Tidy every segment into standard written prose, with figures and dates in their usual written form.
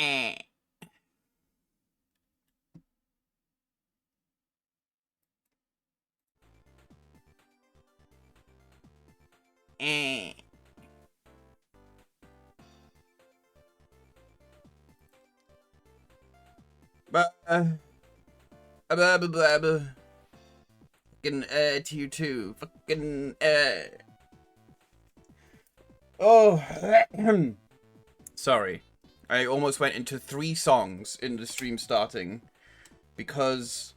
Eh. Eh. Blah, blah, blah, blah. Fucking to you too. Fucking Oh, sorry. I almost went into 3 songs in the stream starting because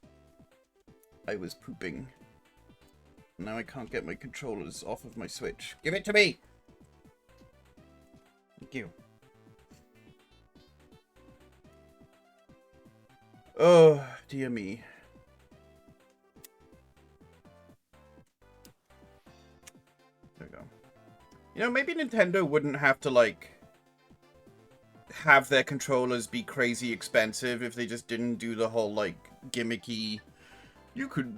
I was pooping. Now I can't get my controllers off of my Switch. Give it to me! Thank you. Oh, dear me. There we go. You know, maybe Nintendo wouldn't have to, like, have their controllers be crazy expensive if they just didn't do the whole, like, gimmicky... You could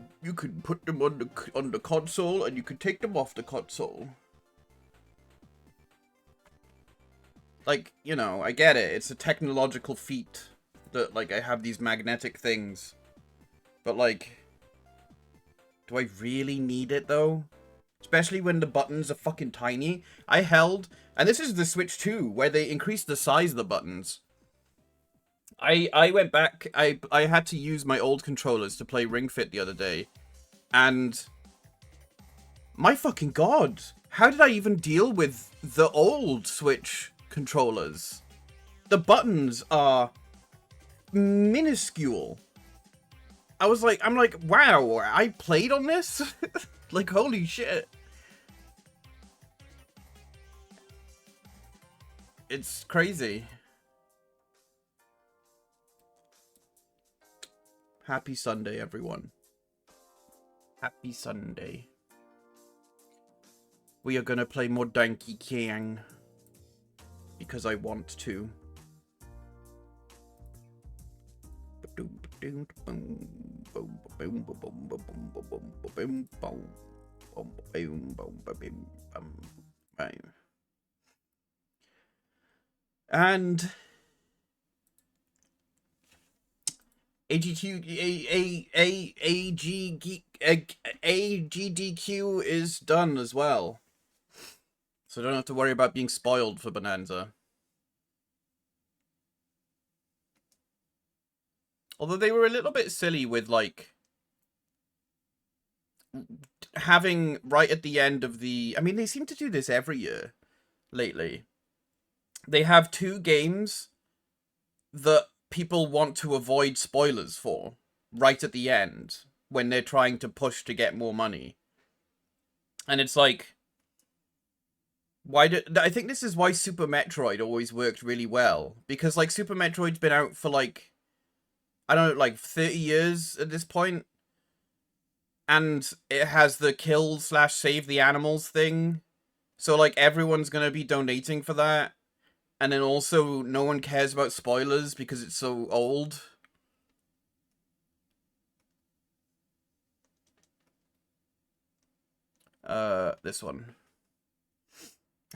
put them on the console and you could take them off the console. Like, you know, I get it. It's a technological feat that, like, I have these magnetic things. But, like, do I really need it, though? Especially when the buttons are fucking tiny. I held... And this is the Switch 2, where they increased the size of the buttons. I went back... I had to use my old controllers to play Ring Fit the other day. And... my fucking god! How did I even deal with the old Switch controllers? The buttons are... minuscule. I'm like, wow, I played on this? Like, holy shit. It's crazy. Happy Sunday, everyone. Happy Sunday. We are gonna play more Donkey Kong. Because I want to. Right. And AGDQ is done as well. So don't have to worry about being spoiled for Bananza. Although they were a little bit silly with, like, having right at the end of the... I mean, they seem to do this every year lately. They have 2 games that people want to avoid spoilers for right at the end when they're trying to push to get more money. And it's like... I think this is why Super Metroid always worked really well. Because, like, Super Metroid's been out for, like... I don't know, like 30 years at this point. And it has the kill/save the animals thing. So, like, everyone's gonna be donating for that. And then also, no one cares about spoilers because it's so old. This one.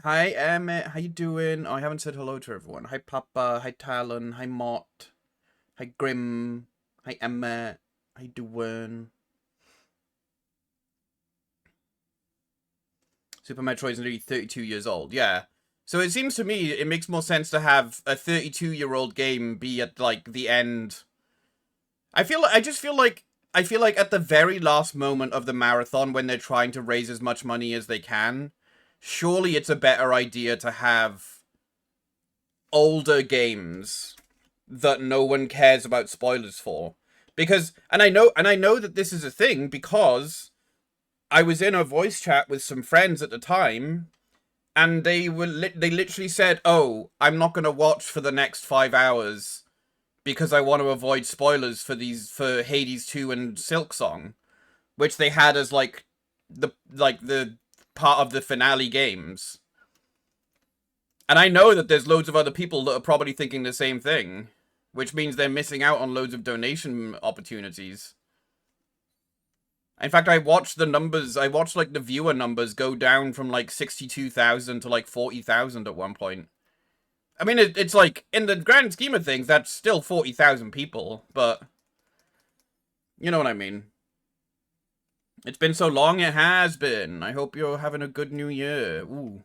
Hi, Emmett. How you doing? Oh, I haven't said hello to everyone. Hi, Papa. Hi, Talon. Hi, Mott. Hi, Grim. Hi, Emmett. How you doing? Super Metroid's nearly 32 years old. Yeah. So it seems to me it makes more sense to have a 32-year-old game be at, like, the end. I just feel like at the very last moment of the marathon when they're trying to raise as much money as they can, surely it's a better idea to have older games that no one cares about spoilers for. Because, and I know that this is a thing because I was in a voice chat with some friends at the time, and they literally said, "Oh, I'm not gonna watch for the next 5 hours because I want to avoid spoilers for Hades 2 and Silksong," which they had as like the part of the finale games. And I know that there's loads of other people that are probably thinking the same thing, which means they're missing out on loads of donation opportunities. In fact, I watched the numbers, like the viewer numbers go down from like 62,000 to like 40,000 at one point. I mean, it's like, in the grand scheme of things, that's still 40,000 people, but you know what I mean. It's been so long, it has been. I hope you're having a good new year. Ooh.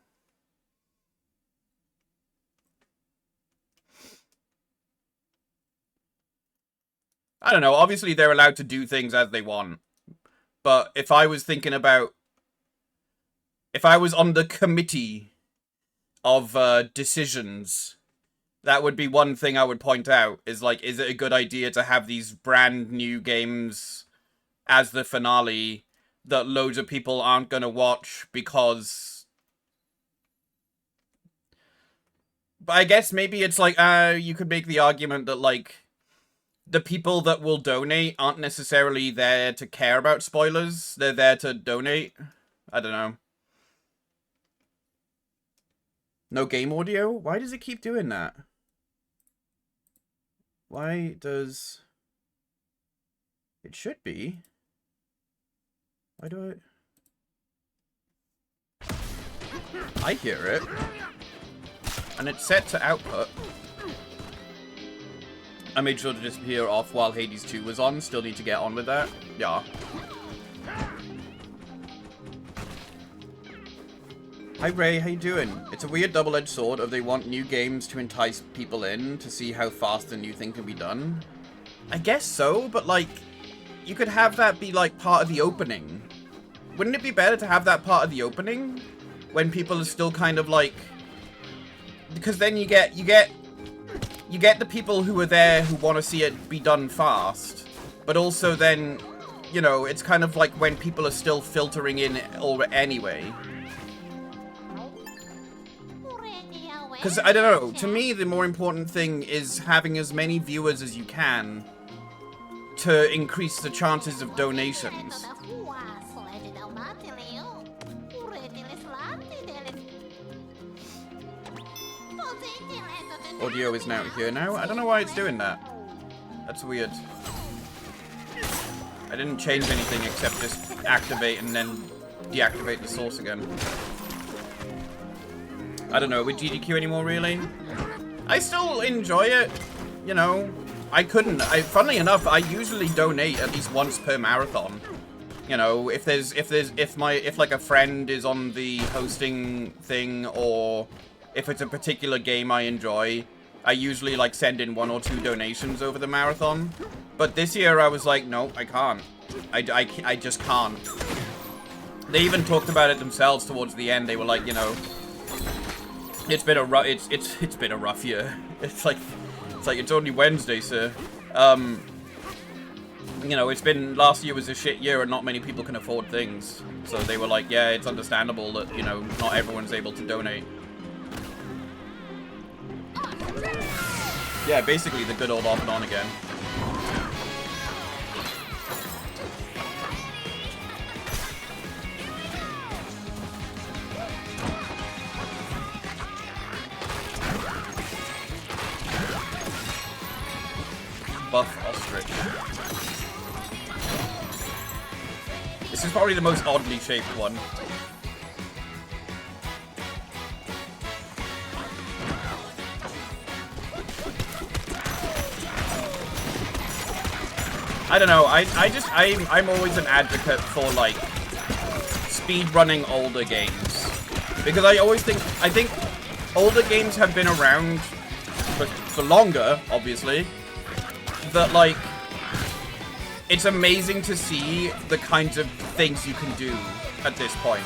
I don't know, obviously they're allowed to do things as they want. But if I was thinking about... If I was on the committee of decisions, that would be one thing I would point out. Is like, is it a good idea to have these brand new games as the finale that loads of people aren't going to watch because... But I guess maybe it's like, you could make the argument that, like, the people that will donate aren't necessarily there to care about spoilers. They're there to donate. I don't know. No game audio? Why does it keep doing that? Why does... It should be. Why do I hear it. And it's set to output. I made sure to disappear off while Hades 2 was on. Still need to get on with that. Yeah. Hi Ray, how you doing? It's a weird double-edged sword of they want new games to entice people in to see how fast the new thing can be done. I guess so, but like, you could have that be like part of the opening. Wouldn't it be better to have that part of the opening? When people are still kind of like... Because then you get the people who are there who want to see it be done fast. But also then, you know, it's kind of like when people are still filtering in anyway. Because, I don't know, to me the more important thing is having as many viewers as you can to increase the chances of donations. Audio is now here now. I don't know why it's doing that. That's weird. I didn't change anything except just activate and then deactivate the source again. I don't know, with GDQ anymore, really? I still enjoy it, you know. Funnily enough, I usually donate at least once per marathon. You know, if like a friend is on the hosting thing, or if it's a particular game I enjoy, I usually like send in 1 or 2 donations over the marathon. But this year I was like, no, I can't. I just can't. They even talked about it themselves towards the end. They were like, you know, it's been a rough year. It's like it's only Wednesday, sir. You know, last year was a shit year and not many people can afford things. So they were like, yeah, it's understandable that, you know, not everyone's able to donate. Yeah, basically the good old off and on again. Buff ostrich. This is probably the most oddly shaped one. I don't know, I'm always an advocate for, like, speedrunning older games. Because I think older games have been around for longer, obviously. That, like, it's amazing to see the kinds of things you can do at this point.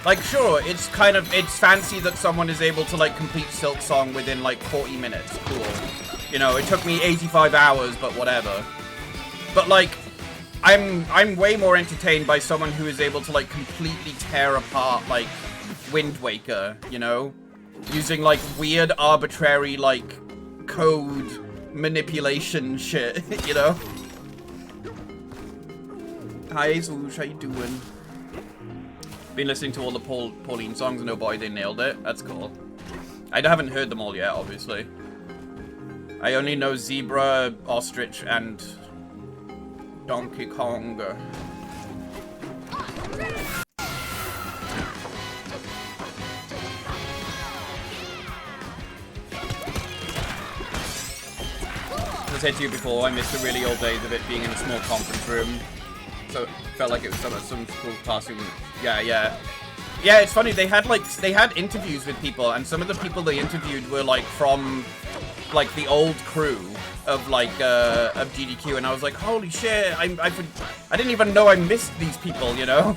Like, sure, it's fancy that someone is able to, like, complete Silksong within, like, 40 minutes. Cool. You know, it took me 85 hours, but whatever. But, like, I'm way more entertained by someone who is able to, like, completely tear apart, like, Wind Waker, you know? Using, like, weird, arbitrary, like, code manipulation shit, you know? Hi, Swoosh, how you doing? Been listening to all the Pauline songs, and oh boy, they nailed it. That's cool. I haven't heard them all yet, obviously. I only know Zebra, Ostrich, and Donkey Kong. I said to you before, I missed the really old days of it being in a small conference room. So it felt like it was some cool classroom. Yeah, yeah. Yeah, it's funny, they had interviews with people, and some of the people they interviewed were like from like the old crew of of GDQ, and I was like, holy shit, I didn't even know I missed these people, you know?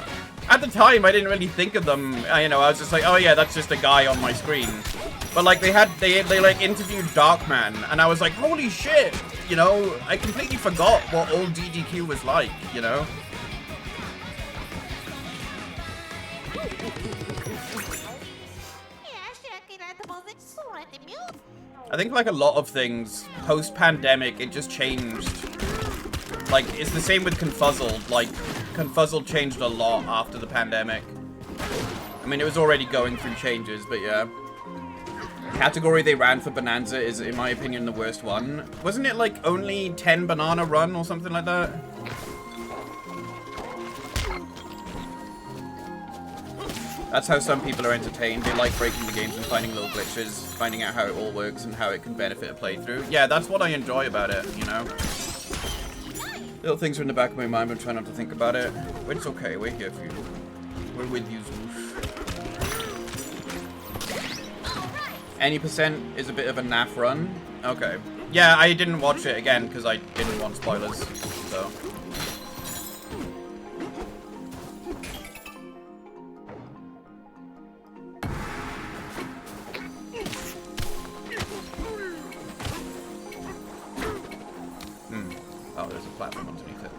At the time, I didn't really think of them, you know, I was just like, oh yeah, that's just a guy on my screen. But like they like interviewed Darkman, and I was like, holy shit, you know, I completely forgot what old GDQ was like, you know? I think like a lot of things, post-pandemic, it just changed. Like, it's the same with Confuzzled. Like, Confuzzled changed a lot after the pandemic. I mean, it was already going through changes, but yeah. Category they ran for Bananza is, in my opinion, the worst one. Wasn't it like only 10 banana run or something like that? That's how some people are entertained. They like breaking the games and finding little glitches, finding out how it all works and how it can benefit a playthrough. Yeah, that's what I enjoy about it, you know? Little things are in the back of my mind, but I try not to think about it. But it's okay, we're here for you. We're with you, Zeus. Any percent is a bit of a naff run. Okay. Yeah, I didn't watch it again because I didn't want spoilers, so... Oh, there's a platform underneath it.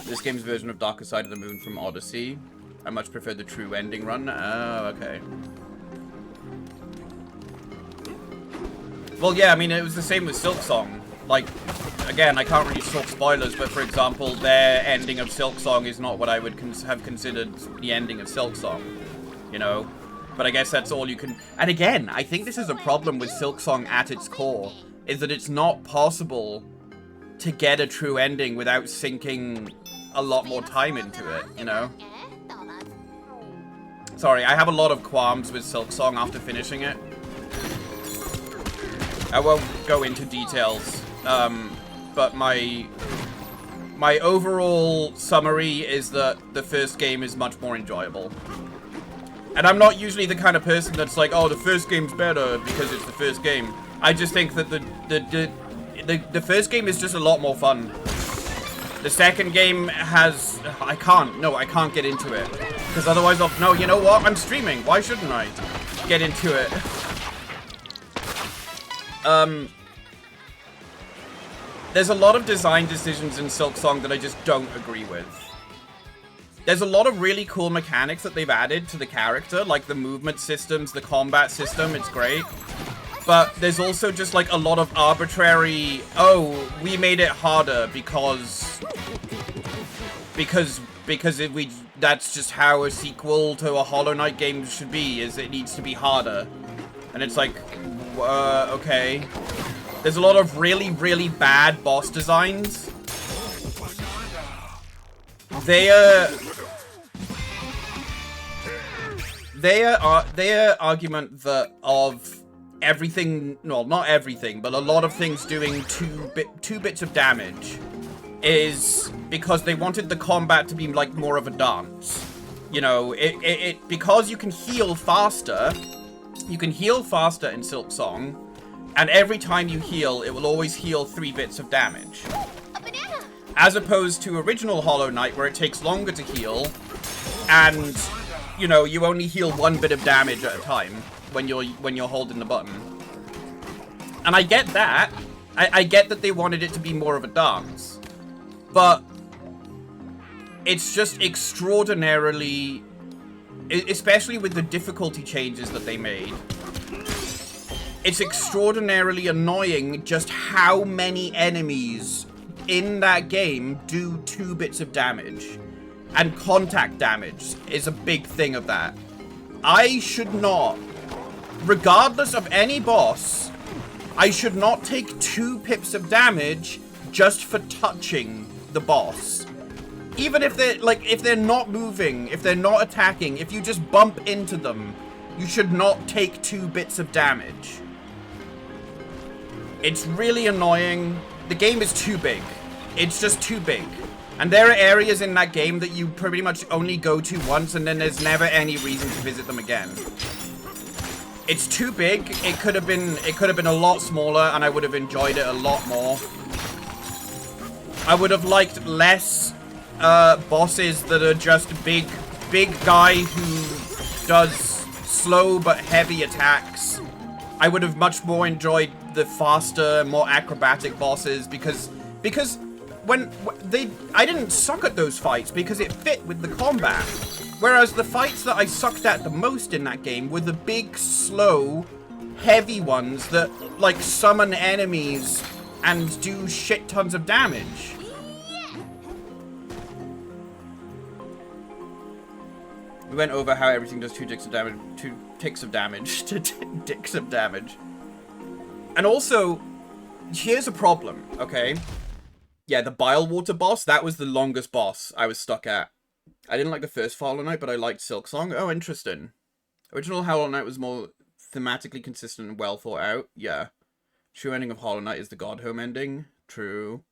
This game's version of Darker Side of the Moon from Odyssey. I much prefer the true ending run. Oh, okay. Well, yeah, I mean, it was the same with Silksong. Like, again, I can't really talk spoilers, but for example, their ending of Silksong is not what I would have considered the ending of Silksong. You know? But I guess that's all you can... And again, I think this is a problem with Silksong at its core, is that it's not possible to get a true ending without sinking a lot more time into it, you know? Sorry, I have a lot of qualms with Silksong after finishing it. I won't go into details, but my overall summary is that the first game is much more enjoyable. And I'm not usually the kind of person that's like, oh, the first game's better because it's the first game. I just think that the first game is just a lot more fun. The second game has... I can't get into it. Because otherwise I'll... No, you know what? I'm streaming. Why shouldn't I get into it? There's a lot of design decisions in Silksong that I just don't agree with. There's a lot of really cool mechanics that they've added to the character, like the movement systems, the combat system, it's great. But there's also just like a lot of arbitrary, oh, we made it harder because that's just how a sequel to a Hollow Knight game should be, is it needs to be harder. And it's like, okay. There's a lot of really, really bad boss designs. Their argument that of everything, well, not everything, but a lot of things doing two bits of damage is because they wanted the combat to be like more of a dance. You know, because you can heal faster. You can heal faster in Silksong, and every time you heal, it will always heal 3 bits of damage. As opposed to original Hollow Knight, where it takes longer to heal, and, you know, you only heal 1 bit of damage at a time when you're holding the button. And I get that. I get that they wanted it to be more of a dance. But it's just extraordinarily... Especially with the difficulty changes that they made. It's extraordinarily annoying just how many enemies in that game do 2 bits of damage. And contact damage is a big thing of that. I should not, regardless of any boss, I should not take 2 pips of damage just for touching the boss. Even if they're, like, if they're not moving, if they're not attacking, if you just bump into them, you should not take 2 bits of damage. It's really annoying. The game is too big. It's just too big. And there are areas in that game that you pretty much only go to once, and then there's never any reason to visit them again. It's too big. It could have been a lot smaller, and I would have enjoyed it a lot more. I would have liked less bosses that are just big guy who does slow but heavy attacks. I would have much more enjoyed the faster, more acrobatic bosses because I didn't suck at those fights because it fit with the combat. Whereas the fights that I sucked at the most in that game were the big, slow, heavy ones that, like, summon enemies and do shit tons of damage. We went over how everything does 2 ticks of damage. 2 ticks of damage. 2 ticks of damage. And also, here's a problem, okay? Yeah, the Bilewater boss, that was the longest boss I was stuck at. I didn't like the first Hollow Knight, but I liked Silksong. Oh, interesting. Original Hollow Knight was more thematically consistent and well thought out. Yeah. True ending of Hollow Knight is the God Home ending. True.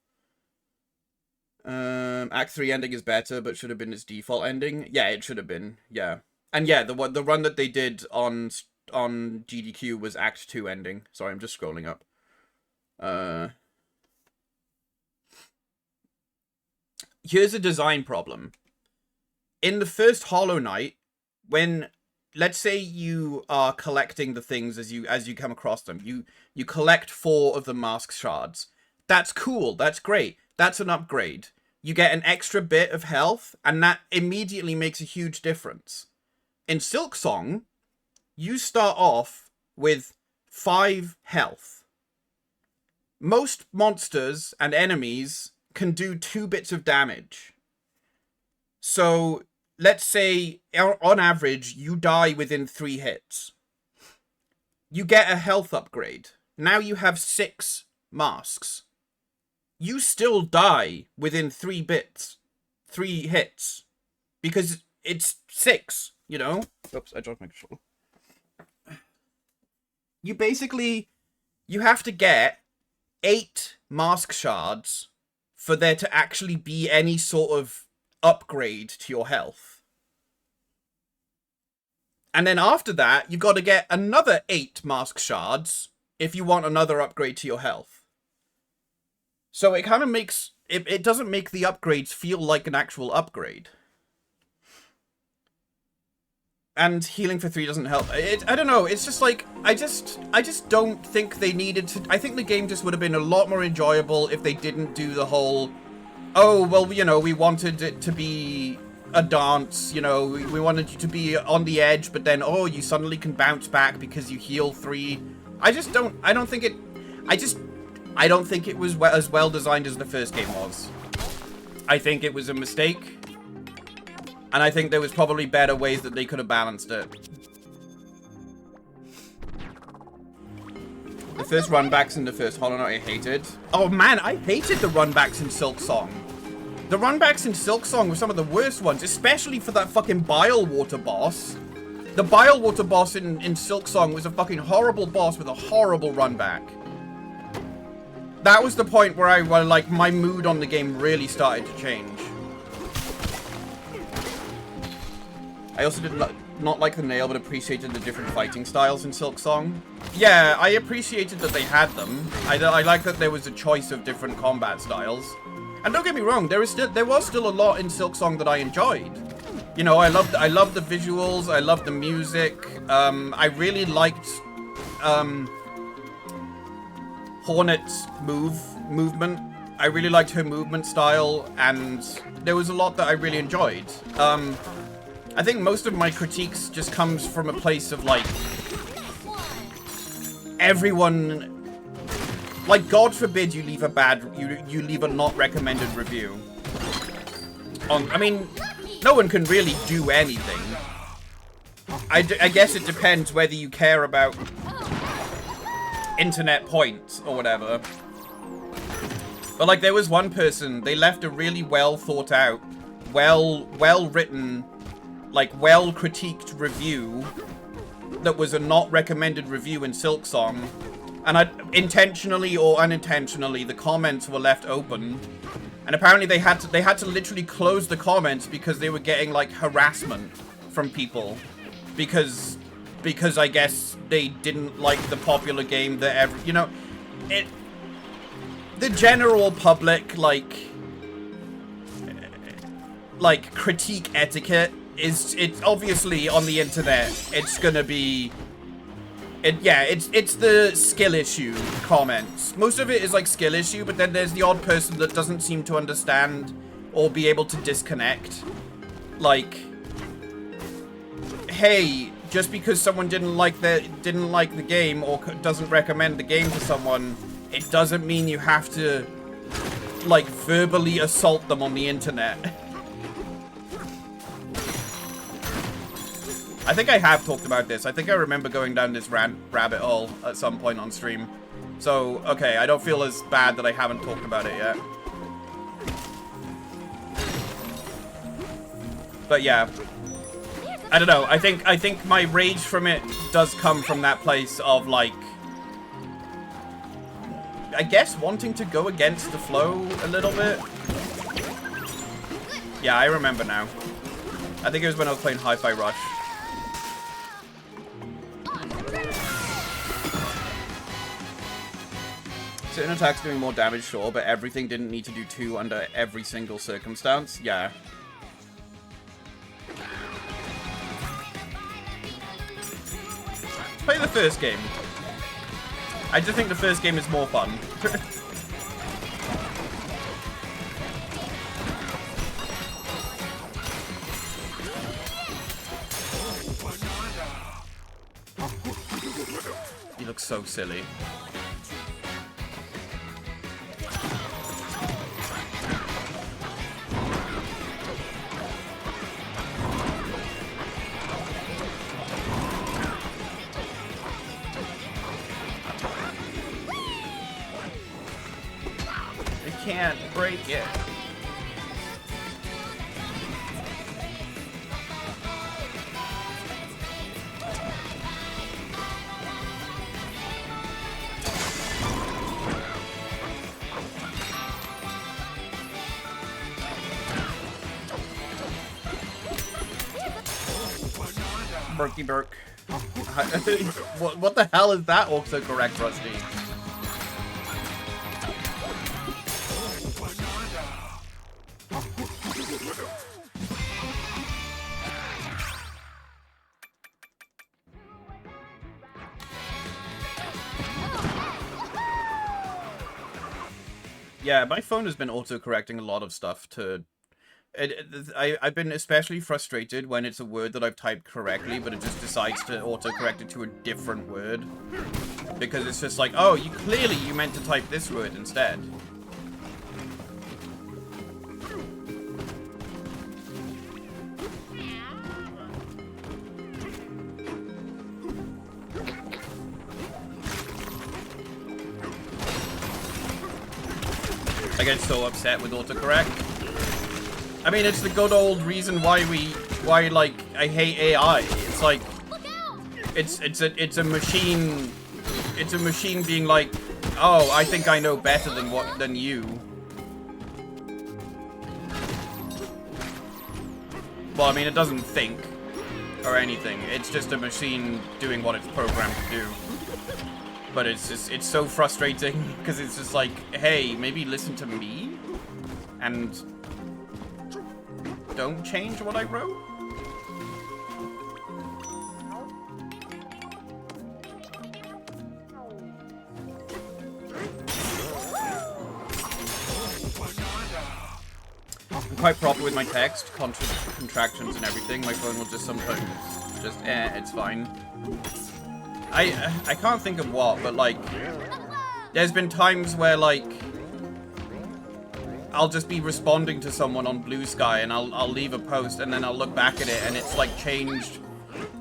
Act 3 ending is better, but should have been its default ending. Yeah, it should have been. Yeah. And yeah, the run that they did on GDQ was Act 2 ending. Sorry, I'm just scrolling up. Here's a design problem. In the first Hollow Knight, when, let's say you are collecting the things as you come across them, you collect 4 of the mask shards. That's cool. That's great. That's an upgrade. You get an extra bit of health, and that immediately makes a huge difference. In Silksong, you start off with 5 health. Most monsters and enemies can do 2 bits of damage. So, let's say, on average, you die within 3 hits. You get a health upgrade. Now you have 6 masks. You still die within 3 hits. Because it's 6, you know? Oops, I dropped my controller. You have to get 8 mask shards for there to actually be any sort of upgrade to your health. And then after that, you've got to get another 8 mask shards if you want another upgrade to your health. So it kind of makes... It doesn't make the upgrades feel like an actual upgrade. And healing for 3 doesn't help. I don't know, it's just like... I just don't think they needed to... I think the game just would have been a lot more enjoyable if they didn't do the whole... Oh, well, you know, we wanted it to be a dance, you know, we wanted you to be on the edge, but then, oh, you suddenly can bounce back because you heal 3. I don't think it was as well designed as the first game was. I think it was a mistake. And I think there was probably better ways that they could have balanced it. The first runbacks in the first Hollow Knight I hated. Oh man, I hated the runbacks in Silksong. The runbacks in Silksong were some of the worst ones, especially for that fucking Bilewater boss. The Bilewater boss in Silksong was a fucking horrible boss with a horrible runback. That was the point where like, my mood on the game really started to change. I also did not like the nail, but appreciated the different fighting styles in Silksong. Yeah, I appreciated that they had them. I like that there was a choice of different combat styles. And don't get me wrong, there was still a lot in Silksong that I enjoyed. You know, I loved the visuals, I loved the music. I really liked Hornet's movement. I really liked her movement style, and there was a lot that I really enjoyed. I think most of my critiques just comes from a place of, like, everyone... Like, God forbid you leave you leave a not recommended review. I mean, no one can really do anything. I guess it depends whether you care about internet points or whatever. But, like, there was one person, they left a really well thought out well-written, like, well-critiqued review that was a not recommended review in Silksong, and intentionally or unintentionally, the comments were left open, and apparently they had to literally close the comments because they were getting, like, harassment from people, because I guess they didn't like the popular game that you know, the general public, like critique etiquette it's obviously on the internet. It's gonna be, it's the skill issue comments. Most of it is like skill issue, but then there's the odd person that doesn't seem to understand or be able to disconnect. Like, hey, just because someone didn't like the game or doesn't recommend the game to someone, it doesn't mean you have to, like, verbally assault them on the internet. I think I have talked about this. I think I remember going down this rabbit hole at some point on stream. So, okay, I don't feel as bad that I haven't talked about it yet. But yeah, I don't know. I think my rage from it does come from that place of, like, I guess wanting to go against the flow a little bit. Yeah, I remember now. I think it was when I was playing Hi-Fi Rush. Certain attacks doing more damage, sure, but everything didn't need to do 2 under every single circumstance. Yeah. Play the first game. I just think the first game is more fun. You look so silly. Can't break it. Berkey Burke. What the hell is that autocorrect, Rusty? Yeah, my phone has been auto-correcting a lot of stuff to... I've been especially frustrated when it's a word that I've typed correctly, but it just decides to auto-correct it to a different word. Because it's just like, oh, you meant to type this word instead. I get so upset with autocorrect. I mean, it's the good old reason why like, I hate AI. It's like, it's a machine being like, oh, I think I know better than you. Well, I mean, it doesn't think or anything. It's just a machine doing what it's programmed to do. But it's so frustrating because it's just like, hey, maybe listen to me and don't change what I wrote. I'm quite proper with my text, contractions and everything. My phone will just sometimes just, it's fine. I can't think of what, but, like, there's been times where, like, I'll just be responding to someone on Blue Sky and I'll leave a post and then I'll look back at it and it's, like, changed.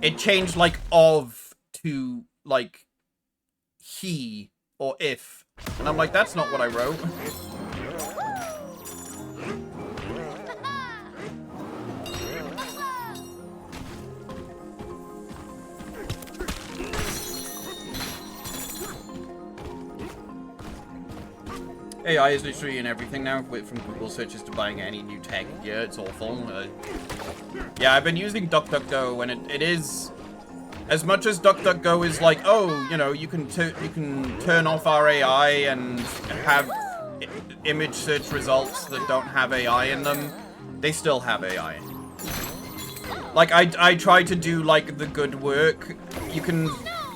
It changed, like, of to, like, he or if. And I'm like, that's not what I wrote. AI is literally in everything now, from Google searches to buying any new tech. Yeah, it's awful. Yeah, I've been using DuckDuckGo, and it is... As much as DuckDuckGo is like, oh, you know, you can turn off our AI and have image search results that don't have AI in them, they still have AI. Like, I try to do, like, the good work. You can...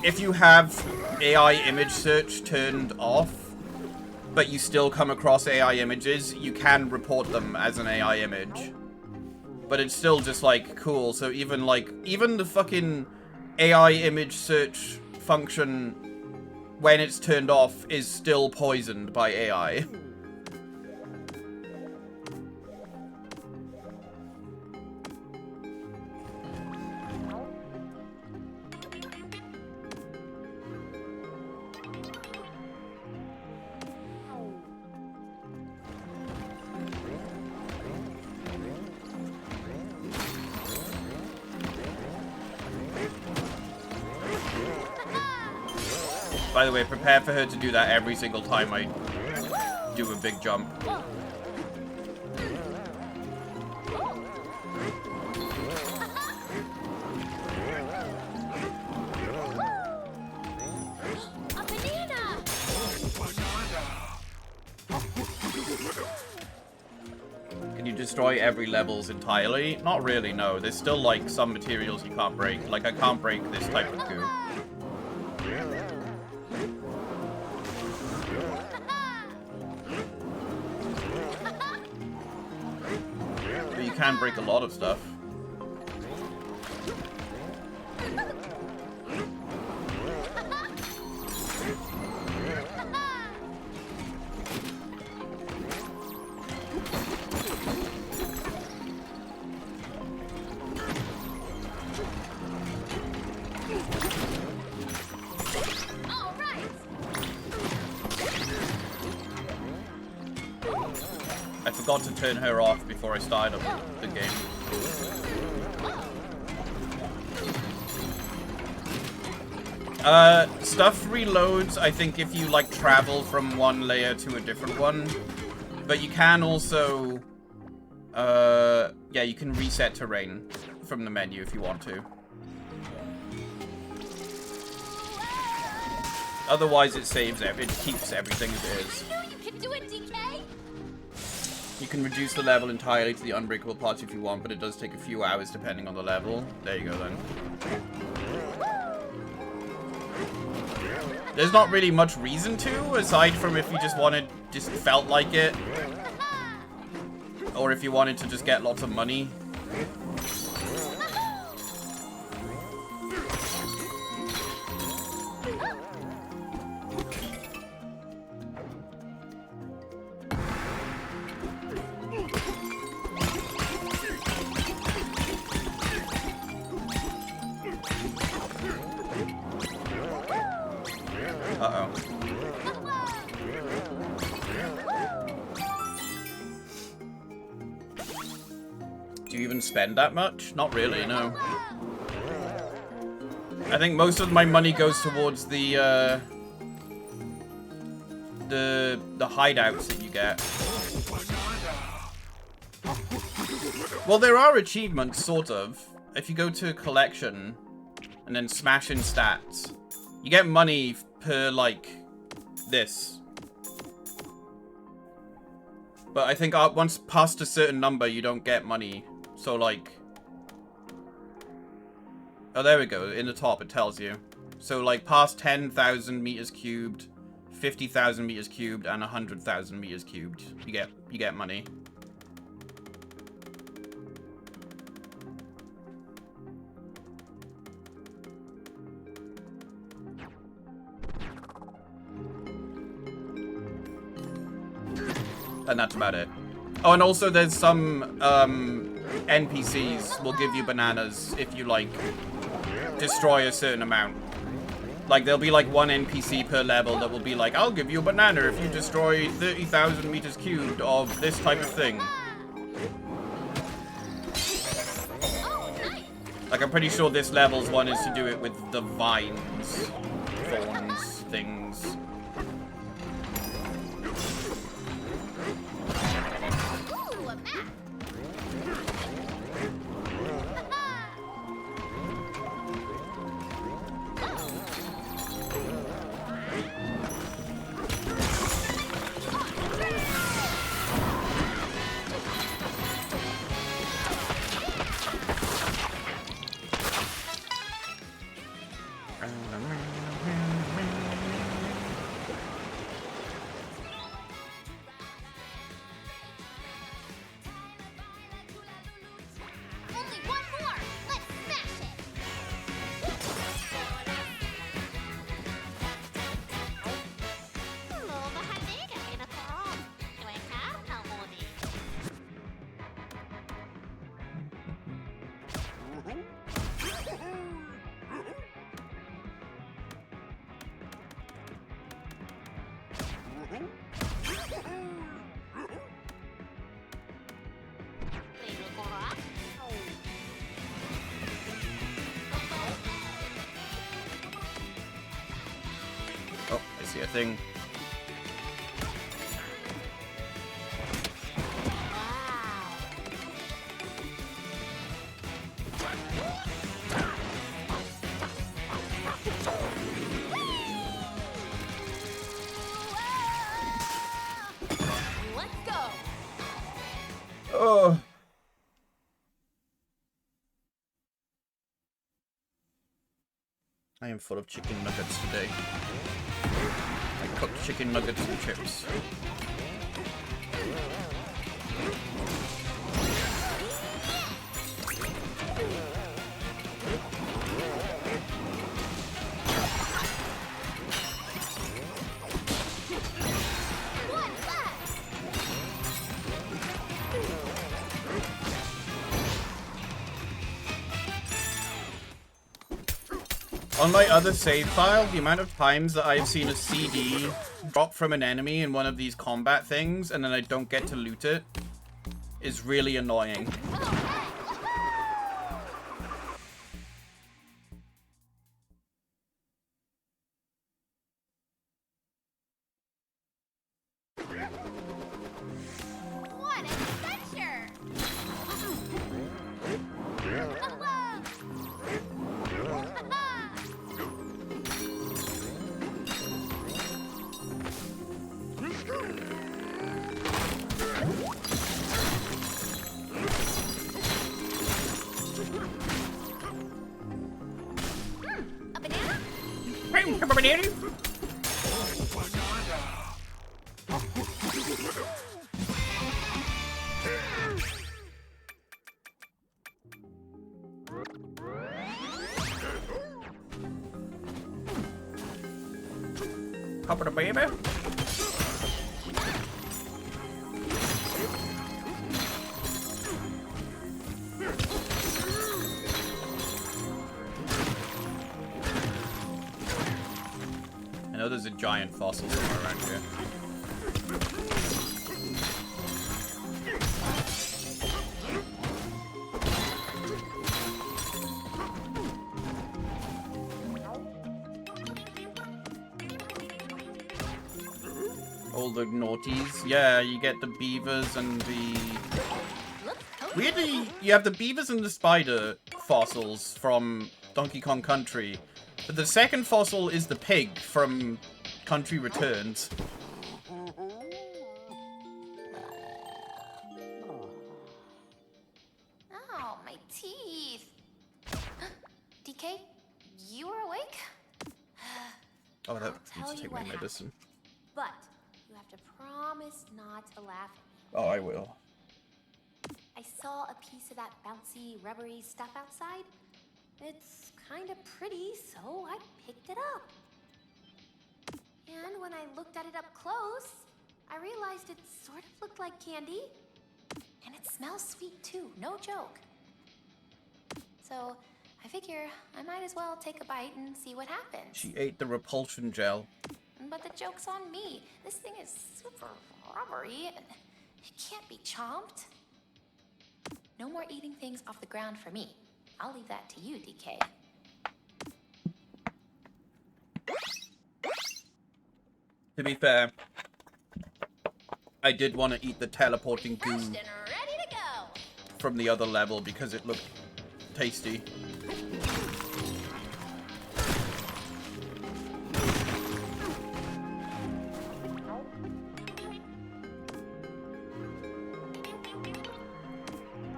If you have AI image search turned off, but you still come across AI images, you can report them as an AI image. But it's still just, like, cool. So even the fucking AI image search function, when it's turned off, is still poisoned by AI. By the way, prepare for her to do that every single time I do a big jump. Can you destroy every levels entirely? Not really, no. There's still, like, some materials you can't break. Like, I can't break this type of goo. But you can break a lot of stuff. I forgot to turn her off before I started the game. Stuff reloads, I think, if you, like, travel from one layer to a different one. But you can also, yeah, you can reset terrain from the menu if you want to. Otherwise, it saves it. It keeps everything as it is. You can do it, DK! You can reduce the level entirely to the unbreakable parts if you want, but it does take a few hours depending on the level. There you go, then. There's not really much reason to, aside from if you just felt like it. Or if you wanted to just get lots of money. Uh-oh. Do you even spend that much? Not really, no. I think most of my money goes towards the hideouts that you get. Well, there are achievements, sort of. If you go to collection and then smash in stats, you get money per, like, this. But I think once past a certain number, you don't get money. So, like... Oh, there we go. In the top, it tells you. So, like, past 10,000 meters cubed, 50,000 meters cubed, and 100,000 meters cubed, you get money. And that's about it. Oh, and also there's some NPCs will give you bananas if you, like, destroy a certain amount. Like, there'll be, like, one NPC per level that will be like, I'll give you a banana if you destroy 30,000 meters cubed of this type of thing. Like, I'm pretty sure this level's one is to do it with the vines, thorns, things. Oh, I see a thing. Let's go. Oh. I am full of chicken nuggets today. I cooked chicken nuggets and chips. On my other save file, the amount of times that I've seen a CD drop from an enemy in one of these combat things and then I don't get to loot it is really annoying. What an adventure! A banana? Up the baby. I know there's a giant fossil somewhere around here. All the naughties. Yeah, you get the beavers and the... Weirdly, you have the beavers and the spider fossils from Donkey Kong Country. But the second fossil is the pig from Country Returns. Oh, my teeth. DK, you are awake? Oh, that I'll needs tell to you take my what medicine. But you have to promise not to laugh at me. Oh, I will. I saw a piece of that bouncy, rubbery stuff outside. It's kind of pretty, so I picked it up. And when I looked at it up close, I realized it sort of looked like candy. And it smells sweet too, no joke. So I figure I might as well take a bite and see what happens. She ate the repulsion gel. But the joke's on me. This thing is super rubbery. It can't be chomped. No more eating things off the ground for me. I'll leave that to you, DK. To be fair, I did want to eat the teleporting goo Refreshed and ready to go. from the other level because it looked tasty.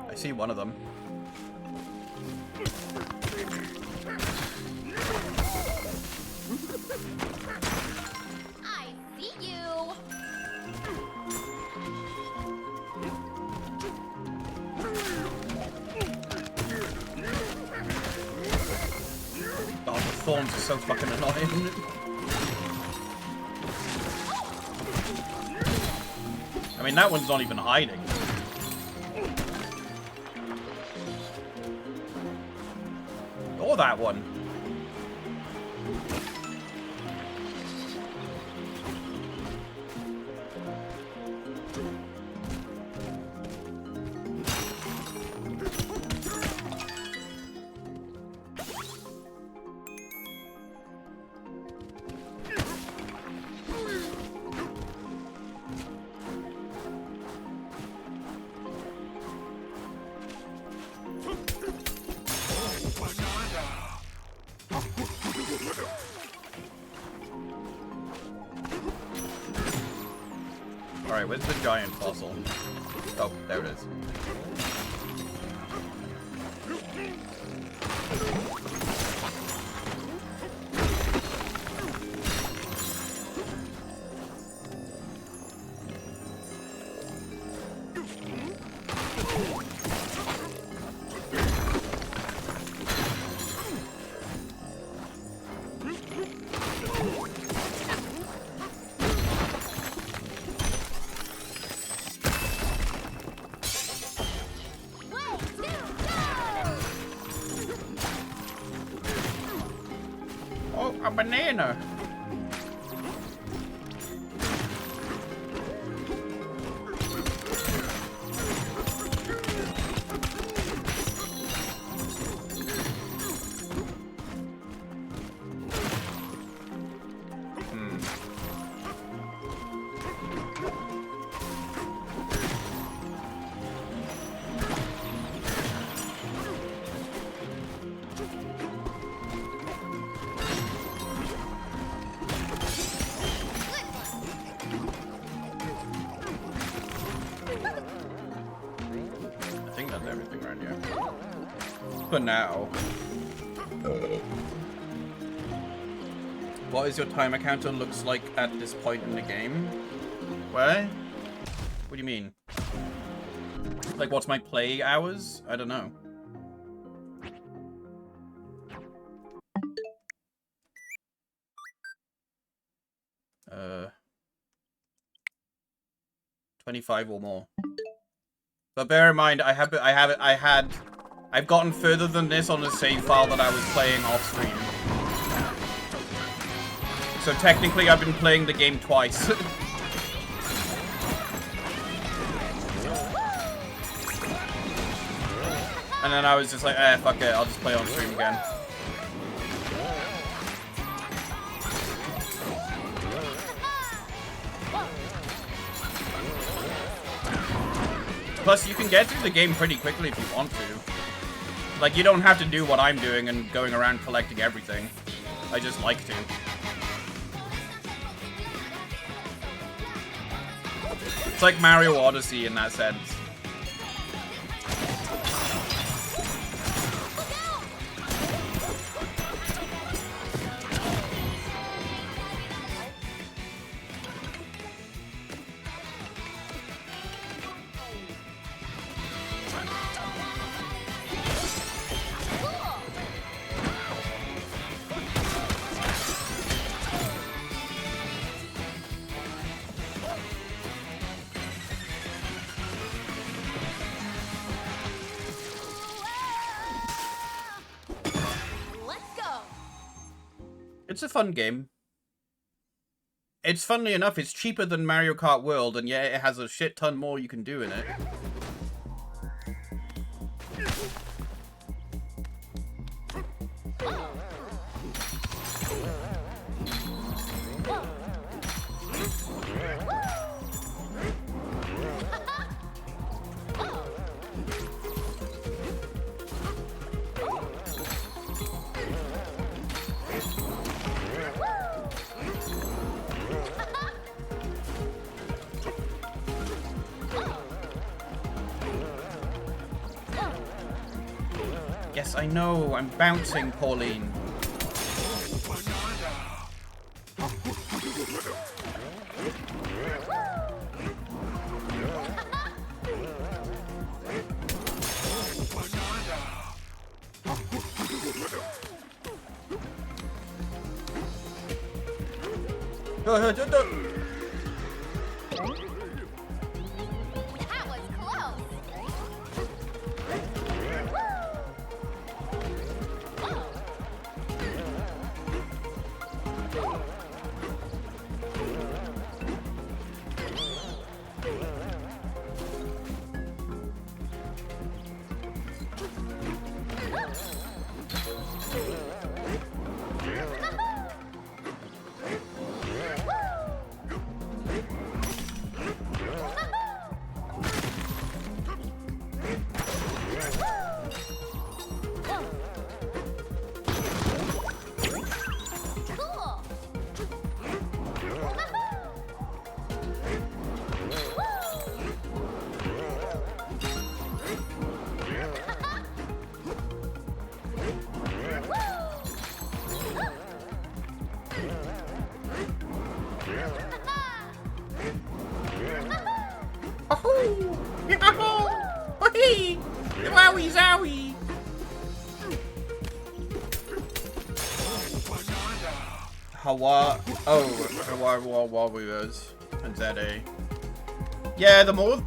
I see one of them. thorns are so fucking annoying. I mean, that one's not even hiding. Or that one. Alright, where's the giant fossil? Oh, there it is. Oh, a banana. I think that's everything right here. For now. What is your timer counter looks like at this point in the game? What? What do you mean? Like, what's my play hours? I don't know. 25 or more. But bear in mind, I've gotten further than this on the save file that I was playing off stream. So technically, I've been playing the game twice. And then I was just like, eh, fuck it, I'll just play on stream again. Plus, you can get through the game pretty quickly if you want to. Like, you don't have to do what I'm doing and going around collecting everything. I just like to. It's like Mario Odyssey in that sense. It's a fun game. It's funnily enough, it's cheaper than Mario Kart World, and yeah, it has a shit ton more you can do in it. Yes, I know. I'm bouncing, Pauline. That was close. Wowie zowie! Hawaii was and ZA. Yeah, the more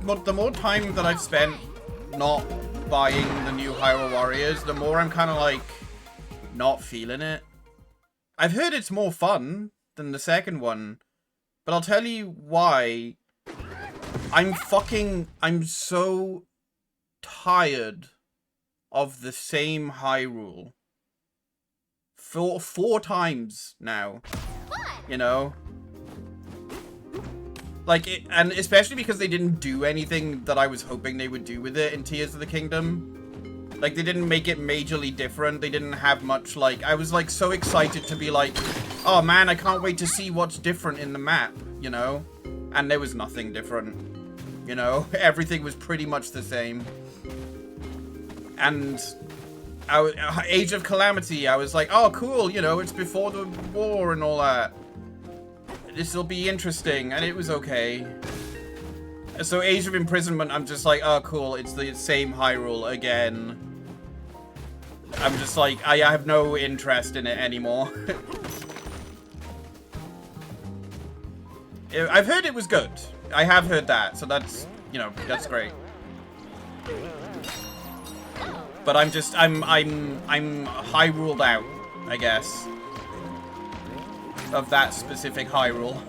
time that I've spent not buying the new Hyrule Warriors, the more I'm kind of like not feeling it. I've heard it's more fun than the second one, but I'll tell you why. I'm so tired of the same Hyrule. Four times now. You know? Like, and especially because they didn't do anything that I was hoping they would do with it in Tears of the Kingdom. Like, they didn't make it majorly different. They didn't have much, like, I was, like, so excited to be like, oh man, I can't wait to see what's different in the map, you know? And there was nothing different, you know? Everything was pretty much the same. And Age of Calamity, I was like, oh, cool, you know, it's before the war and all that. This will be interesting, and it was okay. So Age of Imprisonment, I'm just like, oh, cool, it's the same Hyrule again. I'm just like, I have no interest in it anymore. I've heard it was good. I have heard that, so that's, you know, that's great. But I'm Hyruled out, I guess. Of that specific Hyrule.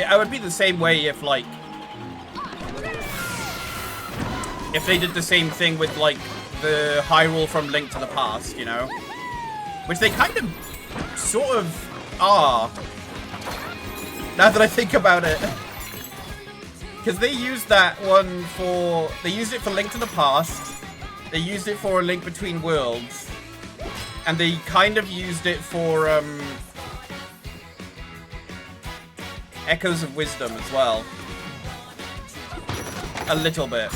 I would be the same way if, like, if they did the same thing with, like, the Hyrule from Link to the Past, you know? Which they kind of, sort of, are. Now that I think about it. Because they used that one for... They used it for Link to the Past. They used it for A Link Between Worlds. And they kind of used it for, Echoes of Wisdom as well. A little bit.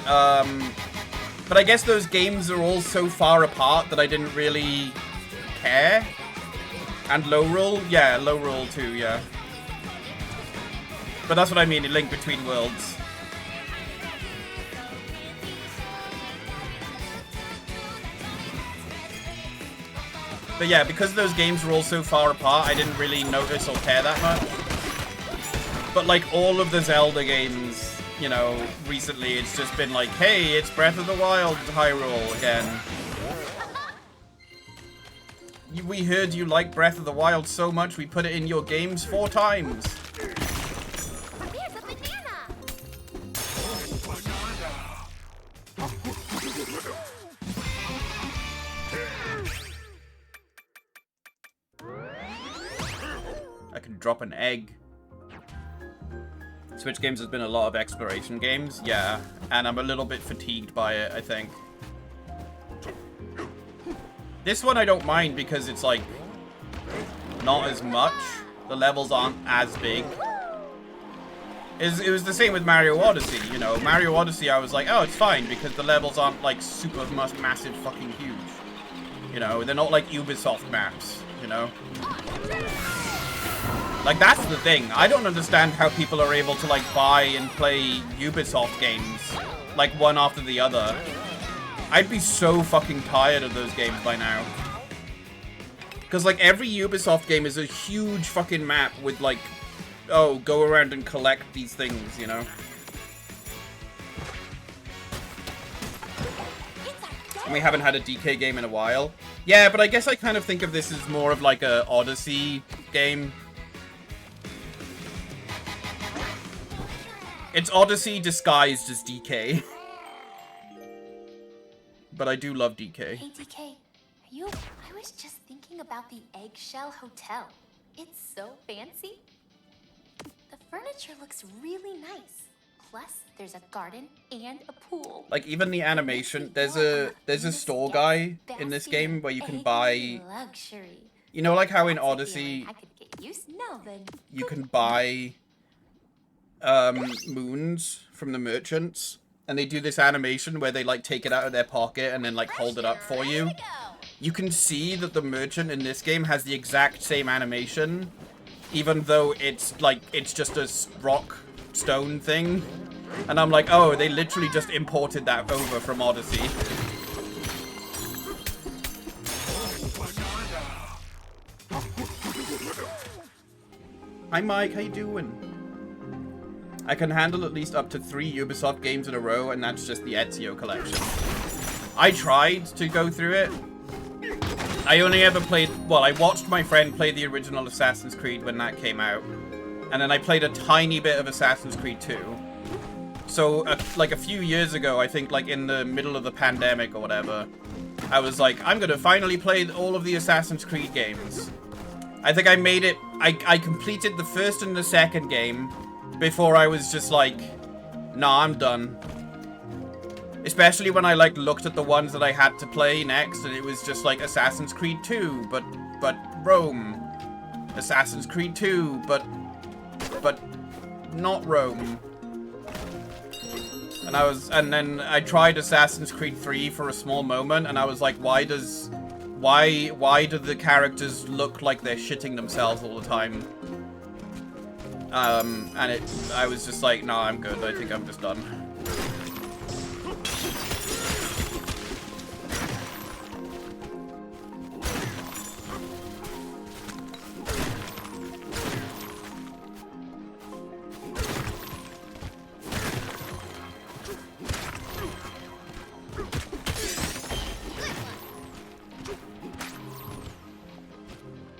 But I guess those games are all so far apart that I didn't really care. And Low Roll? Yeah, Low Roll too, yeah. But that's what I mean, A Link Between Worlds. But yeah, because those games were all so far apart, I didn't really notice or care that much. But like all of the Zelda games, you know, recently it's just been like, hey, it's Breath of the Wild Hyrule again. We heard you like Breath of the Wild so much, we put it in your games 4 times. There's a banana. I can drop an egg. Switch games has been a lot of exploration games, yeah, and I'm a little bit fatigued by it, I think. This one I don't mind because it's like not as much. The levels aren't as big. It was the same with Mario Odyssey, you know. Mario Odyssey I was like, oh, it's fine because the levels aren't like super massive fucking huge. You know, they're not like Ubisoft maps, you know. Like, that's the thing. I don't understand how people are able to, like, buy and play Ubisoft games like one after the other. I'd be so fucking tired of those games by now. Because, like, every Ubisoft game is a huge fucking map with, like, oh, go around and collect these things, you know? And we haven't had a DK game in a while. Yeah, but I guess I kind of think of this as more of, like, a Odyssey game. It's Odyssey disguised as DK. But I do love DK. Hey, DK, I was just thinking about the Eggshell Hotel. It's so fancy. The furniture looks really nice. Plus, there's a garden and a pool. Like, even the animation, there's a store guy in this game where you can buy... Luxury. You know, like how in Odyssey, you can buy moons from the merchants, and they do this animation where they, like, take it out of their pocket and then, like, hold it up for you. You can see that the merchant in this game has the exact same animation, even though it's, like, it's just a rock stone thing. And I'm like, oh, they literally just imported that over from Odyssey. Hi, Mike. How you doing? I can handle at least up to 3 Ubisoft games in a row, and that's just the Ezio collection. I tried to go through it. I only ever played... Well, I watched my friend play the original Assassin's Creed when that came out. And then I played a tiny bit of Assassin's Creed 2. So, like, a few years ago, I think, like, in the middle of the pandemic or whatever, I was like, I'm gonna finally play all of the Assassin's Creed games. I think I made it... I completed the first and the second game before I was just like, nah, I'm done. Especially when I, like, looked at the ones that I had to play next, and it was just like Assassin's Creed 2, but Rome. Assassin's Creed 2, but not Rome. And then I tried Assassin's Creed 3 for a small moment, and I was like, why do the characters look like they're shitting themselves all the time? And I was just like, nah, I'm good. I think I'm just done.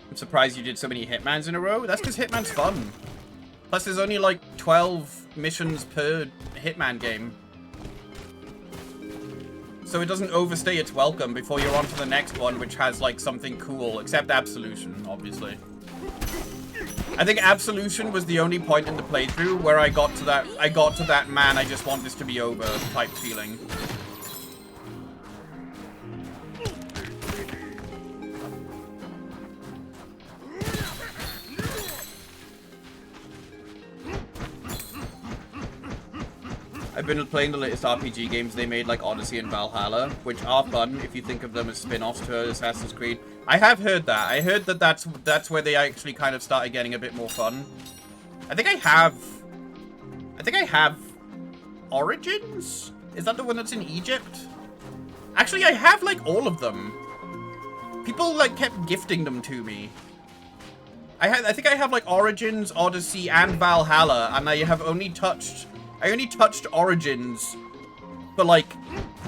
I'm surprised you did so many Hitmans in a row. That's because Hitman's fun. Plus, there's only like 12 missions per Hitman game. So it doesn't overstay its welcome before you're on to the next one, which has like something cool, except Absolution, obviously. I think Absolution was the only point in the playthrough where I got to that man, I just want this to be over type feeling. I've been playing the latest RPG games they made, like Odyssey and Valhalla, which are fun if you think of them as spin-offs to Assassin's Creed. I have heard that. I heard that that's where they actually kind of started getting a bit more fun. I think I have Origins? Is that the one that's in Egypt? Actually, I have like all of them. People like kept gifting them to me. I think I have like Origins, Odyssey, and Valhalla, and I only touched Origins for like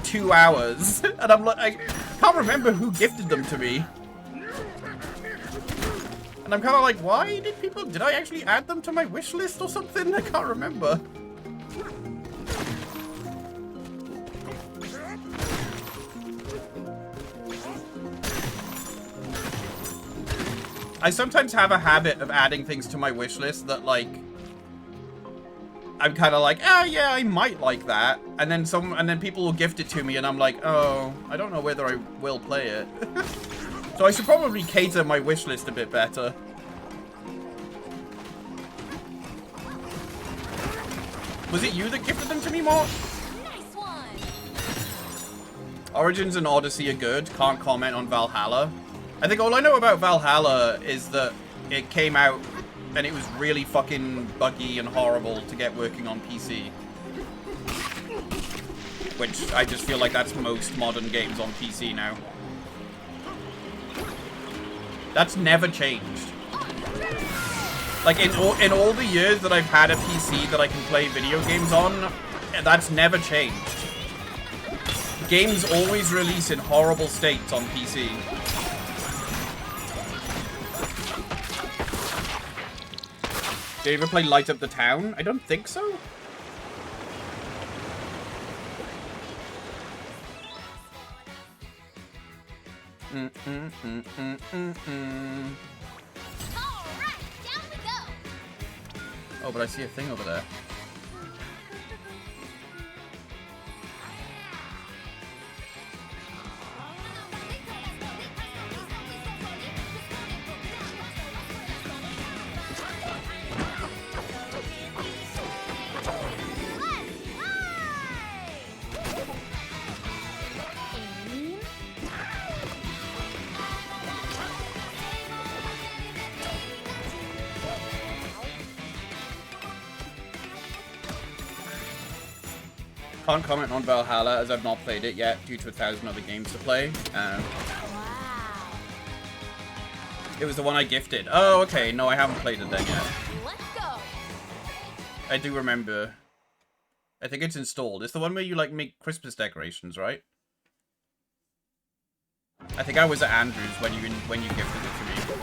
2 hours, and I'm like, I can't remember who gifted them to me. And I'm kind of like, why did I actually add them to my wish list or something? I can't remember. I sometimes have a habit of adding things to my wish list that, like, I'm kind of like, oh yeah, I might like that, and then people will gift it to me, and I'm like, oh, I don't know whether I will play it. So I should probably cater my wish list a bit better. Was it you that gifted them to me, Mort? Nice one. Origins and Odyssey are good. Can't comment on Valhalla. I think all I know about Valhalla is that it came out and it was really fucking buggy and horrible to get working on PC. Which I just feel like that's most modern games on PC now. That's never changed. Like, in all the years that I've had a PC that I can play video games on, that's never changed. Games always release in horrible states on PC. Did you ever play Light Up the Town? I don't think so. Oh, but I see a thing over there. Can't comment on Valhalla as I've not played it yet due to 1,000 other games to play. It was the one I gifted. Oh, okay. No, I haven't played it then yet. Let's go. I do remember. I think it's installed. It's the one where you like make Christmas decorations, right? I think I was at Andrews when you gifted it to me.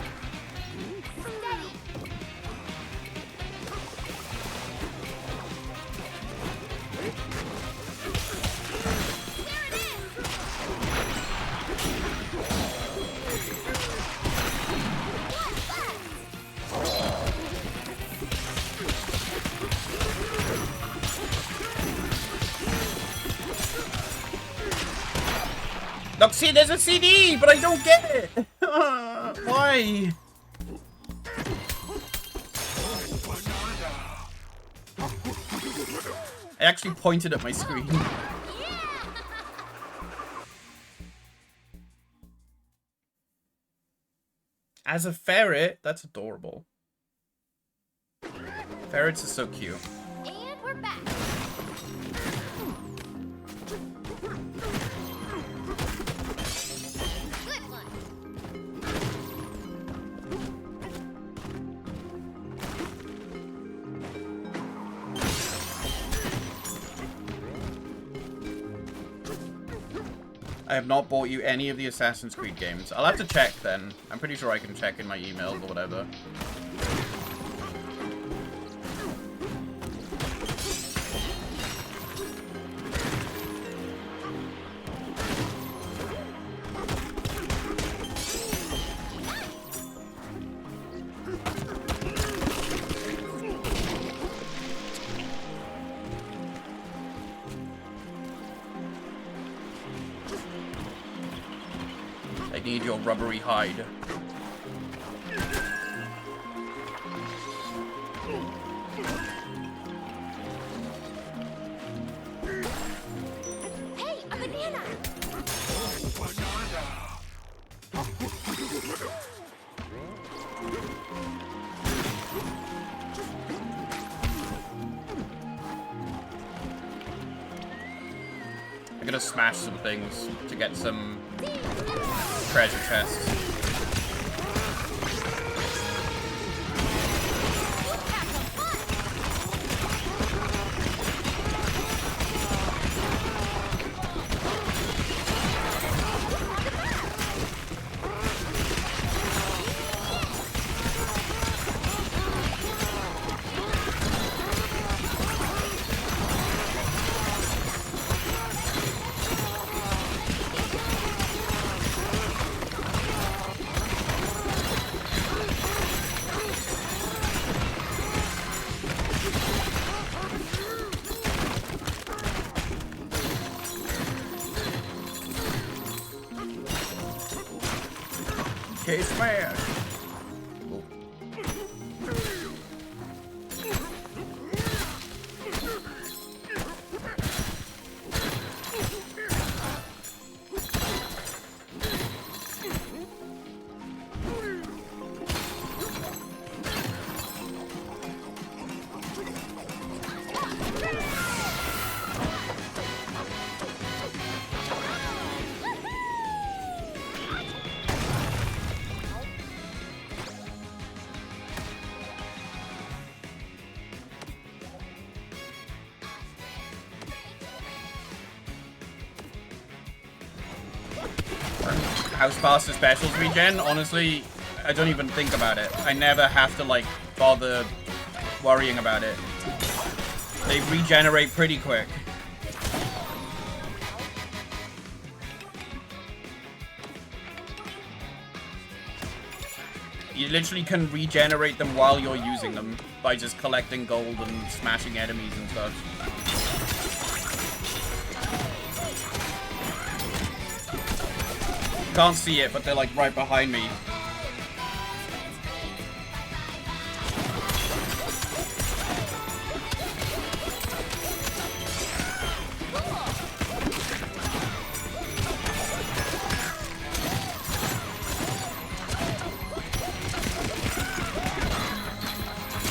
Look, see, there's a CD, but I don't get it. Why? I actually pointed at my screen. As a ferret, that's adorable. Ferrets are so cute. And we're back. Good one. I have not bought you any of the Assassin's Creed games. I'll have to check then. I'm pretty sure I can check in my emails or whatever. I need your rubbery hide. Hey, a banana. I'm gonna smash some things to get some treasure chests. Okay, smash! Oh. how fast the specials regen, honestly, I don't even think about it. I never have to, like, bother worrying about it. They regenerate pretty quick. You literally can regenerate them while you're using them by just collecting gold and smashing enemies and stuff. Can't see it, but they're like right behind me.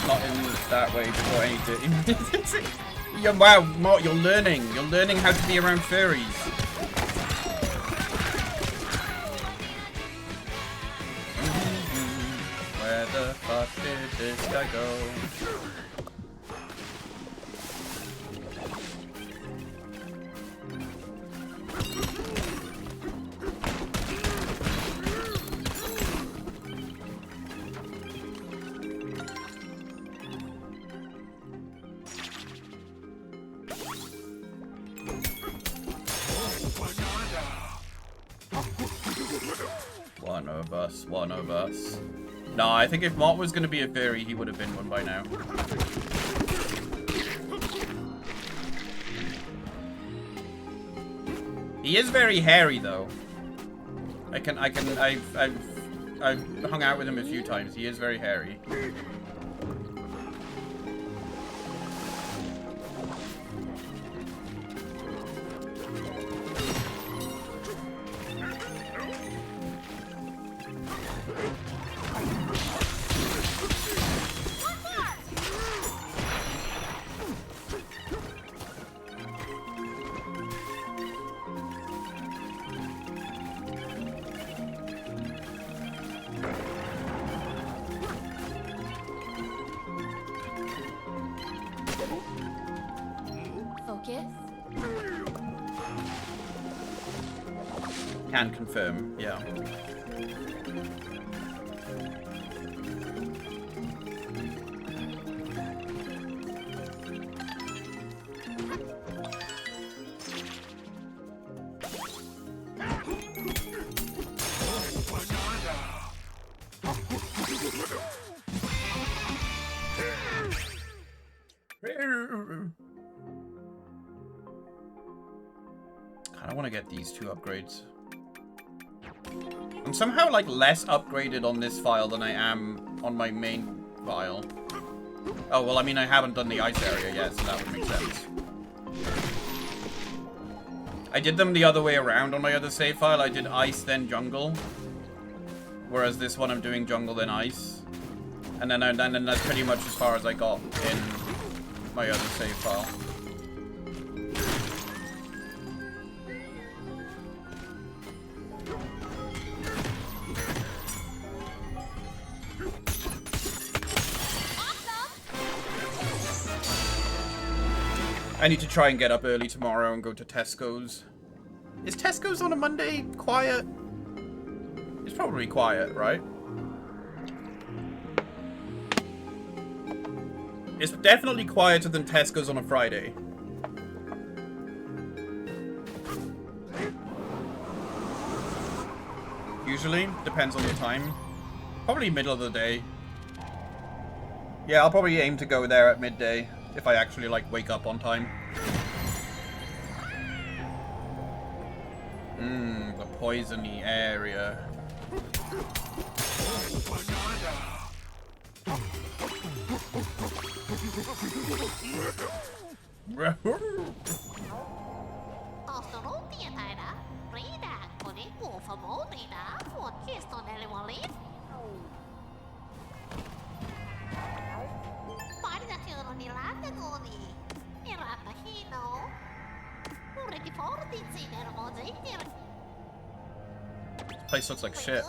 Not in that way before anything. Yeah, wow, Mort, you're learning. You're learning how to be around furries. Where the fuck did this guy go? One of us. No, I think if Mort was going to be a fairy, he would have been one by now. He is very hairy, though. I've hung out with him a few times. He is very hairy. Can confirm, yeah. I want to get these two upgrades. I'm somehow like less upgraded on this file than I am on my main file. Oh, well, I mean, I haven't done the ice area yet, so that would make sense. I did them the other way around on my other save file. I did ice, then jungle. Whereas this one, I'm doing jungle, then ice. And then that's pretty much as far as I got in my other save file. I need to try and get up early tomorrow and go to Tesco's. Is Tesco's on a Monday quiet? It's probably quiet, right? It's definitely quieter than Tesco's on a Friday. Usually, depends on the time. Probably middle of the day. Yeah, I'll probably aim to go there at midday. If I actually, like, wake up on time. The poisony area. This place looks like shit.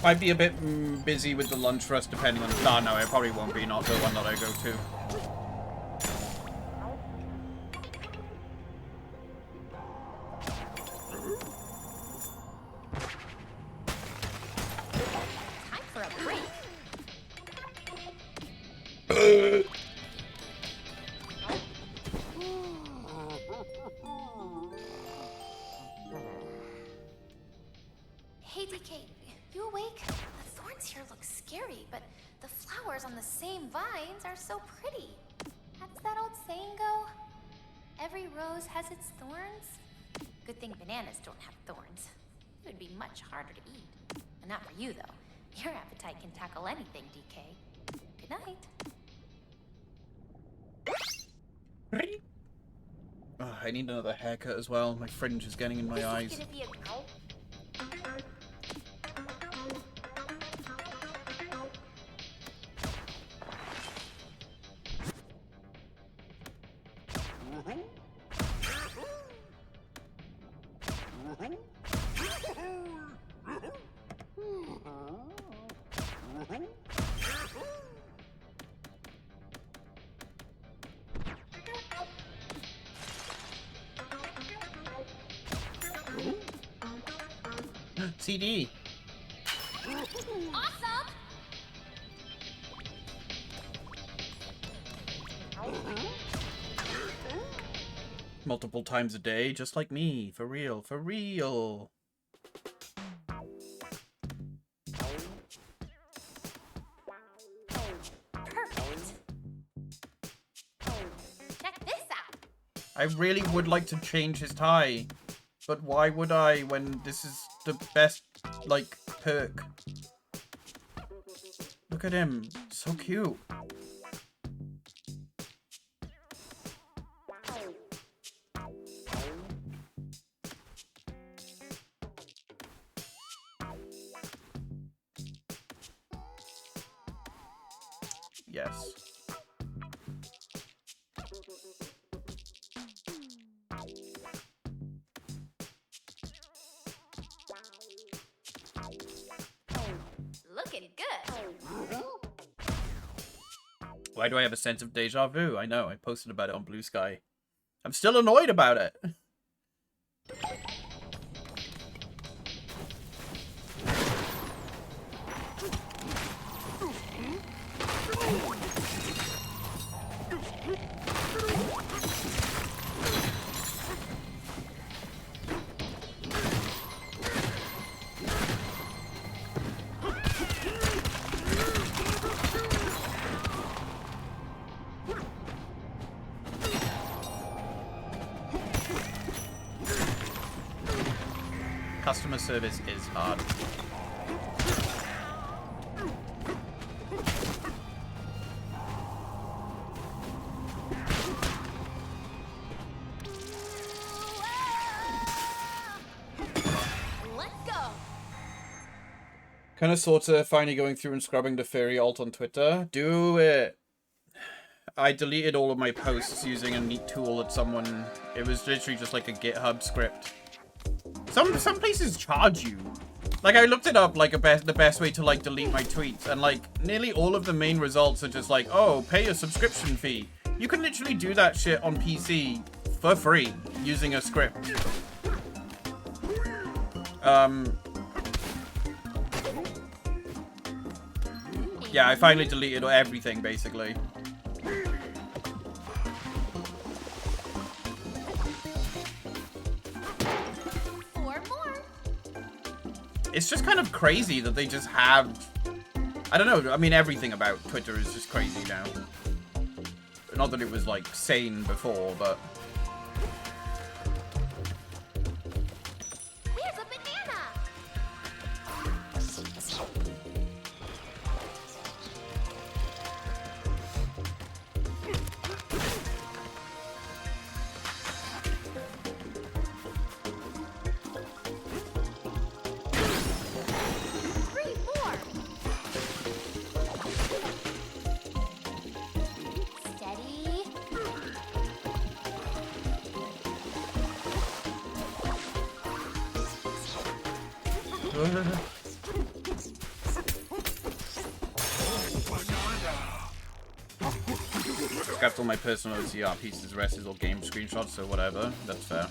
Might be a bit busy with the lunch rush depending on the... No, no, it probably won't be. Not the one that I go to. Time for a break. Hey, DK, you awake? The thorns here look scary, but the flowers on the same vines are so pretty. How does that old saying go? Every rose has its thorns? Good thing bananas don't have thorns. It would be much harder to eat. And not for you, though. Your appetite can tackle anything, DK. Good night. Oh, I need another haircut as well. My fringe is getting in my eyes. This is gonna be a... CD. Awesome! Multiple times a day, just like me. For real, for real. Perfect. Check this out. I really would like to change his tie. But why would I when this is the best, like, perk? Look at him. So cute. Yes. Looking good. Why do I have a sense of deja vu? I know, I posted about it on Blue Sky. I'm still annoyed about it. Customer service is hard. Let's go. Kind of sorta finally going through and scrubbing the fairy alt on Twitter. Do it. I deleted all of my posts using a neat tool that someone... It was literally just like a GitHub script. Some places charge you. Like, I looked it up, like, the best way to, like, delete my tweets. And, like, nearly all of the main results are just like, oh, pay a subscription fee. You can literally do that shit on PC for free using a script. Yeah, I finally deleted everything, basically. It's just kind of crazy that they just have... I don't know. I mean, everything about Twitter is just crazy now. Not that it was, like, sane before, but... Here's a banana. scrapped all my personal OCR pieces. The rest is all game screenshots, so whatever. That's fair.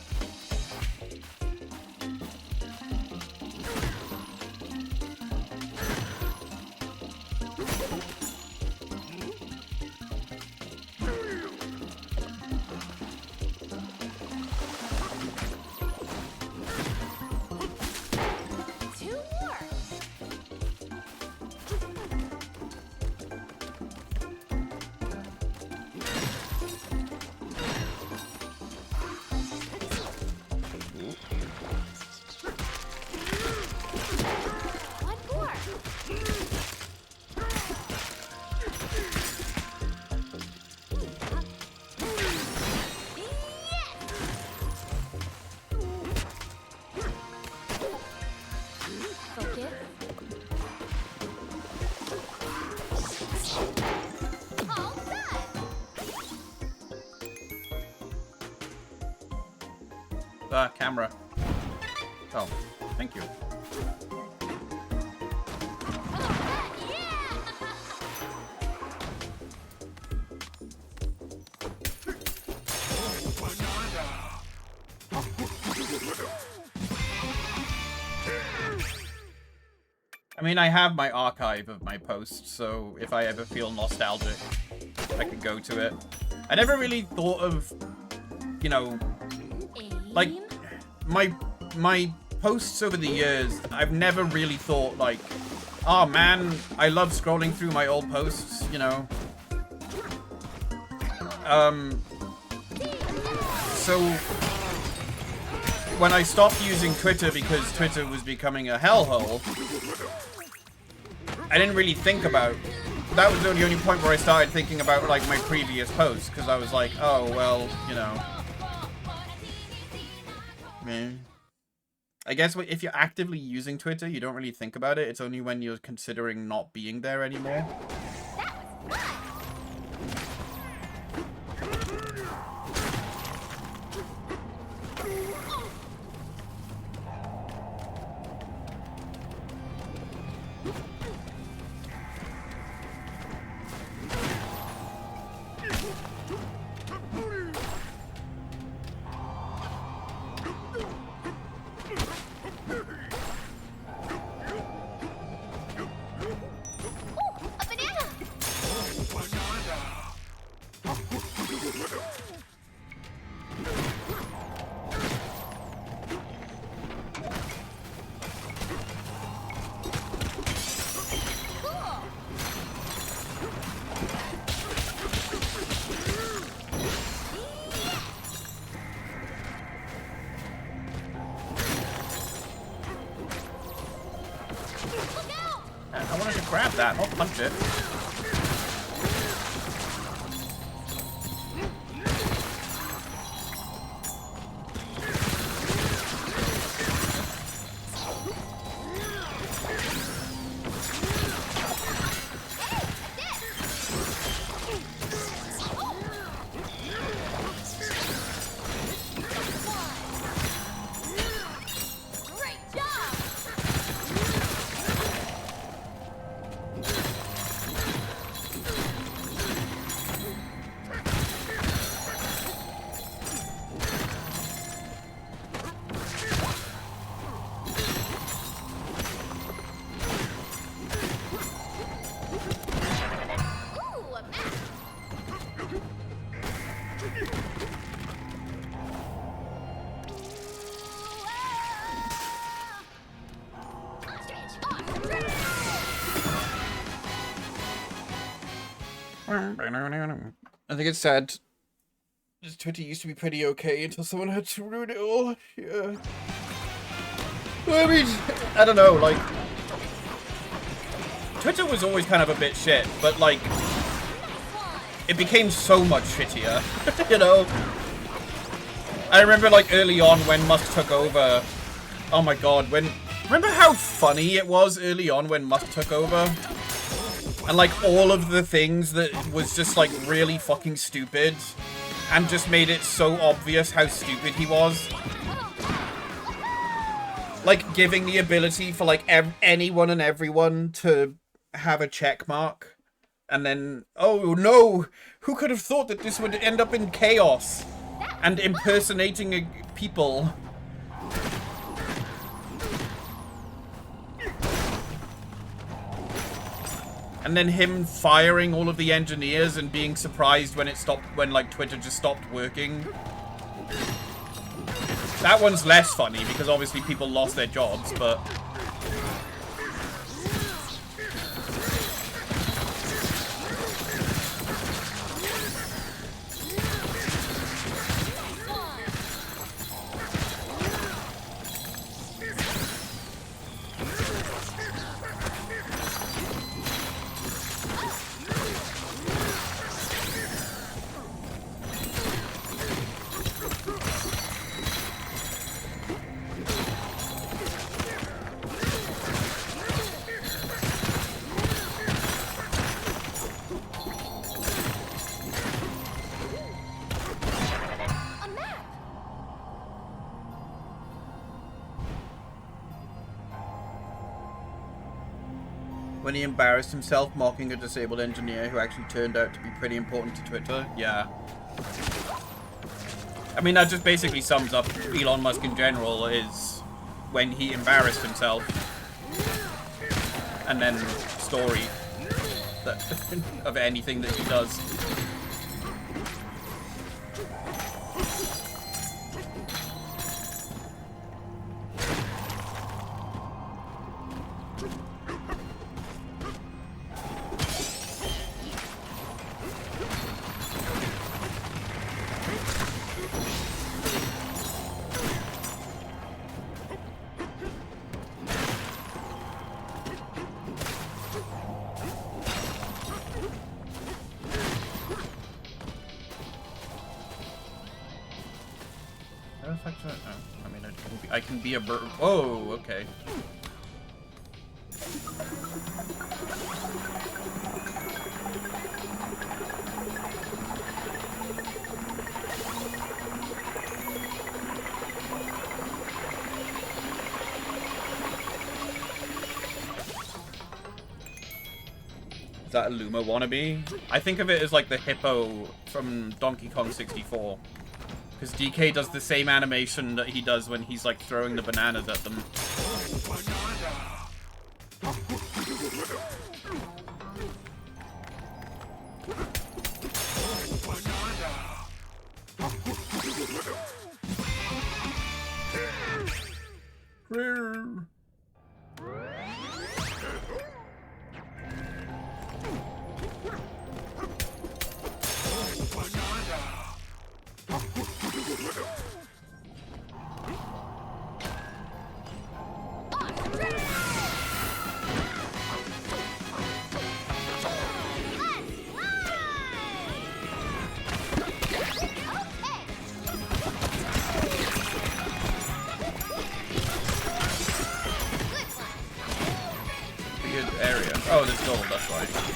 Camera. Oh, thank you. I mean, I have my archive of my posts, so if I ever feel nostalgic, I could go to it. I never really thought of, you know, like, my posts over the years, I've never really thought, like, oh man, I love scrolling through my old posts, you know. So when I stopped using Twitter because Twitter was becoming a hellhole, I didn't really think about, that was the only point where I started thinking about, like, my previous posts, because I was like, oh, well, you know. Man. I guess if you're actively using Twitter, you don't really think about it. It's only when you're considering not being there anymore. I wanted to grab that, not punch it. I think it's sad. Twitter used to be pretty okay until someone had to ruin it all. Yeah. Well, I mean, I don't know, like... Twitter was always kind of a bit shit, but, like... It became so much shittier, you know? I remember, like, early on when Musk took over... Oh my god, when... Remember how funny it was early on when Musk took over? And, like, all of the things that was just, like, really fucking stupid. And just made it so obvious how stupid he was. Like, giving the ability for, like, anyone and everyone to have a check mark And then, oh no! Who could have thought that this would end up in chaos? And impersonating people. And then him firing all of the engineers and being surprised when it stopped, when like Twitter just stopped working. That one's less funny because obviously people lost their jobs, but... When he embarrassed himself mocking a disabled engineer who actually turned out to be pretty important to Twitter. Yeah. I mean, that just basically sums up Elon Musk in general, is when he embarrassed himself. And then story that of anything that he does. I can be a bird. Whoa, okay. Is that a Luma wannabe? I think of it as like the hippo from Donkey Kong 64. Because DK does the same animation that he does when he's like throwing the bananas at them. Oh, there's gold, that's right.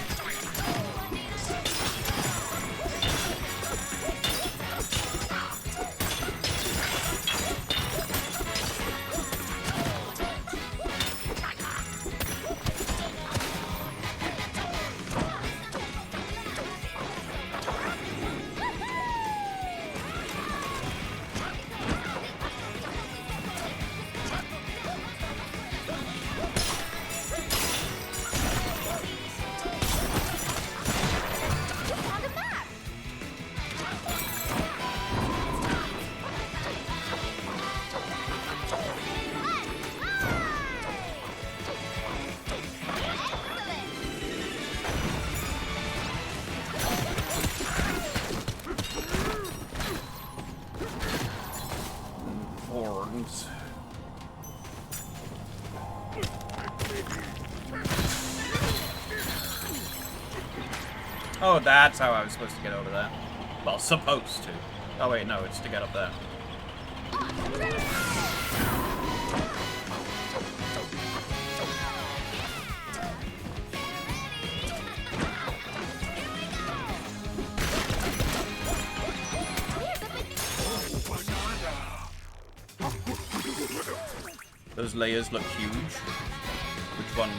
Oh, that's how I was supposed to get over there. Well, supposed to. Oh wait, no, it's to get up there. Those layers look huge. Which ones?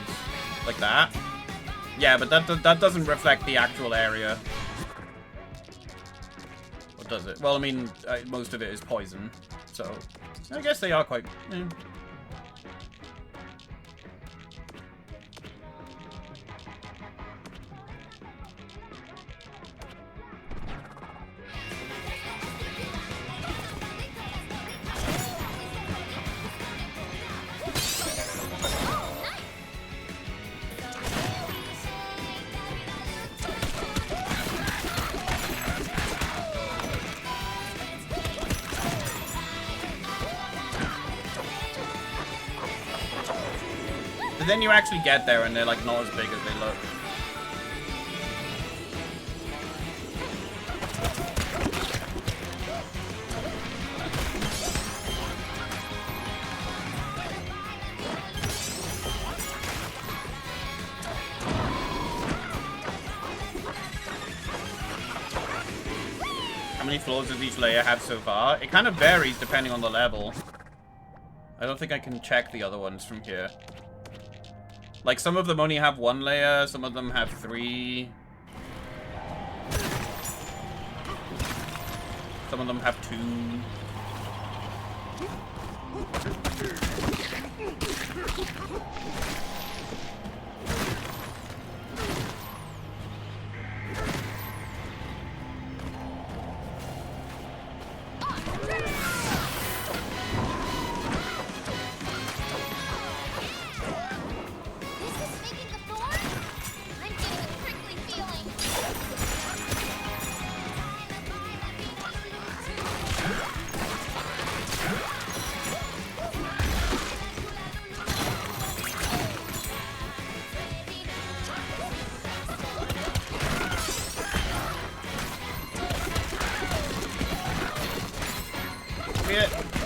Like that? Yeah, but that doesn't reflect the actual area. Or does it? Well, I mean, most of it is poison, so I guess they are quite... But then you actually get there and they're like not as big as they look. How many floors does each layer have so far? It kind of varies depending on the level. I don't think I can check the other ones from here. Like, some of them only have 1 layer, some of them have 3. Some of them have 2.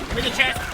Give me the chest.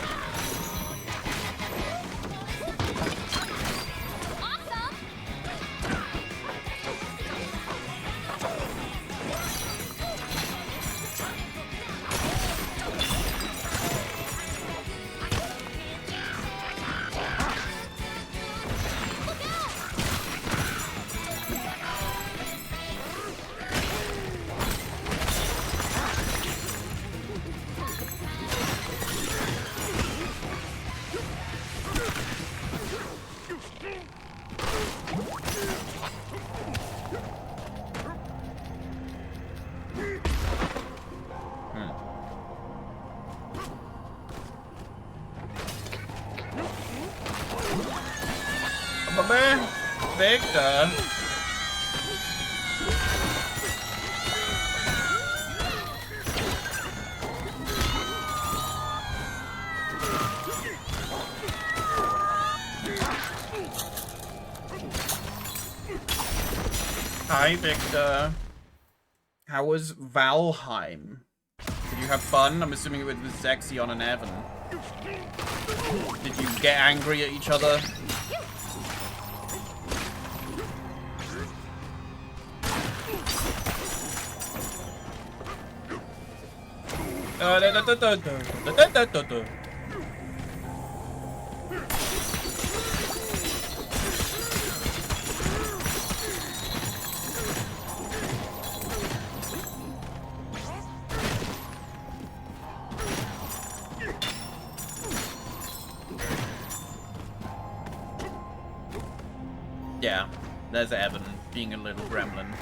Victor. Hi, Victor. How was Valheim? Did you have fun? I'm assuming it was with Zexion and Evan. Did you get angry at each other? Yeah, there's Evan being a little gremlin.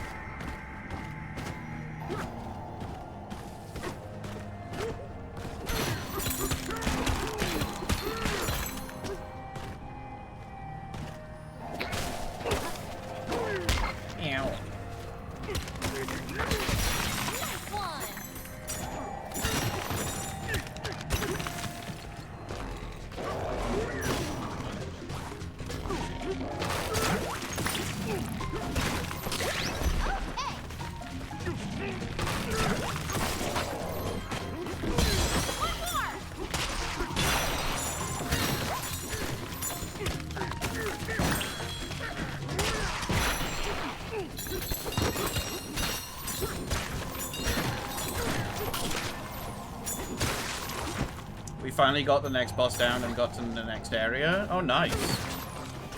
Finally got the next boss down and got to the next area. Oh, nice.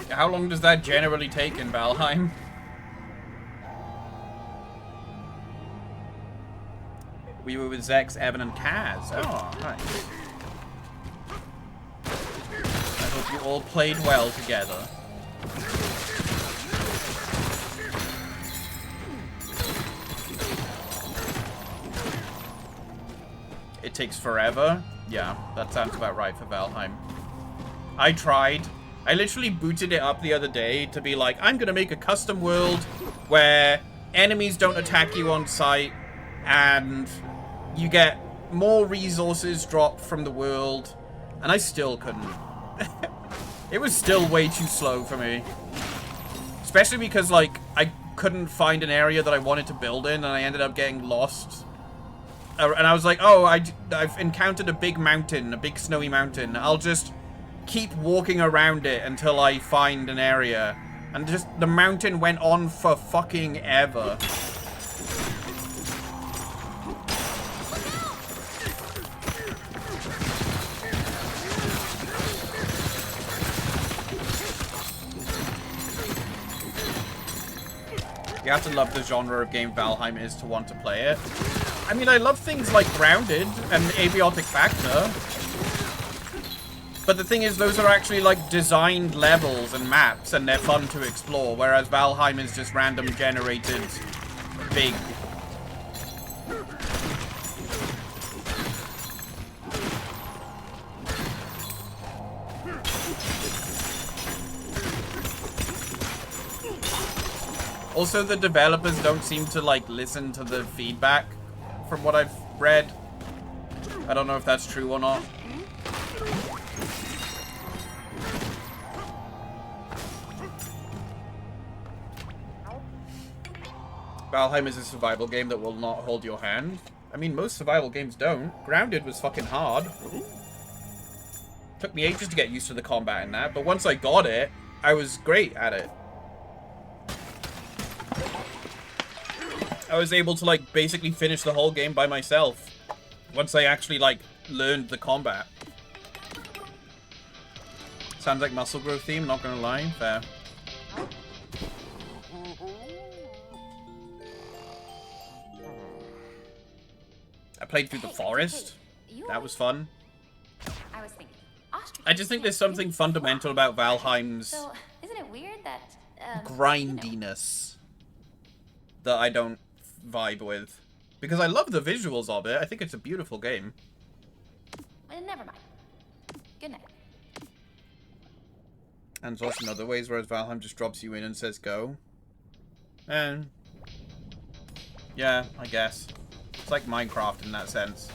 How long does that generally take in Valheim? We were with Zex, Evan, and Kaz. Oh, nice. I hope you all played well together. It takes forever. Yeah, that sounds about right for Valheim. I tried. I literally booted it up the other day to be like, I'm gonna make a custom world where enemies don't attack you on sight and you get more resources dropped from the world, and I still couldn't. It was still way too slow for me. Especially because, like, I couldn't find an area that I wanted to build in, and I ended up getting lost. And I was like, oh, I've encountered a big mountain, a big snowy mountain. I'll just keep walking around it until I find an area. And just, the mountain went on for fucking ever. You have to love the genre of game Valheim is to want to play it. I mean, I love things like Grounded and Abiotic Factor. But the thing is, those are actually, like, designed levels and maps, and they're fun to explore, whereas Valheim is just random generated big. Also, the developers don't seem to, like, listen to the feedback from what I've read. I don't know if that's true or not. Valheim is a survival game that will not hold your hand. I mean, most survival games don't. Grounded was fucking hard. Took me ages to get used to the combat in that, but once I got it, I was great at it. I was able to, like, basically finish the whole game by myself once I actually, like, learned the combat. Sounds like muscle growth theme, not gonna lie. Fair. I played through the forest. That was fun. I just think there's something fundamental about Valheim's So, isn't it weird that grindiness that I don't vibe with. Because I love the visuals of it. I think it's a beautiful game. Never mind. Good night. And there's also in other ways, whereas Valheim just drops you in and says go. And yeah, I guess. It's like Minecraft in that sense.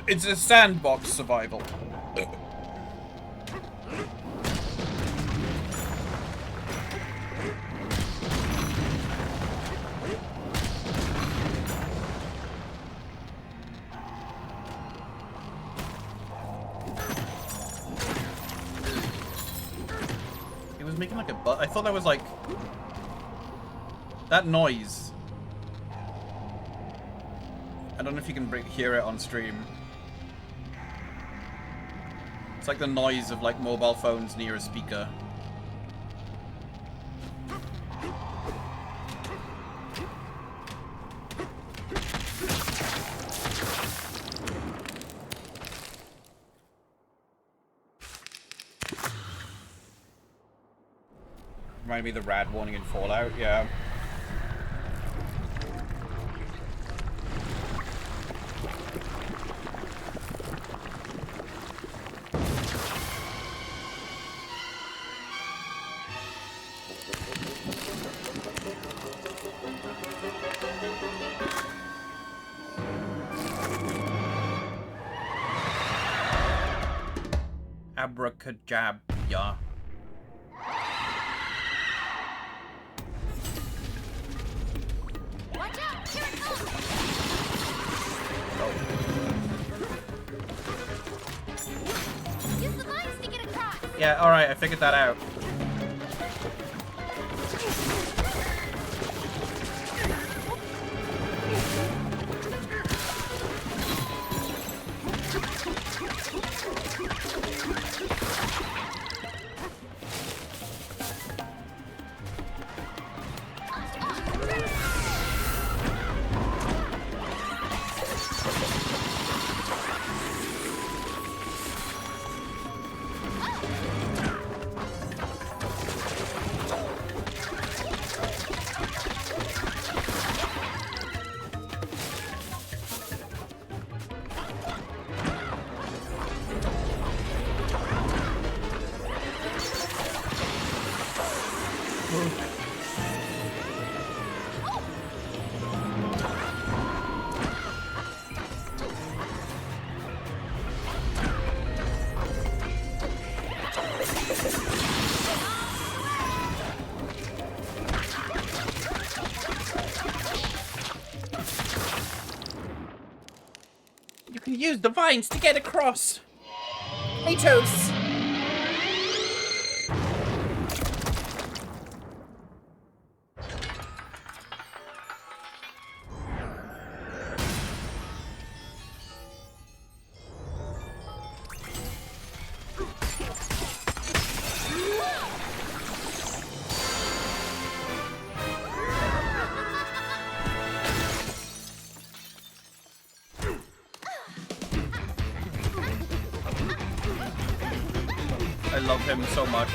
It's a sandbox survival. It was making like a I thought that was like that noise. I don't know if you can hear it on stream. It's like the noise of like mobile phones near a speaker. Remind me of the rad warning in Fallout, yeah. Abracadab, yeah. Watch out! Here it comes! Use the vines to get across! Yeah, alright, I figured that out. the vines to get across. Hey, Toast. I love him so much.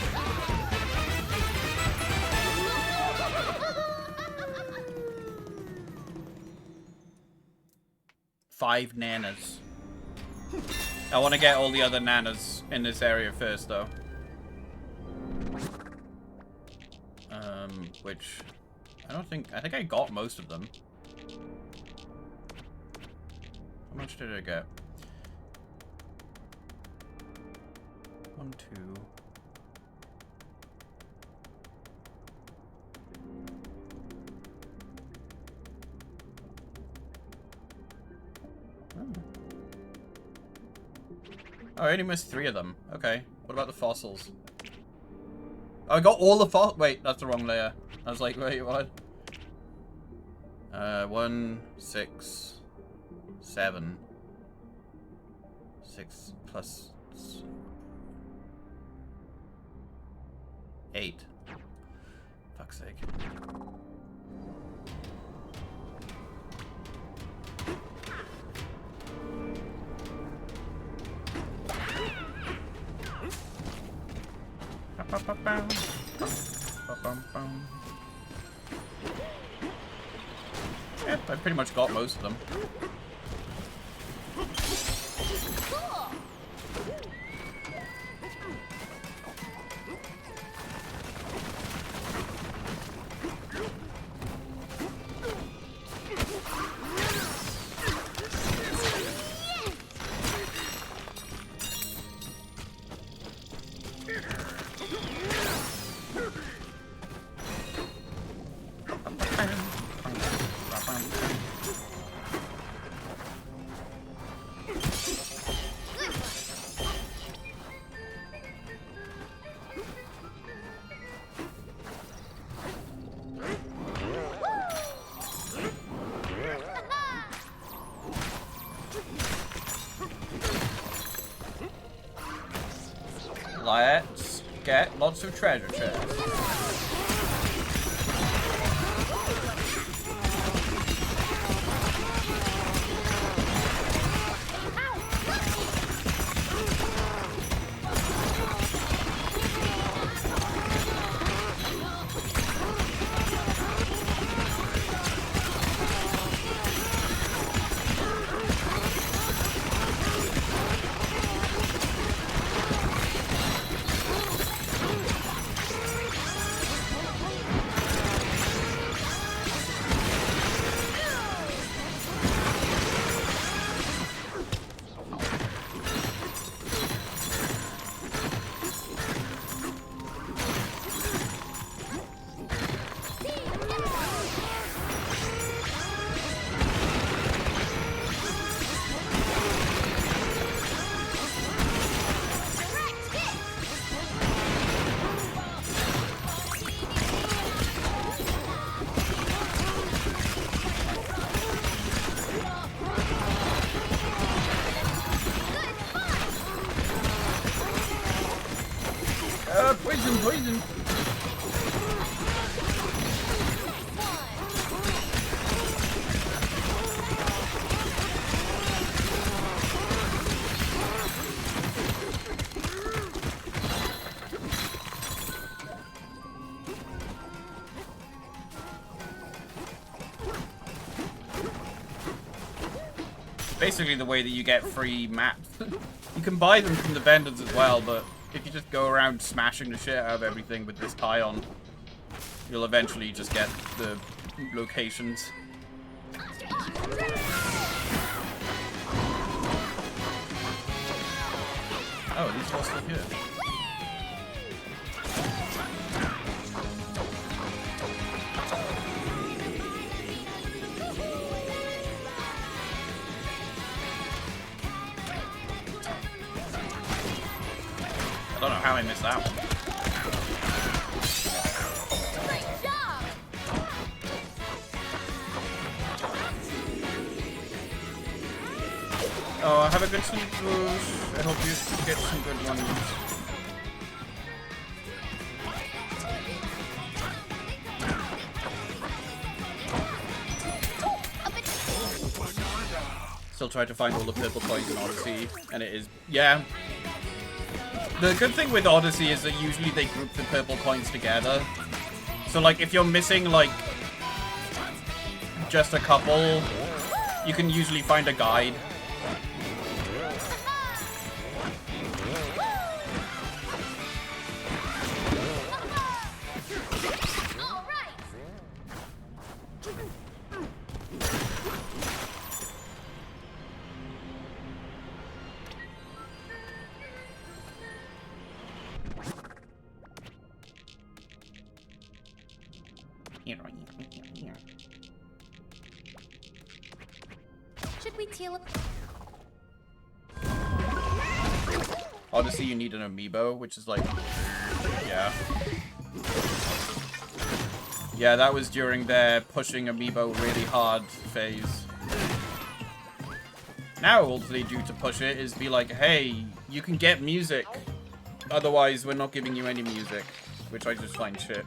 Five nanas. I want to get all the other nanas in this area first, though. Which I think I got most of them. How much did I get? 1, 2. Oh, I only missed 3 of them. Okay. What about the fossils? Oh, I got all the fossils. Wait, that's the wrong layer. I was like, wait, what? 1, 6, 7. 6 plus 8. Fuck's sake. Yeah, I pretty much got most of them. Let's get lots of treasure chests. Poison. Basically the way that you get free maps. You can buy them from the vendors as well, but if you just go around smashing the shit out of everything with this tie on, you'll eventually just get the locations. Oh, these are still here. I don't know how I missed that one. Great job! Oh, have a good sleep, Bruce. I hope you get some good ones. Still trying to find all the purple coins in Odyssey, and it is, yeah. The good thing with Odyssey is that usually they group the purple coins together. So, like, if you're missing, like, just a couple, you can usually find a guide. Should we teleport? Odyssey, you need an amiibo, which is like, yeah. Yeah, that was during their pushing amiibo really hard phase. Now all they do to push it is be like, hey, you can get music. Otherwise, we're not giving you any music. Which I just find shit.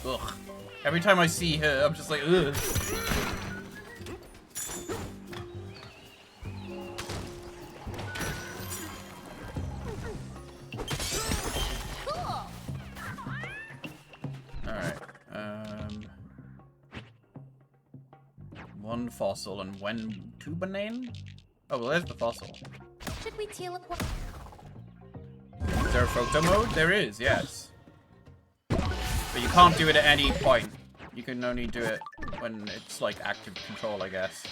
Ugh. Every time I see her, I'm just like, ugh. Alright. One fossil and when two banane? Oh, well, there's the fossil. Should we teleport? Is there a photo mode? There is, yes. But you can't do it at any point. You can only do it when it's like active control, I guess.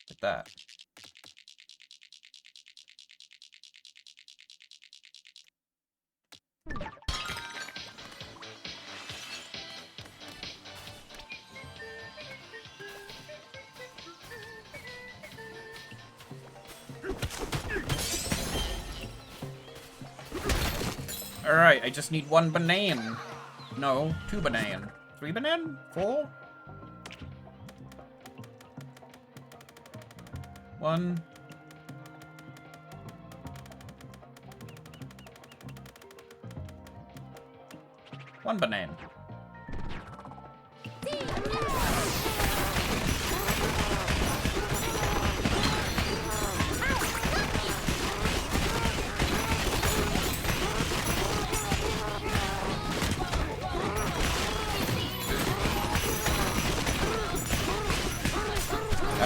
Like that. Alright, I just need one banana. No, two banana. Three banana? Four? One. One banana.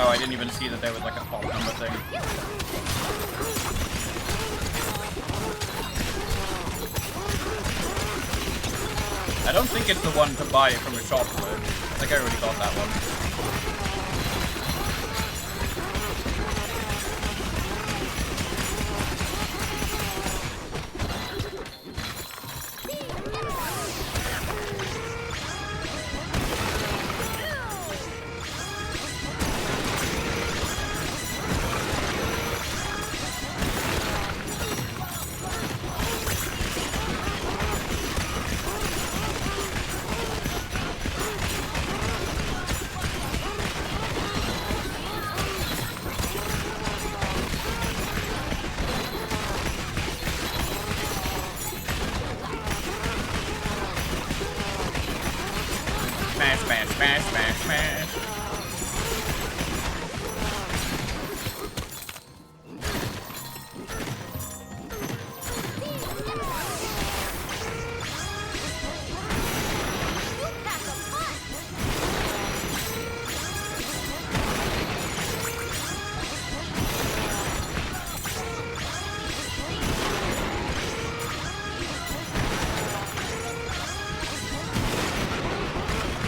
Oh, I didn't even see that there was like a pop number thing. I don't think it's the one to buy it from a shop though. I think I already got that one. smash, smash, smash.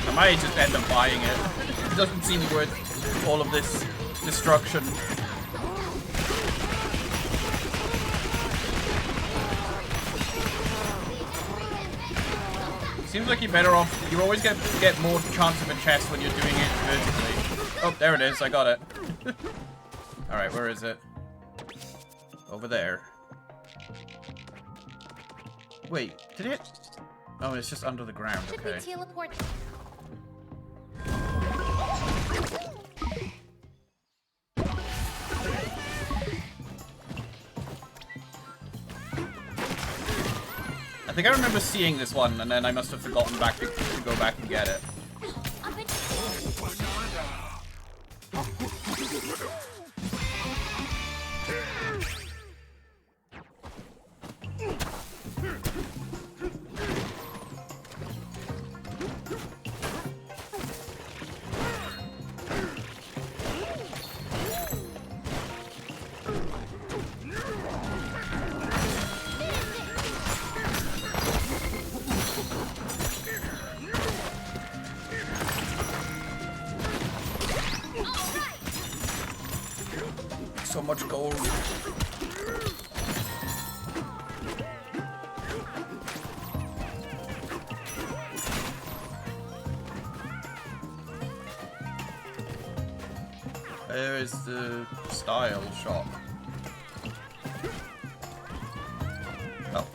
I might just end up buying it. It doesn't seem worth all of this destruction. Seems like you're better off. You always get more chance of a chest when you're doing it vertically. Oh, there it is. I got it. Alright, where is it? Over there. Wait, did it? Oh, it's just under the ground. Okay. Should we teleport? I think I remember seeing this one, and then I must have forgotten to go back and get it. So much gold. Where is the style shop? Oh.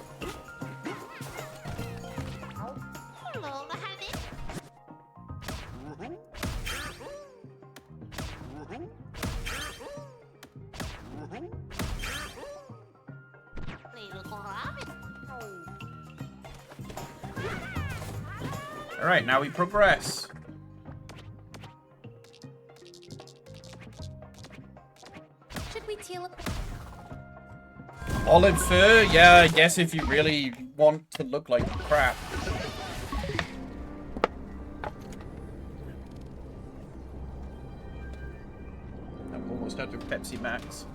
Alright, now we progress. Should we teleport? Olive fur? Yeah, I guess if you really want to look like crap. I'm almost out of Pepsi Max.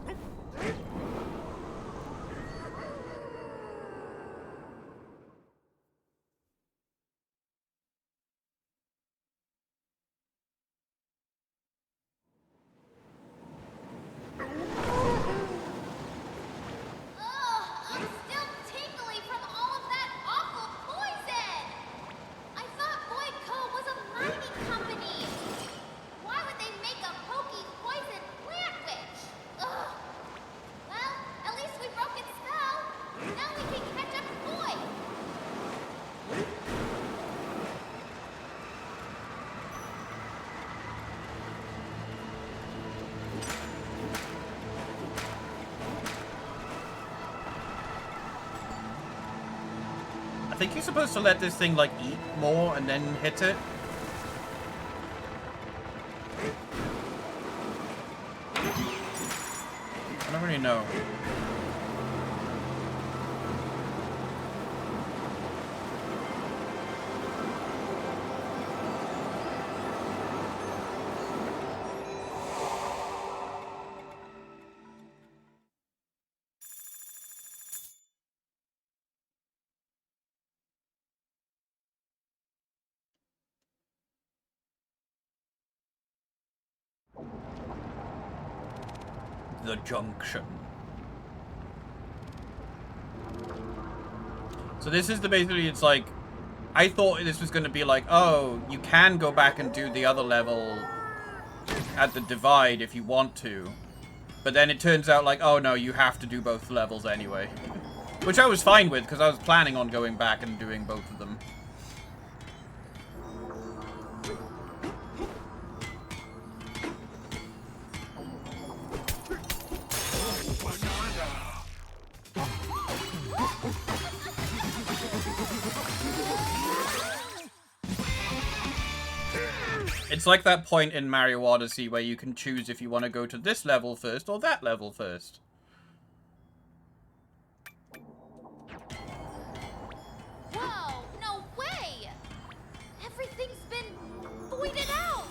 I think you're supposed to let this thing, like, eat more and then hit it. I don't really know. The junction. So this is basically, it's like, I thought this was going to be like, oh, you can go back and do the other level at the divide if you want to. But then it turns out like, oh no, you have to do both levels anyway. Which I was fine with, because I was planning on going back and doing both of them. It's like that point in Mario Odyssey where you can choose if you want to go to this level first or that level first. Whoa, no way! Everything's been voided out!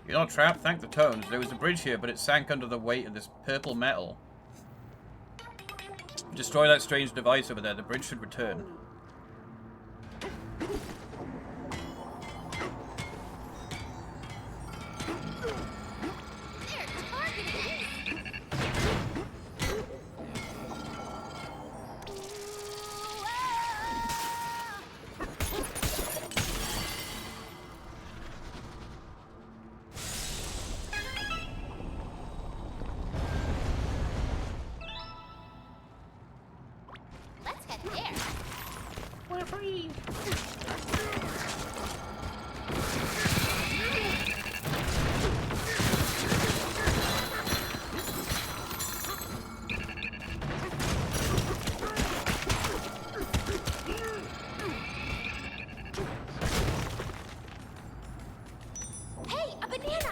You're not trapped, thank the tones. There was a bridge here, but it sank under the weight of this purple metal. Destroy that strange device over there, the bridge should return. They're targeting Let's head there. We're free. Hey, a banana!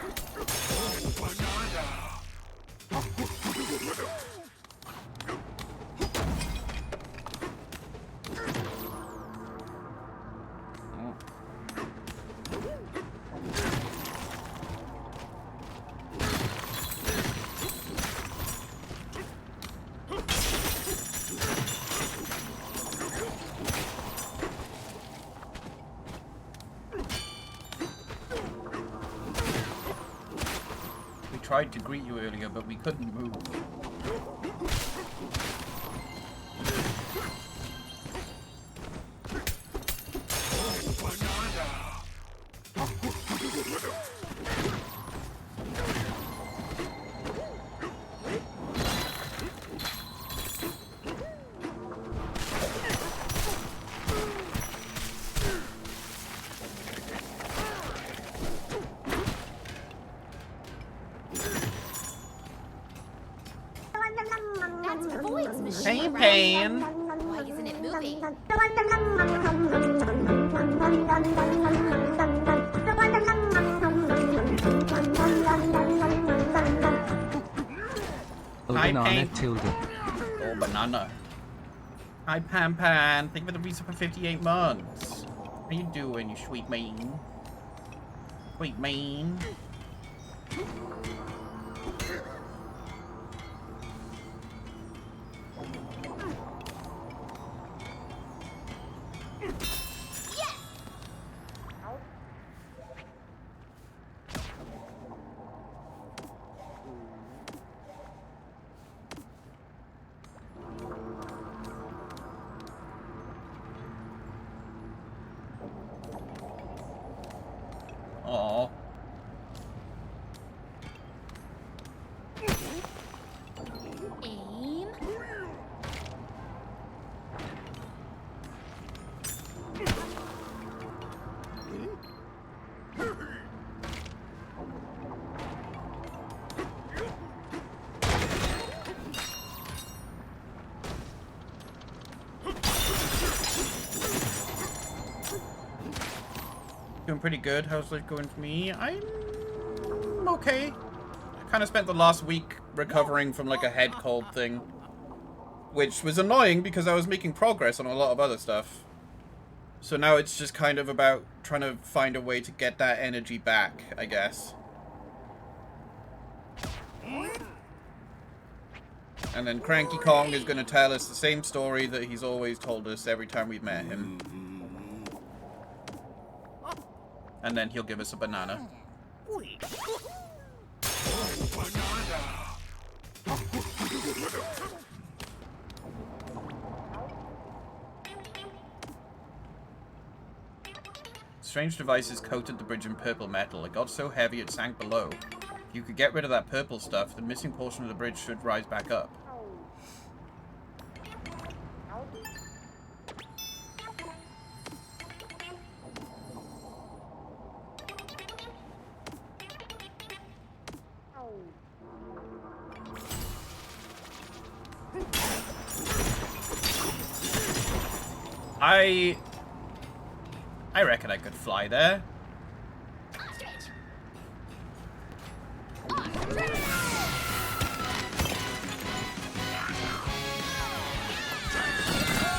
We tried to greet you earlier, but we couldn't move. That's Void's machine, Hey, right? Pain! Why isn't it moving? Oh, Hi, banana Pain. tilde. Oh, banana. Hi, Pan Pan. Thank you for the visa for 58 months. How you doing, you sweet man? Sweet man. Aww. Aim. Doing pretty good. How's life going for me? I'm okay. I kind of spent the last week recovering from like a head cold thing, which was annoying because I was making progress on a lot of other stuff. So now it's just kind of about trying to find a way to get that energy back, I guess. And then Cranky Kong is going to tell us the same story that he's always told us every time we've met him. And then he'll give us a banana. Strange devices coated the bridge in purple metal. It got so heavy it sank below. If you could get rid of that purple stuff, the missing portion of the bridge should rise back up. I reckon I could fly there.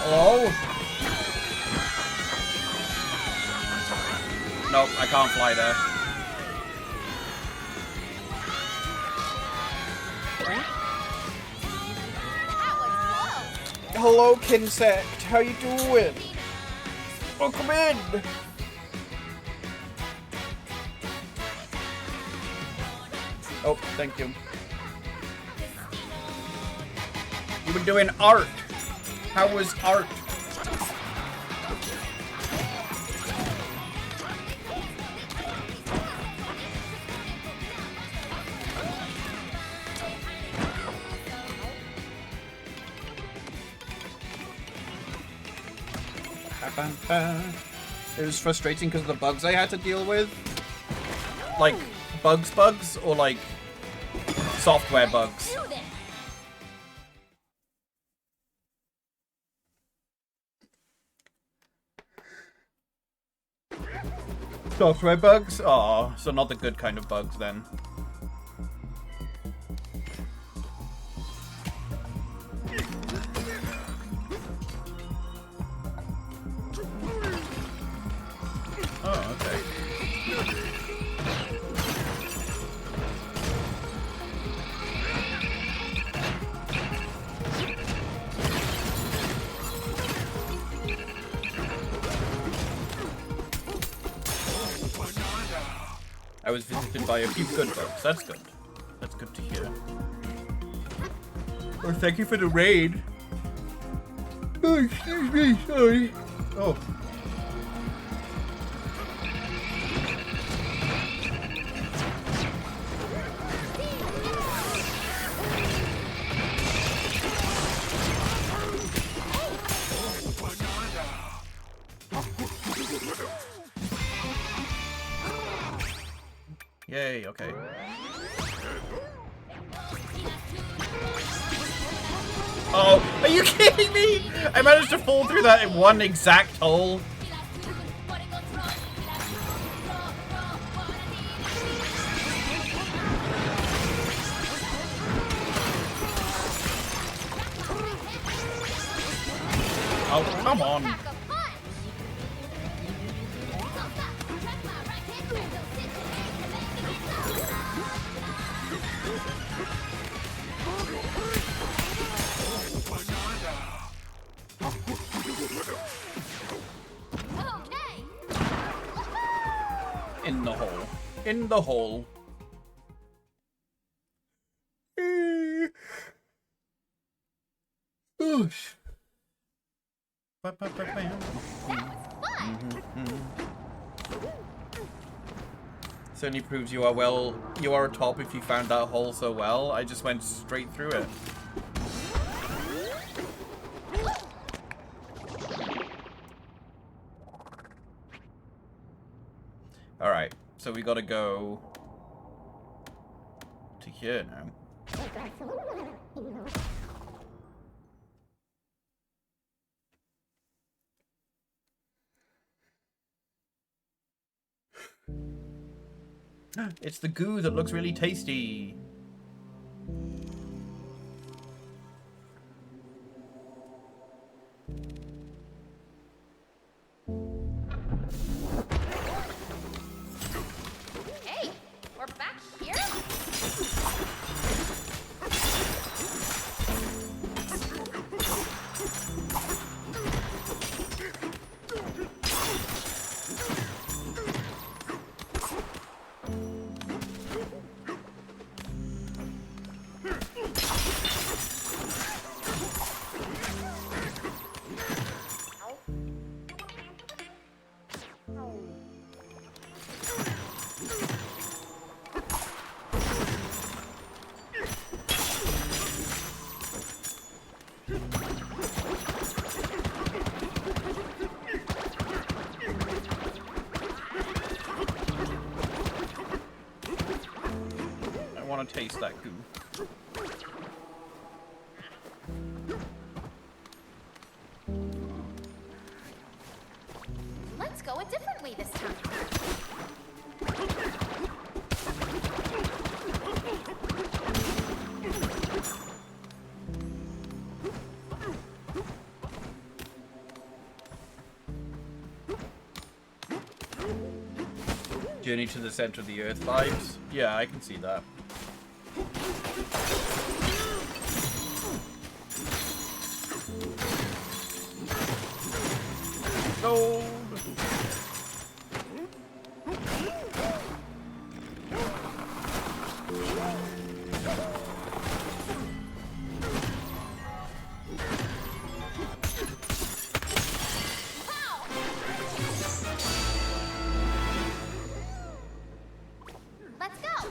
Hello? Nope, I can't fly there. Hello, Kinsect. How you doing? Welcome in. Oh, thank you. You were doing art. How was art? It was frustrating because of the bugs I had to deal with. Like, bugs, or like, software bugs. Software bugs? Oh, so not the good kind of bugs then. Oh, okay. I was visited by a few good bugs. That's good. That's good to hear. Well, thank you for the raid. Oh, excuse me, sorry. Oh. Yay, okay. Oh, are you kidding me? I managed to fall through that in one exact hole. Oh, come on. In the hole. In the hole. Oosh. Certainly proves you are a top if you found that hole so well. I just went straight through it. Alright, so we gotta go to here now. It's the goo that looks really tasty. Hey, we're back here? I want to taste that goo. Let's go a different way this time. Journey to the center of the earth vibes. Yeah, I can see that. Gold. Let's go.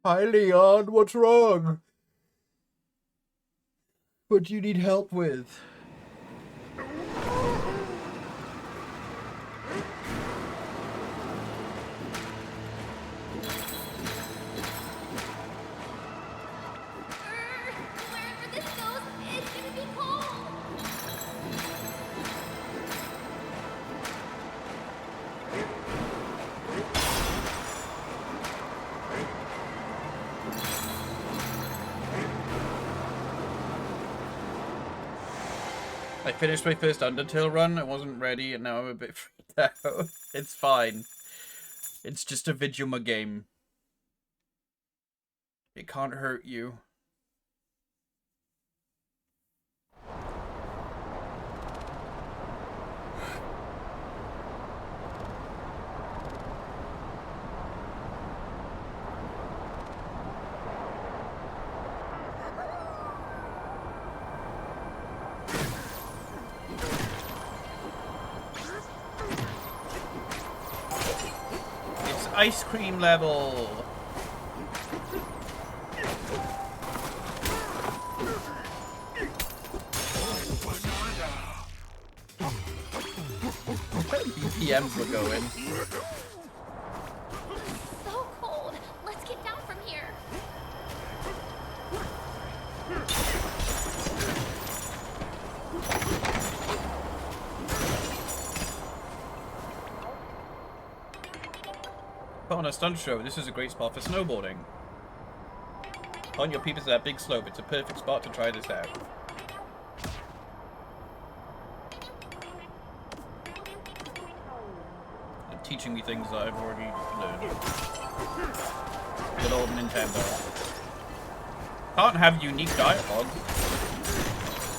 Hi, Leon. What's wrong? What do you need help with? Wherever this goes, it's gonna be cold. I finished my first Undertale run. I wasn't ready, and now I'm a bit freaked out. It's fine. It's just a Vigima game. It can't hurt you. It's ice cream level. BPMs were going. So cold. Let's get down from here. Put on a stunt show. This is a great spot for snowboarding. On your peep is that big slope. It's a perfect spot to try this out. They're teaching me things that I've already learned. Good old Nintendo. Can't have unique dialogue.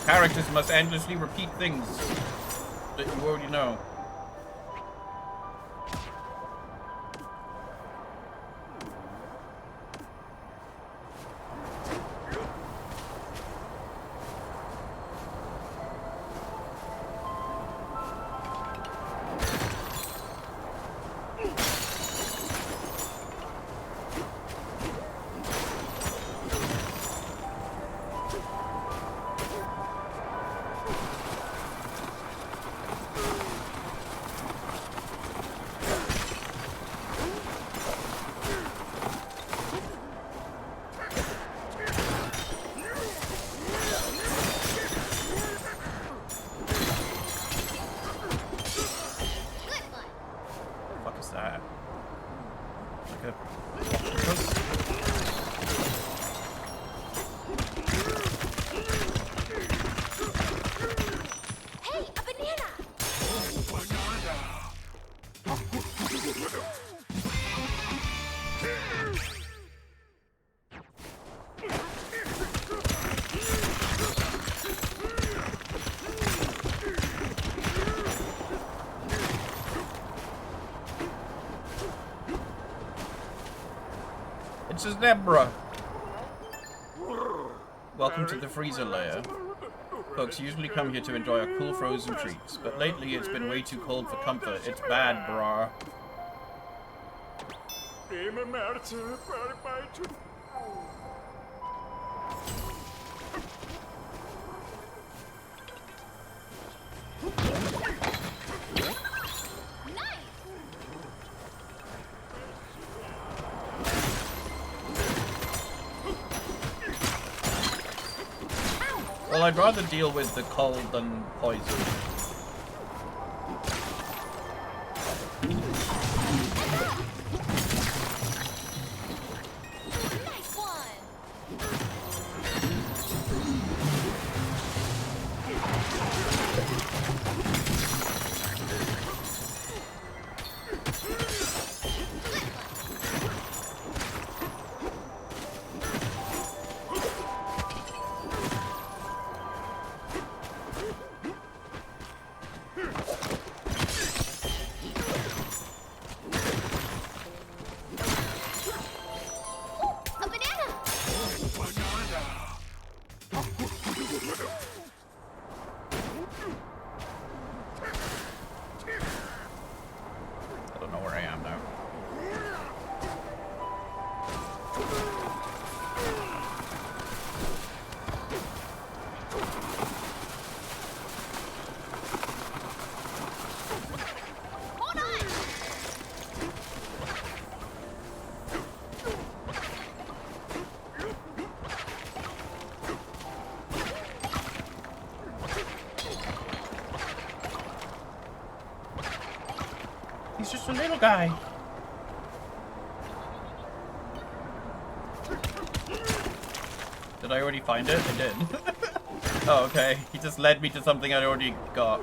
Characters must endlessly repeat things that you already know. It's a zebra. Welcome to the freezer layer. Folks usually come here to enjoy our cool frozen treats, but lately it's been way too cold for comfort. It's bad, brah. Well, I'd rather deal with the cold than poison. Nice one. A banana. I don't know where I am now. Hold on. He's just a little guy. Did I already find it? I did. Oh, okay. He just led me to something I already got.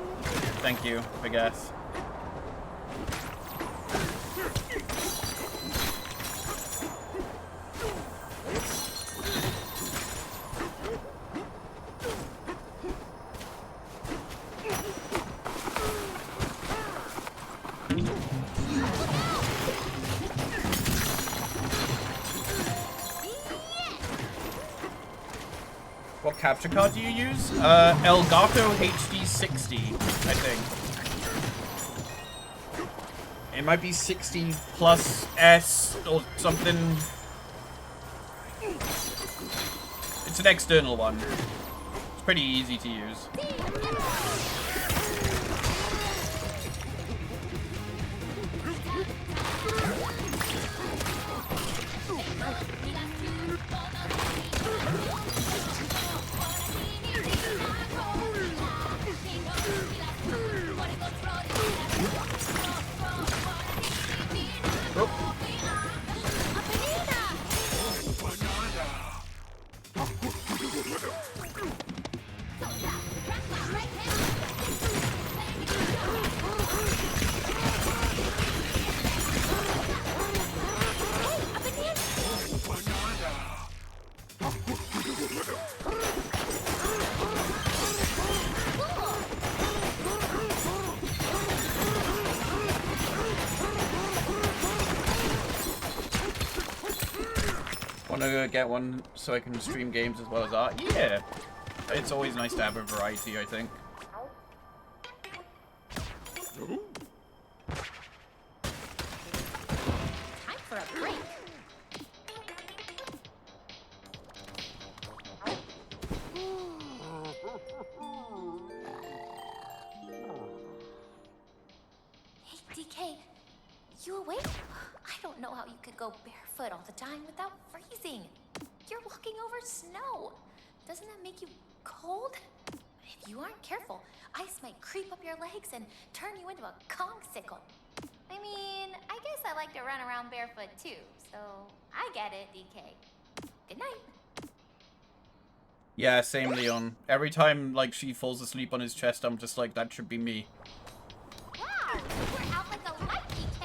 Thank you, I guess. What capture card do you use? Elgato HD60, I think. It might be 60 plus S or something. It's an external one. It's pretty easy to use. Want to get one so I can stream games as well as art? Yeah. It's always nice to have a variety, I think. Time for a break. Hey, DK, you awake? I don't know how you could go barefoot all the time without freezing. You're walking over snow. Doesn't that make you cold? If you aren't careful, ice might creep up your legs and turn you into a kongsicle. I mean, I guess I like to run around barefoot too, so I get it, DK. Good night. Yeah, same Leon. Every time, like, she falls asleep on his chest, I'm just like, that should be me. Wow, you were out like a light, DK.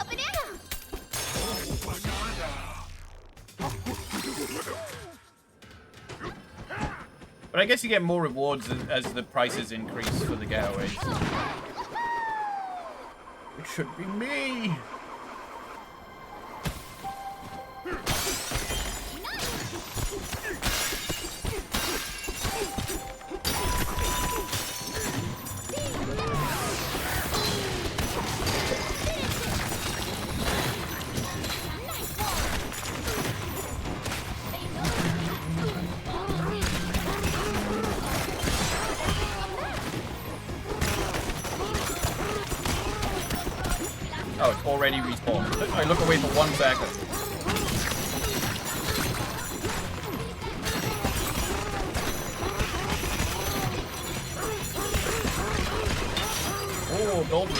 A banana! But I guess you get more rewards as the prices increase for the getaways. It should be me. Oh, it's already respawned. I look away for 1 second. Oh, gold room.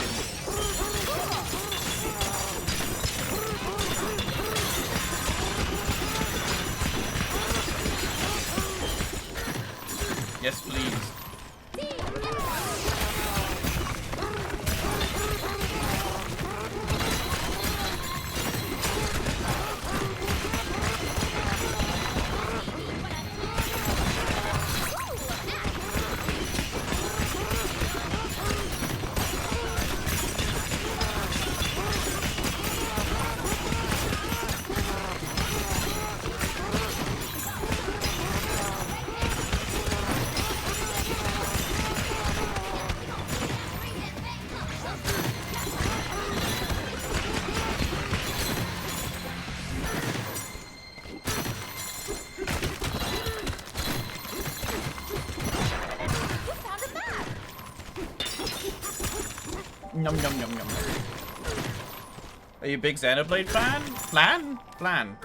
Yes, please. Yum, yum, yum, yum. Are you a big Xenoblade fan? Plan?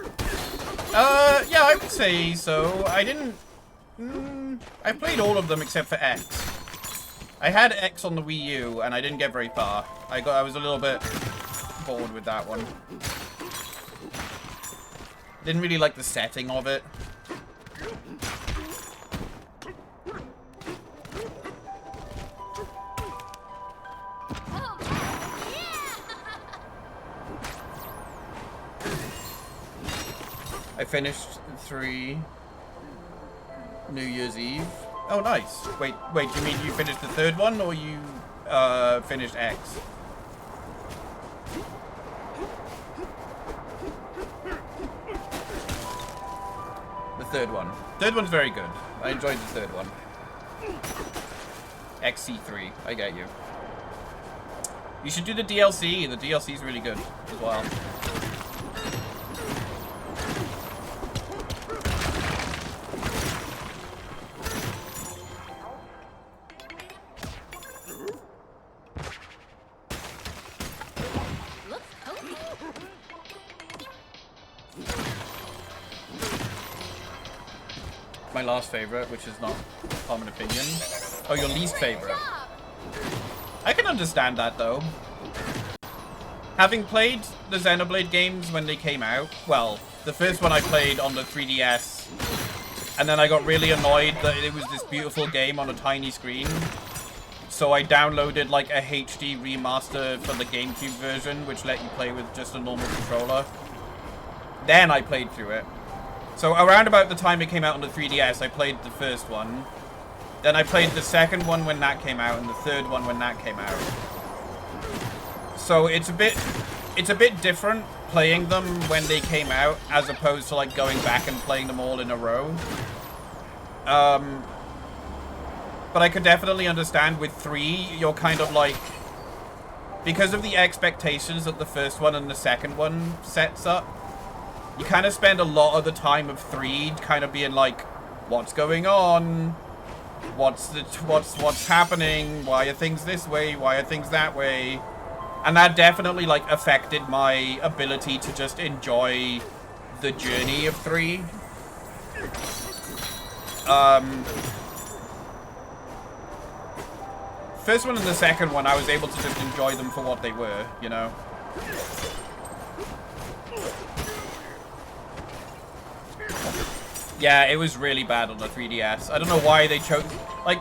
Yeah, I would say so. I didn't... I played all of them except for X. I had X on the Wii U, and I didn't get very far. I was a little bit bored with that one. Didn't really like the setting of it. I finished 3 New Year's Eve. Oh, nice. Wait, do you mean you finished the 3rd one, or you finished X? The 3rd one. 3rd one's very good. I enjoyed the 3rd one. XC3. I get you. You should do the DLC. The DLC is really good as well. My last favorite, which is not common opinion. Oh, your least favorite. I can understand that, though. Having played the Xenoblade games when they came out, well, the first one I played on the 3DS, and then I got really annoyed that it was this beautiful game on a tiny screen. So I downloaded like a HD remaster for the GameCube version, which let you play with just a normal controller. Then I played through it. So around about the time it came out on the 3DS, I played the first one. Then I played the second one when that came out, and the third one when that came out. So it's a bit different playing them when they came out, as opposed to like going back and playing them all in a row. But I could definitely understand with 3, you're kind of like, because of the expectations that the first one and the second one sets up, you kind of spend a lot of the time of 3 kind of being like, what's going on? What's happening? Why are things this way? Why are things that way? And that definitely like affected my ability to just enjoy the journey of 3. First one and the second one, I was able to just enjoy them for what they were, you know? Yeah, it was really bad on the 3DS. I don't know why they chose... Like,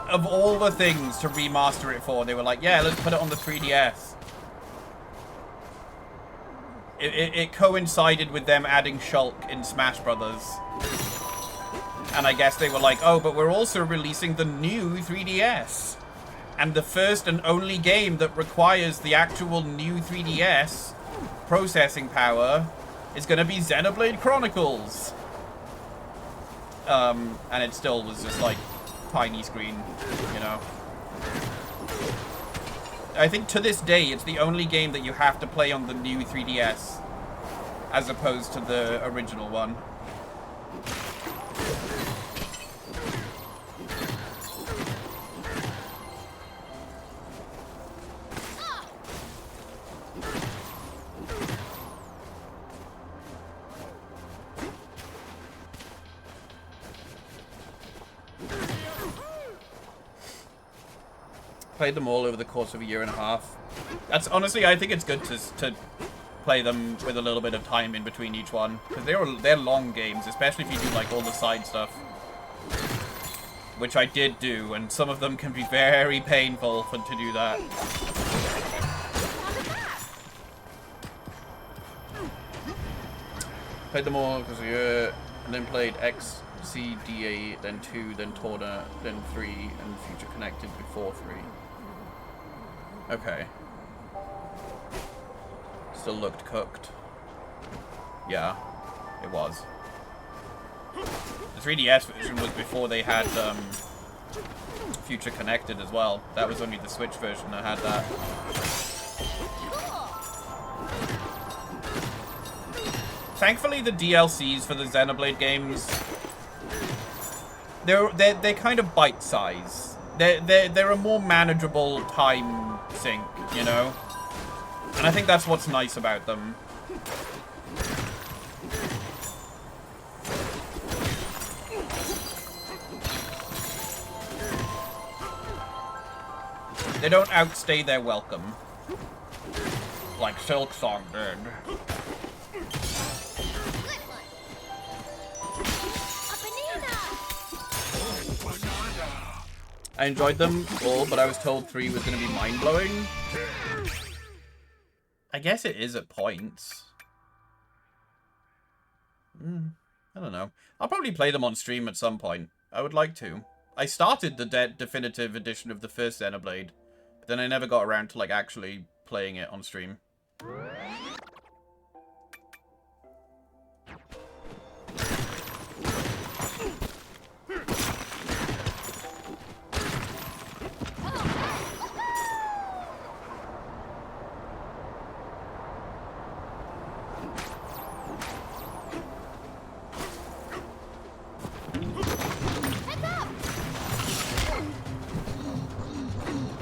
of all the things to remaster it for, they were like, yeah, let's put it on the 3DS. It coincided with them adding Shulk in Smash Brothers. And I guess they were like, oh, but we're also releasing the new 3DS. And the first and only game that requires the actual new 3DS processing power is going to be Xenoblade Chronicles. And it still was just like tiny screen, you know. I think to this day it's the only game that you have to play on the new 3DS as opposed to the original one. Played them all over the course of a year and a half. That's honestly, I think it's good to play them with a little bit of time in between each one, because they're long games, especially if you do like all the side stuff, which I did do, and some of them can be very painful to do that. Played them all because of a year, and then played X, C, D8, then 2, then Torna, then 3, and Future Connected before 3. Okay. Still looked cooked. Yeah, it was. The 3DS version was before they had Future Connected as well. That was only the Switch version that had that. Thankfully, the DLCs for the Xenoblade games, they're kind of bite-size. They're a more manageable time sink, you know? And I think that's what's nice about them. They don't outstay their welcome. Like Silk Song did. I enjoyed them all, but I was told 3 was going to be mind-blowing. I guess it is at points. I don't know. I'll probably play them on stream at some point. I would like to. I started the definitive edition of the first Xenoblade, but then I never got around to like actually playing it on stream.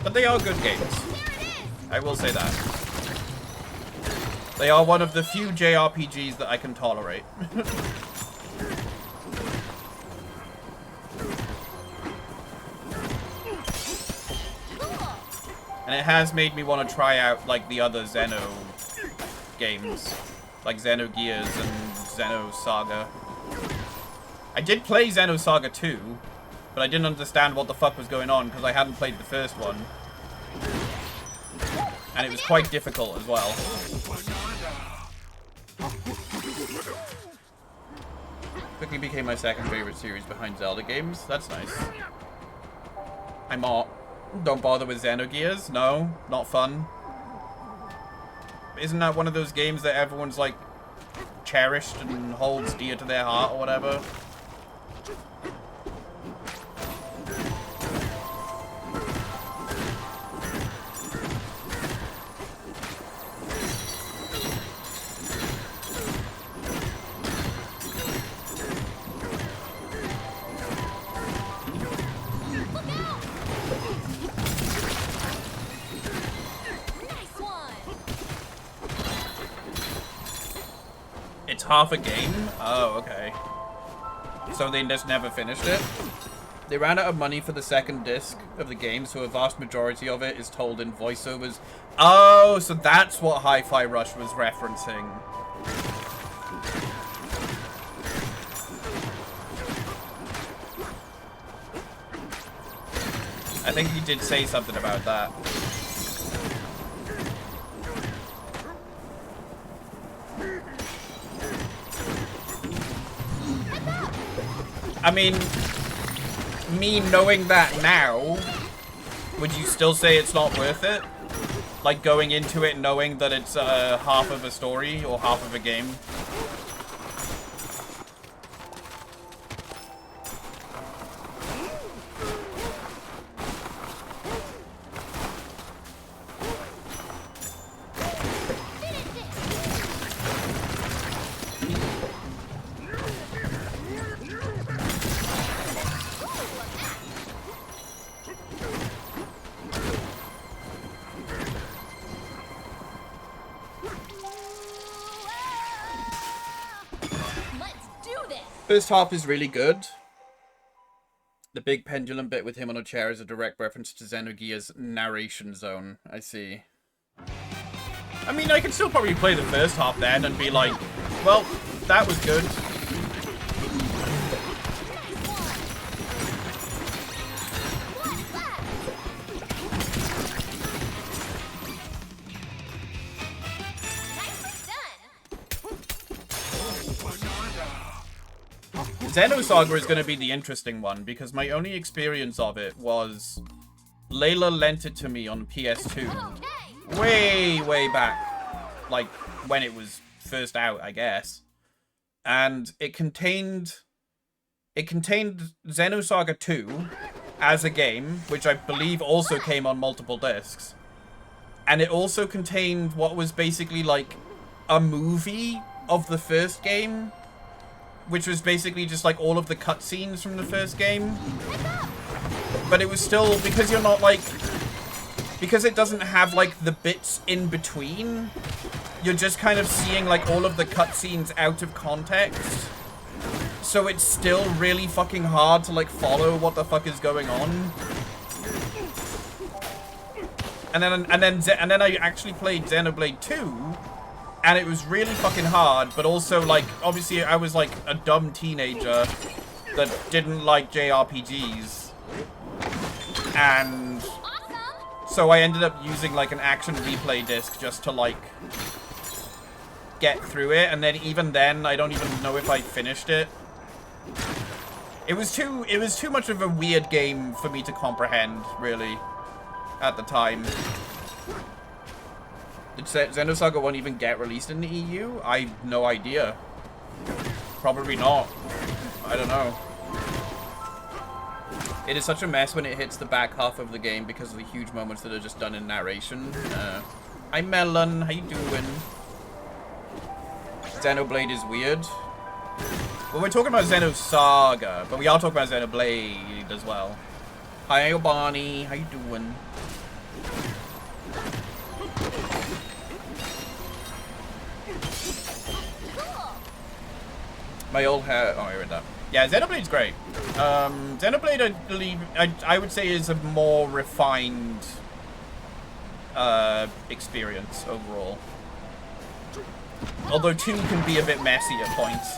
But they are good games. I will say that. They are one of the few JRPGs that I can tolerate. And it has made me want to try out, like, the other Xeno games. Like Xenogears and Xenosaga. I did play Xenosaga 2, but I didn't understand what the fuck was going on because I hadn't played the first one. And it was quite difficult as well. Quickly became my second favorite series behind Zelda games. That's nice. I'm not. Don't bother with Xenogears. No, not fun. Isn't that one of those games that everyone's like cherished and holds dear to their heart or whatever? Half a game? Oh, okay. So they just never finished it? They ran out of money for the second disc of the game, so a vast majority of it is told in voiceovers. Oh, so that's what Hi-Fi Rush was referencing. I think he did say something about that. I mean, me knowing that now, would you still say it's not worth it? Like, going into it knowing that it's half of a story or half of a game? First half is really good. The big pendulum bit with him on a chair is a direct reference to Xenogears narration zone. I see. I mean, I could still probably play the first half then and be like, well, that was good. Xenosaga is going to be the interesting one, because my only experience of it was Layla lent it to me on PS2 way back, like when it was first out, I guess, and it contained Xenosaga 2 as a game, which I believe also came on multiple discs, and it also contained what was basically like a movie of the first game, which was basically just like all of the cutscenes from the first game. But it was still, because you're not like, because it doesn't have like the bits in between, you're just kind of seeing like all of the cutscenes out of context. So it's still really fucking hard to like follow what the fuck is going on. And then I actually played Xenoblade 2. And it was really fucking hard, but also, like, obviously I was, like, a dumb teenager that didn't like JRPGs. And so I ended up using, like, an action replay disc just to, like, get through it. And then even then, I don't even know if I finished it. It was too much of a weird game for me to comprehend, really, at the time. Did Xenosaga 1 even get released in the EU? I have no idea. Probably not. I don't know. It is such a mess when it hits the back half of the game because of the huge moments that are just done in narration. Hi Melon, how you doing? Xenoblade is weird. Well, we're talking about Xenosaga, but we are talking about Xenoblade as well. Hi Bonnie, how you doing? My old hair. Oh, I read that. Yeah, Xenoblade's great. Xenoblade, I believe, I would say, is a more refined experience overall. Although 2 can be a bit messy at points.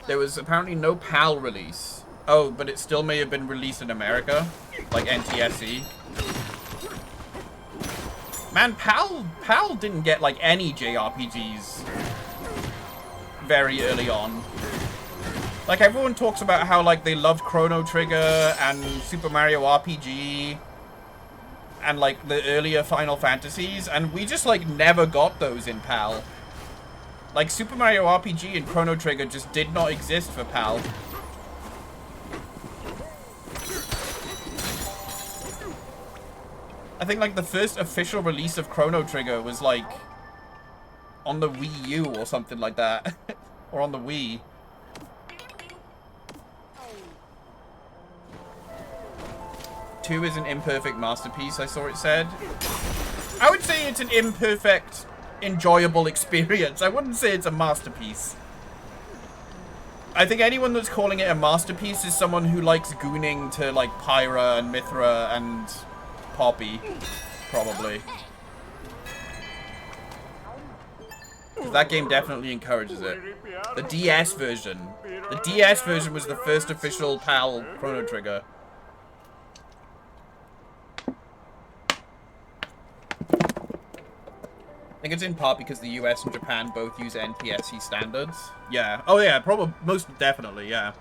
There was apparently no PAL release. Oh, but it still may have been released in America, like NTSC. Man, PAL didn't get like any JRPGs very early on. Like, everyone talks about how like they loved Chrono Trigger and Super Mario RPG and like the earlier Final Fantasies, and we just like never got those in PAL. Like, Super Mario RPG and Chrono Trigger just did not exist for PAL. I think, like, the first official release of Chrono Trigger was, like, on the Wii U or something like that. Or on the Wii. Two is an imperfect masterpiece, I saw it said. I would say it's an imperfect, enjoyable experience. I wouldn't say it's a masterpiece. I think anyone that's calling it a masterpiece is someone who likes gooning to, like, Pyra and Mithra and Poppy, probably. That game definitely encourages it. The DS version. The DS version was the first official PAL Chrono Trigger. think it's in part because the US and Japan both use NTSC standards. Yeah. Oh yeah, probably, most definitely, yeah.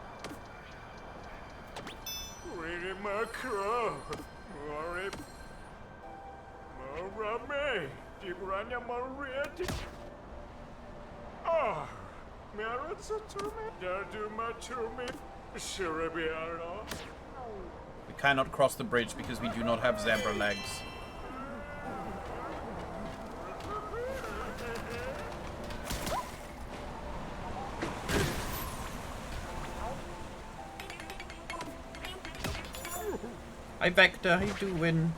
We cannot cross the bridge because we do not have zebra legs. Hi Vector, how you doing?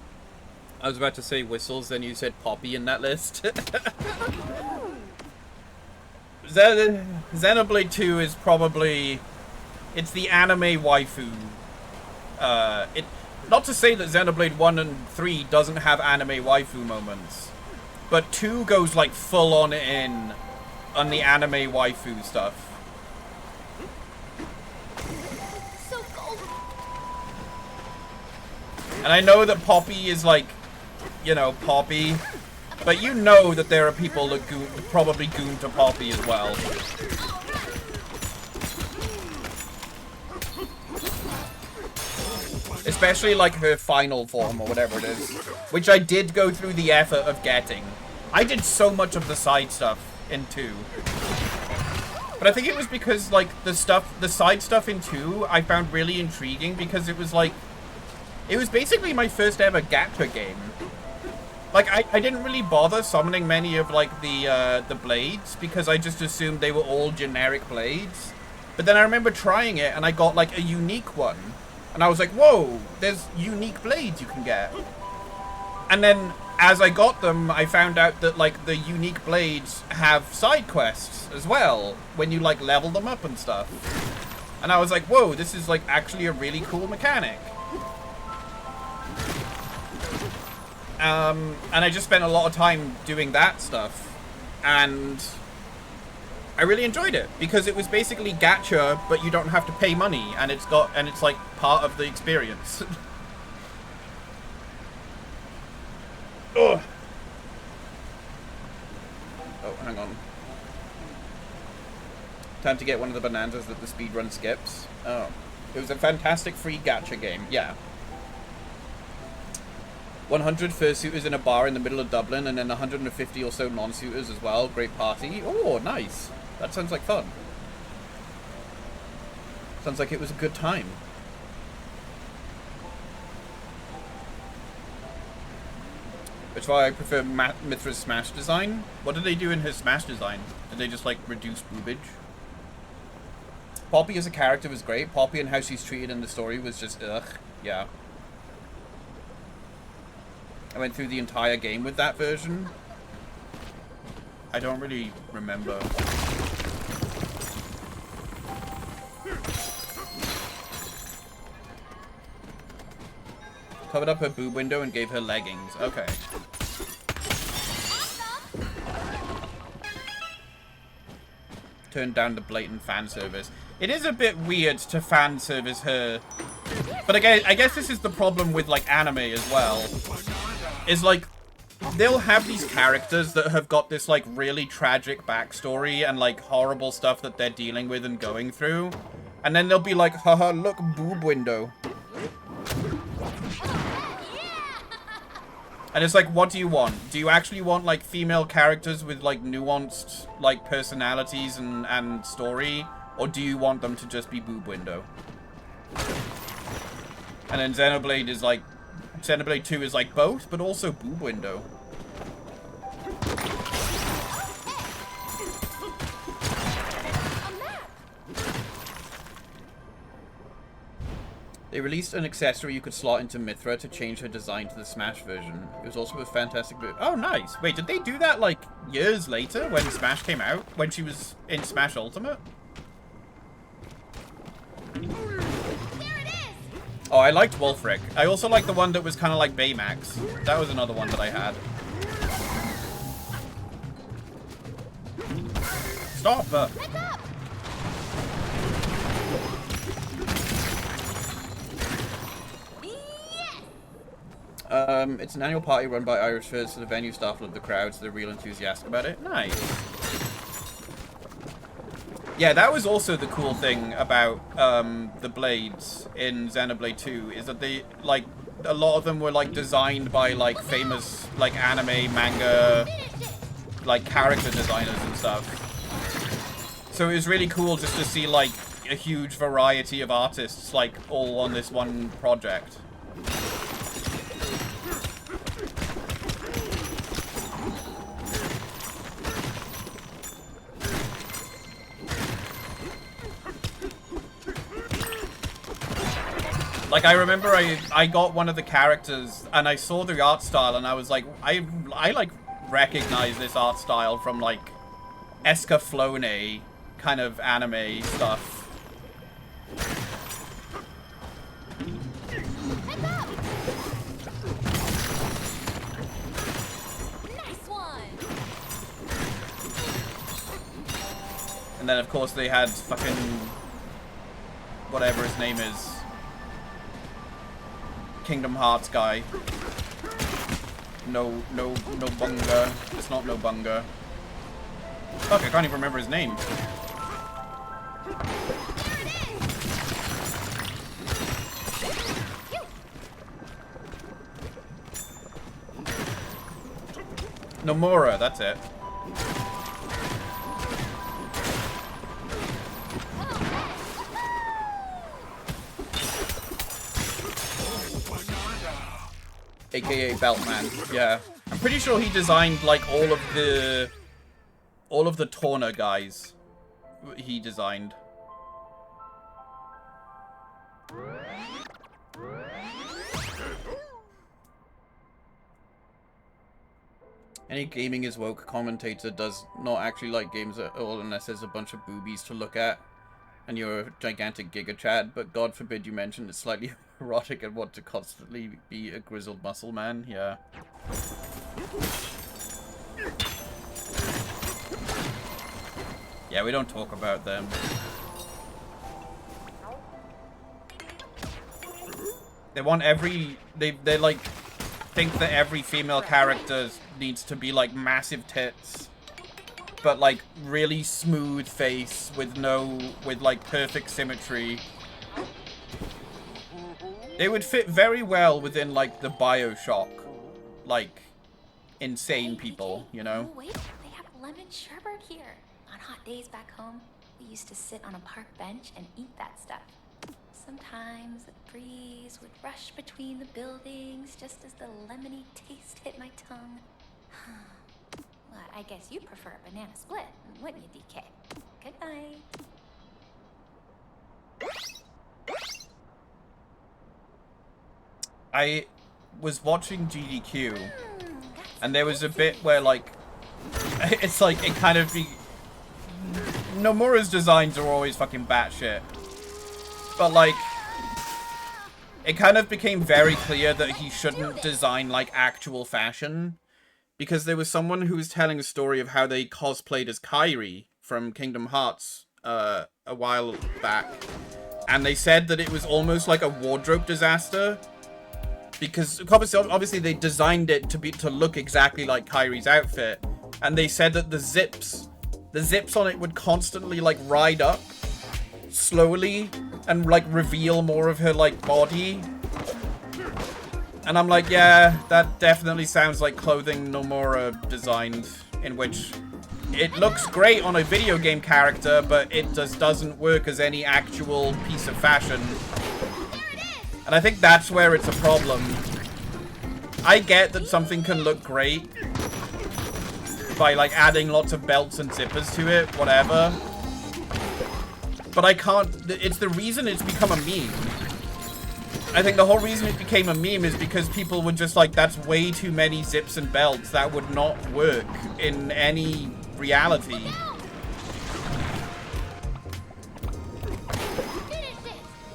I was about to say whistles, then you said Poppy in that list. Xenoblade 2 is probably... It's the anime waifu. Not to say that Xenoblade 1 and 3 doesn't have anime waifu moments, but 2 goes like full on in on the anime waifu stuff. So cold. And I know that Poppy is like, you know, Poppy, but you know that there are people that probably goon to Poppy as well. Especially like her final form or whatever it is, which I did go through the effort of getting. I did so much of the side stuff in 2. But I think it was because like the side stuff in 2 I found really intriguing because it was like, it was basically my first ever gacha game. Like I didn't really bother summoning many of like the blades because I just assumed they were all generic blades. But then I remember trying it and I got like a unique one. And I was like, whoa, there's unique blades you can get. And then as I got them, I found out that like the unique blades have side quests as well when you like level them up and stuff. And I was like, whoa, this is like actually a really cool mechanic. And I just spent a lot of time doing that stuff. And I really enjoyed it because it was basically gacha, but you don't have to pay money, and it's like part of the experience. Ugh. Oh, hang on. Time to get one of the Bananzas that the speedrun skips. Oh. It was a fantastic free gacha game, yeah. 100 fursuiters in a bar in the middle of Dublin, and then 150 or so non-suiters as well. Great party. Oh, nice. That sounds like fun. Sounds like it was a good time. Which is why I prefer Mithra's Smash design. What did they do in his Smash design? Did they just, like, reduce boobage? Poppy as a character was great. Poppy and how she's treated in the story was just, ugh. Yeah. I went through the entire game with that version. I don't really remember. Covered up her boob window and gave her leggings. Okay. Turned down the blatant fan service. It is a bit weird to fan service her. But again, I guess this is the problem with like anime as well. Is like, they'll have these characters that have got this like really tragic backstory and like horrible stuff that they're dealing with and going through. And then they'll be like, haha, look, boob window. And it's like, what do you want? Do you actually want like female characters with like nuanced like personalities and story? Or do you want them to just be boob window? And then Xenoblade is like, Xenoblade 2 is like both, but also boob window. They released an accessory you could slot into Mithra to change her design to the Smash version. It was also a fantastic move. Oh, nice. Wait, did they do that like years later when Smash came out? When she was in Smash Ultimate? Oh, I liked Wolfric. I also liked the one that was kind of like Baymax. That was another one that I had. Stop! It's an annual party run by Irish Furs, so the venue staff love the crowds. They're real enthusiastic about it. Nice. Yeah, that was also the cool thing about the blades in Xenoblade 2, is that they, like, a lot of them were, like, designed by, like, famous, like, anime, manga, like, character designers and stuff. So it was really cool just to see, like, a huge variety of artists, like, all on this one project. Like, I remember I got one of the characters, and I saw the art style, and I was like, I like, recognize this art style from, like, Escaflowne kind of anime stuff. Nice one. And then, of course, they had fucking whatever his name is. Kingdom Hearts guy. No bunga. It's not no bunga. Fuck, I can't even remember his name. Nomura, that's it. AKA Beltman, yeah. I'm pretty sure he designed, like, all of the Torna guys. He designed. Any gaming is woke commentator does not actually like games at all unless there's a bunch of boobies to look at and you're a gigantic giga chad, but God forbid you mention it's slightly erotic and want to constantly be a grizzled muscle man. Yeah. Yeah, we don't talk about them. They want they like think that every female character needs to be like massive tits, but like really smooth face with like perfect symmetry. They would fit very well within like the BioShock, like insane people, you know? Oh, wait, they have lemon sherbet here. On hot days back home, we used to sit on a park bench and eat that stuff. Sometimes the breeze would rush between the buildings just as the lemony taste hit my tongue. Well, I guess you prefer a banana split, wouldn't you, DK? Good night. I was watching GDQ, and there was a bit where, like, it's like, it kind of be... Nomura's designs are always fucking batshit. But, like, it kind of became very clear that he shouldn't design, like, actual fashion. Because there was someone who was telling a story of how they cosplayed as Kairi from Kingdom Hearts a while back. And they said that it was almost like a wardrobe disaster. Because obviously they designed it to look exactly like Kairi's outfit. And they said that the zips on it would constantly, like, ride up slowly and, like, reveal more of her, like, body. And I'm like, yeah, that definitely sounds like clothing Nomura designed, in which it looks great on a video game character, but it just doesn't work as any actual piece of fashion. And I think that's where it's a problem. I get that something can look great by, like, adding lots of belts and zippers to it, whatever. But I can't... It's the reason it's become a meme. I think the whole reason it became a meme is because people were just like, that's way too many zips and belts. That would not work in any reality.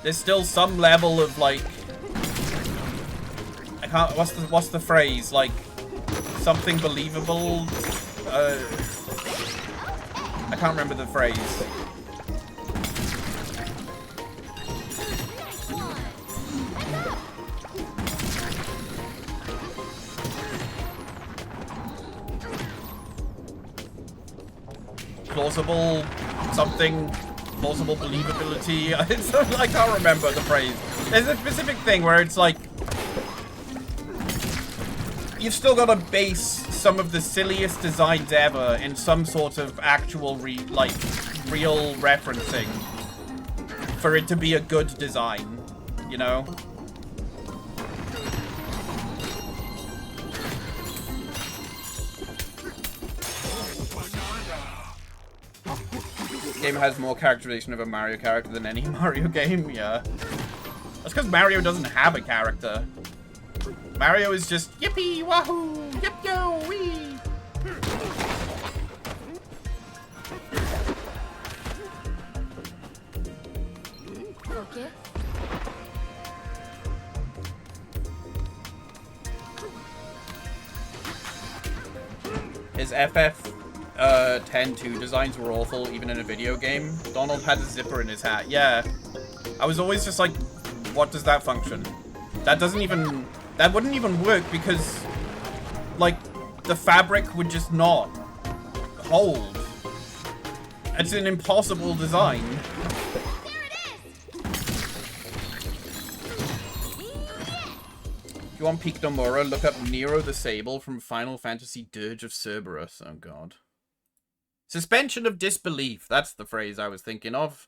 There's still some level of, like... I can't... What's the phrase? Like, something believable? I can't remember the phrase. plausible something, plausible believability. I can't remember the phrase. There's a specific thing where it's like, you've still got to base some of the silliest designs ever in some sort of actual real referencing for it to be a good design, you know? This game has more characterization of a Mario character than any Mario game, yeah. That's because Mario doesn't have a character. Mario is just yippee wahoo, yip yo wee. Okay. His FF 10-2 designs were awful, even in a video game. Donald had a zipper in his hat. Yeah. I was always just like, what does that function? That doesn't even... That wouldn't even work because, like, the fabric would just not hold. It's an impossible design. There it is. If you want Peak Nomura, look up Nero the Sable from Final Fantasy Dirge of Cerberus. Oh, God. Suspension of disbelief. That's the phrase I was thinking of.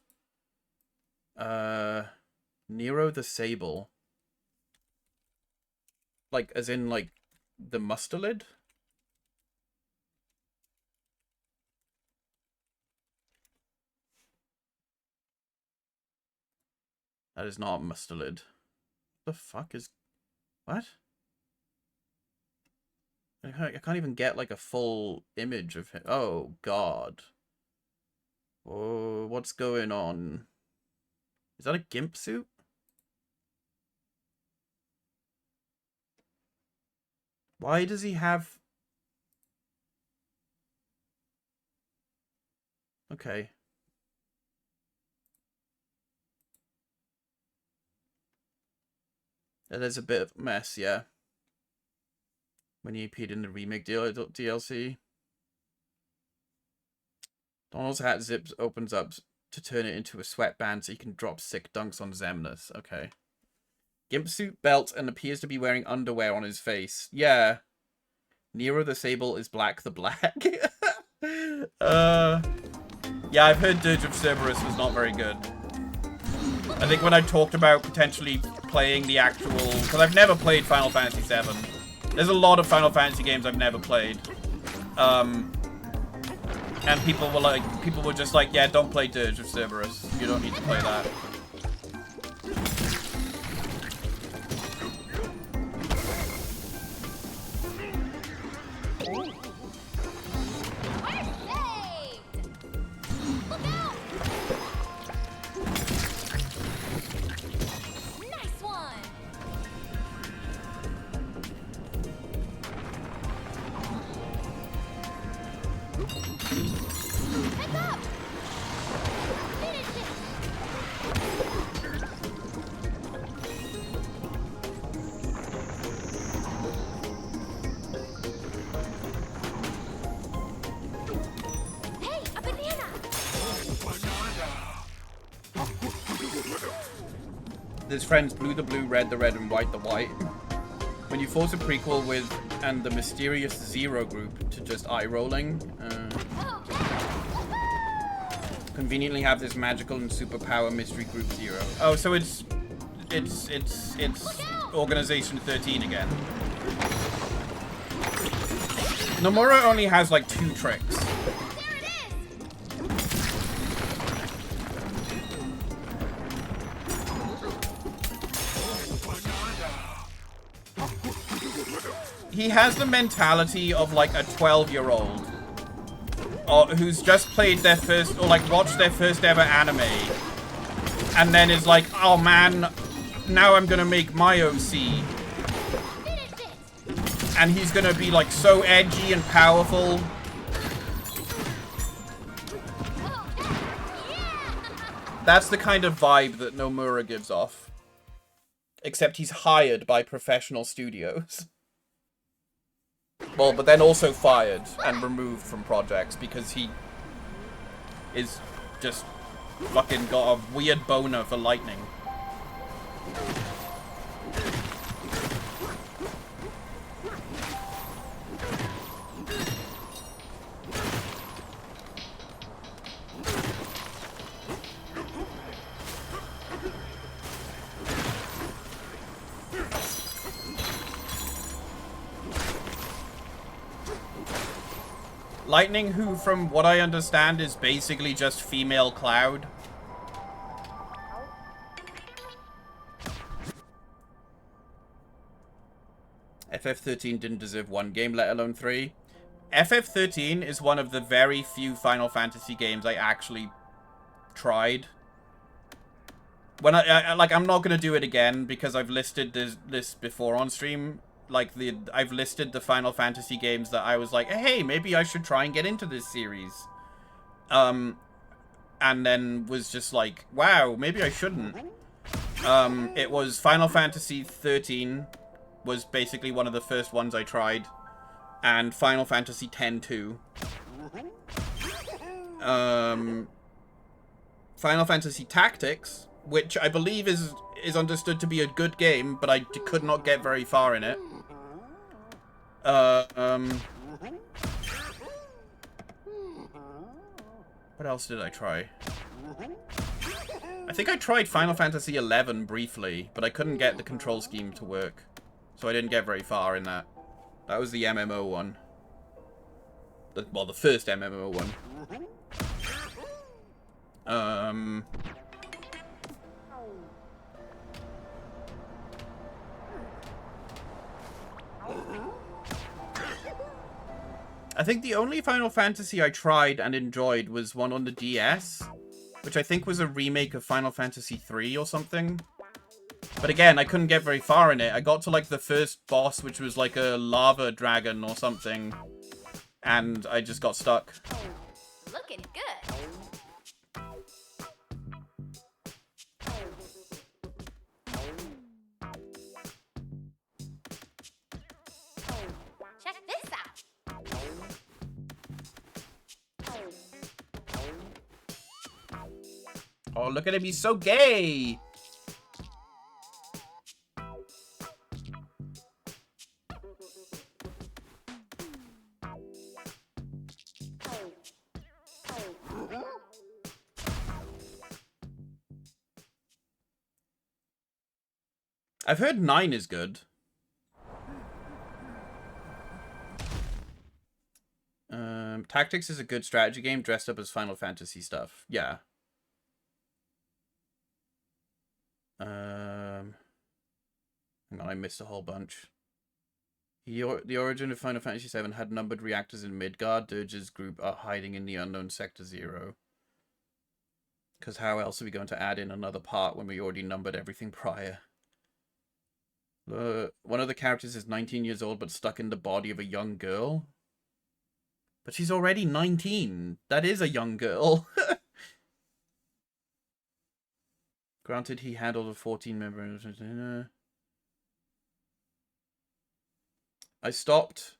Nero the Sable. Like, as in, like, the mustelid? That is not mustelid. The fuck is... What? I can't even get, like, a full image of him. Oh, God. Oh, what's going on? Is that a gimp suit? Why does he have... Okay. There's a bit of a mess, yeah. When he appeared in the remake DLC. Donald's hat zips opens up to turn it into a sweatband so he can drop sick dunks on Xemnas. Okay. Gimp suit, belt, and appears to be wearing underwear on his face. Yeah. Nero the Sable is Black the Black. Yeah, I've heard Dirge of Cerberus was not very good. I think when I talked about potentially playing the actual... Because I've never played Final Fantasy VII. There's a lot of Final Fantasy games I've never played. And people were just like, yeah, don't play Dirge of Cerberus. You don't need to play that. There's friends blue the blue, red the red, and white the white. When you force a prequel with and the mysterious Zero group to just eye rolling, conveniently have this magical and superpower mystery group Zero. Oh, so it's Organization 13 again. Nomura only has like 2 tricks. He has the mentality of like a 12-year-old who's just played their first, or like watched their first ever anime, and then is like, oh man, now I'm gonna make my OC. And he's gonna be like so edgy and powerful. That's the kind of vibe that Nomura gives off. Except he's hired by professional studios. Well, but then also fired and removed from projects because he is just fucking got a weird boner for lightning. Lightning, who, from what I understand, is basically just female Cloud. FF13 didn't deserve one game, let alone 3. FF13 is one of the very few Final Fantasy games I actually tried. When I'm not gonna do it again because I've listed this before on stream. Like, I've listed the Final Fantasy games that I was like, hey, maybe I should try and get into this series. And then was just like, wow, maybe I shouldn't. It was Final Fantasy 13 was basically one of the first ones I tried. And Final Fantasy X-2. Final Fantasy Tactics, which I believe is understood to be a good game, but I could not get very far in it. What else did I try? I think I tried Final Fantasy XI briefly, but I couldn't get the control scheme to work. So I didn't get very far in that. That was the MMO one. Well, the first MMO one. I think the only Final Fantasy I tried and enjoyed was one on the DS, which I think was a remake of Final Fantasy 3 or something. But again, I couldn't get very far in it. I got to like the first boss, which was like a lava dragon or something, and I just got stuck. Looking good. Check this out. Oh, look at him, he's so gay! I've heard 9 is good. Tactics is a good strategy game dressed up as Final Fantasy stuff. Yeah. Hang on, I missed a whole bunch. The origin of Final Fantasy VII had numbered reactors in Midgard. Dirge's group are hiding in the unknown Sector 0. Because how else are we going to add in another part when we already numbered everything prior? One of the characters is 19 years old but stuck in the body of a young girl. But she's already 19. That is a young girl. Granted, he handled a 14-member... I stopped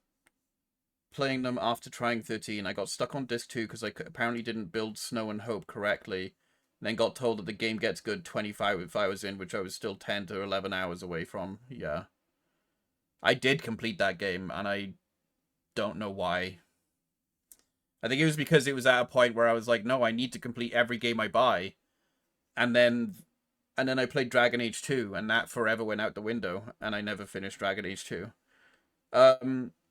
playing them after trying 13. I got stuck on disc 2 because I apparently didn't build Snow and Hope correctly. Then got told that the game gets good 25 hours in, which I was still 10 to 11 hours away from. Yeah. I did complete that game, and I don't know why. I think it was because it was at a point where I was like, no, I need to complete every game I buy. And then I played Dragon Age 2, and that forever went out the window, and I never finished Dragon Age 2.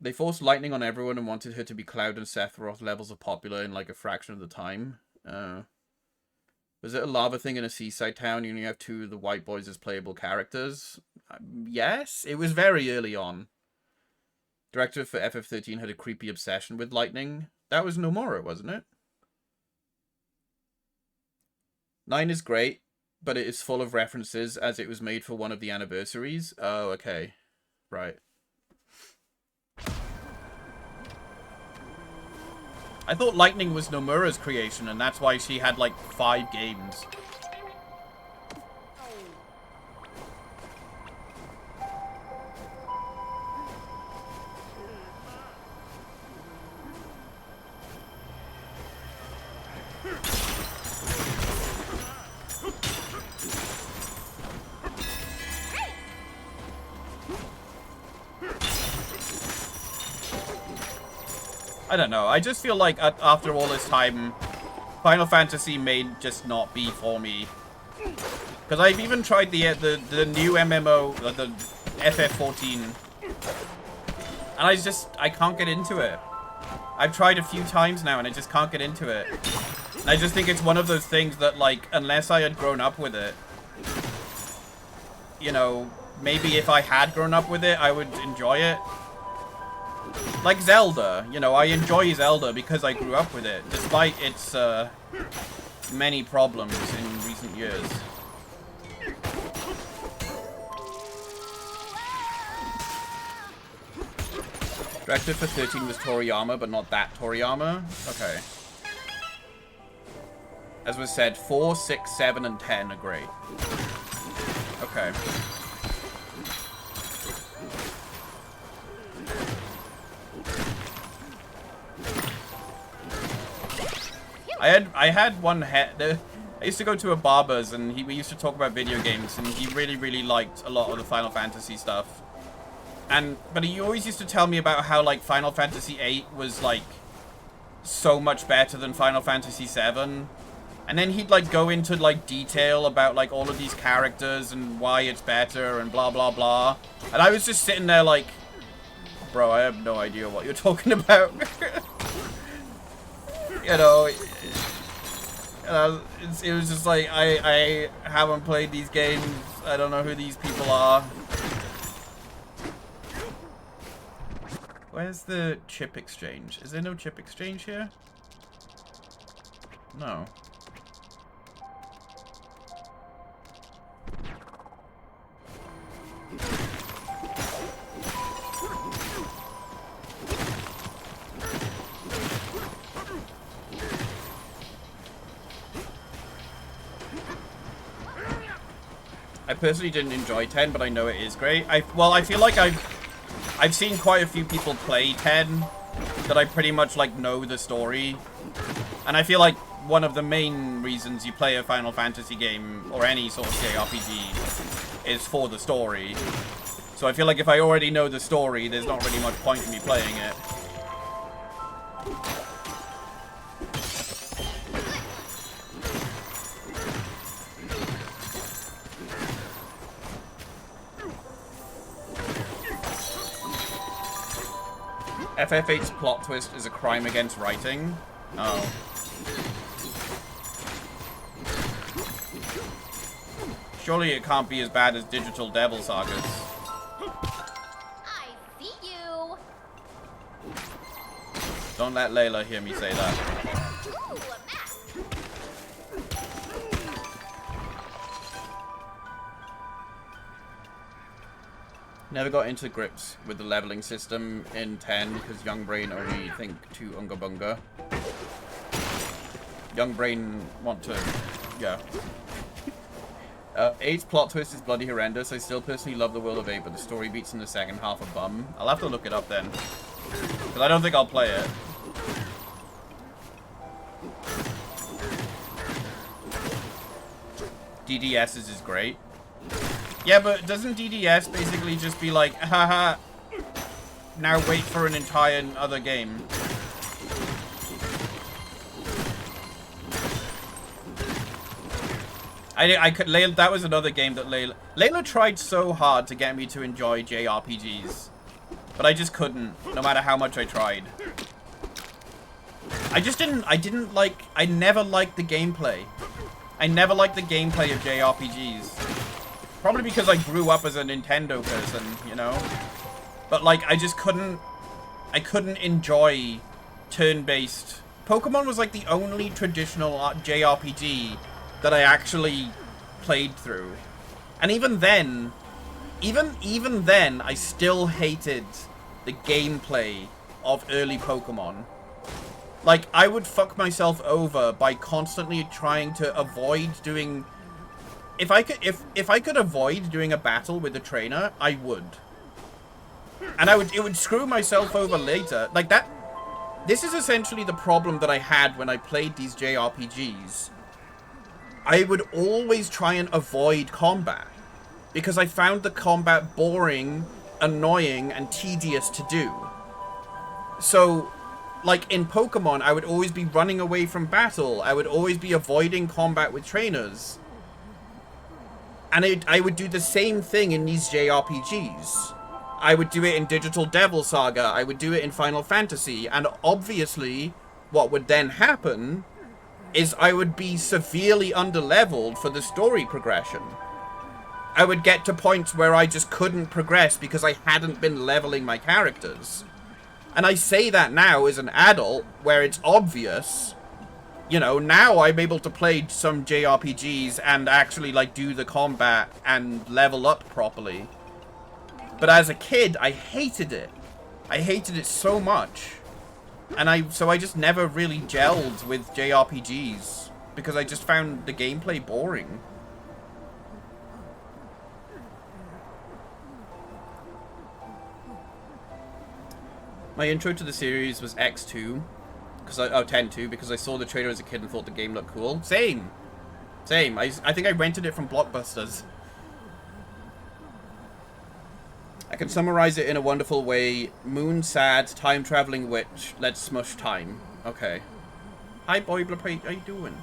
They forced Lightning on everyone and wanted her to be Cloud and Sephiroth levels of popular in like a fraction of the time. Was it a lava thing in a seaside town? You only have 2 of the white boys as playable characters? Yes, it was very early on. Director for FF13 had a creepy obsession with Lightning. That was Nomura, wasn't it? 9 is great, but it is full of references as it was made for one of the anniversaries. Oh, okay. Right. I thought Lightning was Nomura's creation, and that's why she had like 5 games. I don't know. I just feel like after all this time, Final Fantasy may just not be for me. Because I've even tried the new MMO, the FF14, and I can't get into it. I've tried a few times now and I just can't get into it. And I just think it's one of those things that, like, unless I had grown up with it, you know, maybe if I had grown up with it, I would enjoy it. Like Zelda, you know, I enjoy Zelda because I grew up with it, despite its many problems in recent years. Director for 13 was Toriyama, but not that Toriyama? Okay. As was said, 4, 6, 7, and 10 are great. Okay. I had one head. I used to go to a barber's and we used to talk about video games, and he really liked a lot of the Final Fantasy stuff. But he always used to tell me about how, like, Final Fantasy VIII was, like, so much better than Final Fantasy VII. And then he'd, like, go into, like, detail about, like, all of these characters and why it's better and blah, blah, blah. And I was just sitting there like, bro, I have no idea what you're talking about. You know, it was just like, I haven't played these games. I don't know who these people are. Where's the chip exchange? Is there no chip exchange here? No. I personally didn't enjoy 10, but I know it is great. Well, I feel like I've seen quite a few people play 10 that I pretty much, like, know the story. And I feel like one of the main reasons you play a Final Fantasy game, or any sort of JRPG, is for the story. So I feel like if I already know the story, there's not really much point in me playing it. FF8's plot twist is a crime against writing. Oh. Surely it can't be as bad as Digital Devil Sagas. I see you. Don't let Layla hear me say that. Ooh, a map. Never got into grips with the leveling system in 10 because young brain only think to unga bunga. Young brain want to, yeah. 8's plot twist is bloody horrendous. I still personally love the world of 8, but the story beats in the second half a bum. I'll have to look it up then, because I don't think I'll play it. DDS's is great. Yeah, but doesn't DDS basically just be like, haha, now wait for an entire other game? That was another game that Layla tried so hard to get me to enjoy JRPGs, but I just couldn't, no matter how much I tried. I never liked the gameplay. I never liked the gameplay of JRPGs. Probably because I grew up as a Nintendo person, you know? But, like, I couldn't enjoy turn-based. Pokemon was, like, the only traditional JRPG that I actually played through. And even then, even then, I still hated the gameplay of early Pokemon. Like, I would fuck myself over by constantly trying to avoid doing... If I could avoid doing a battle with the trainer, I would. And it would screw myself over later. Like that. This is essentially the problem that I had when I played these JRPGs. I would always try and avoid combat because I found the combat boring, annoying, and tedious to do. So like in Pokemon, I would always be running away from battle. I would always be avoiding combat with trainers. And I would do the same thing in these JRPGs. I would do it in Digital Devil Saga. I would do it in Final Fantasy. And obviously, what would then happen is I would be severely underleveled for the story progression. I would get to points where I just couldn't progress because I hadn't been leveling my characters. And I say that now as an adult, where it's obvious. You know, now I'm able to play some JRPGs and actually, like, do the combat and level up properly. But as a kid, I hated it. I hated it so much. And so I just never really gelled with JRPGs because I just found the gameplay boring. My intro to the series was X2, oh, 10-2, because I saw the trailer as a kid and thought the game looked cool. Same. I think I rented it from Blockbusters. I can summarize it in a wonderful way. Moon sad, time-traveling witch, let's smush time. Okay. Hi, Boilerplate, how you doing?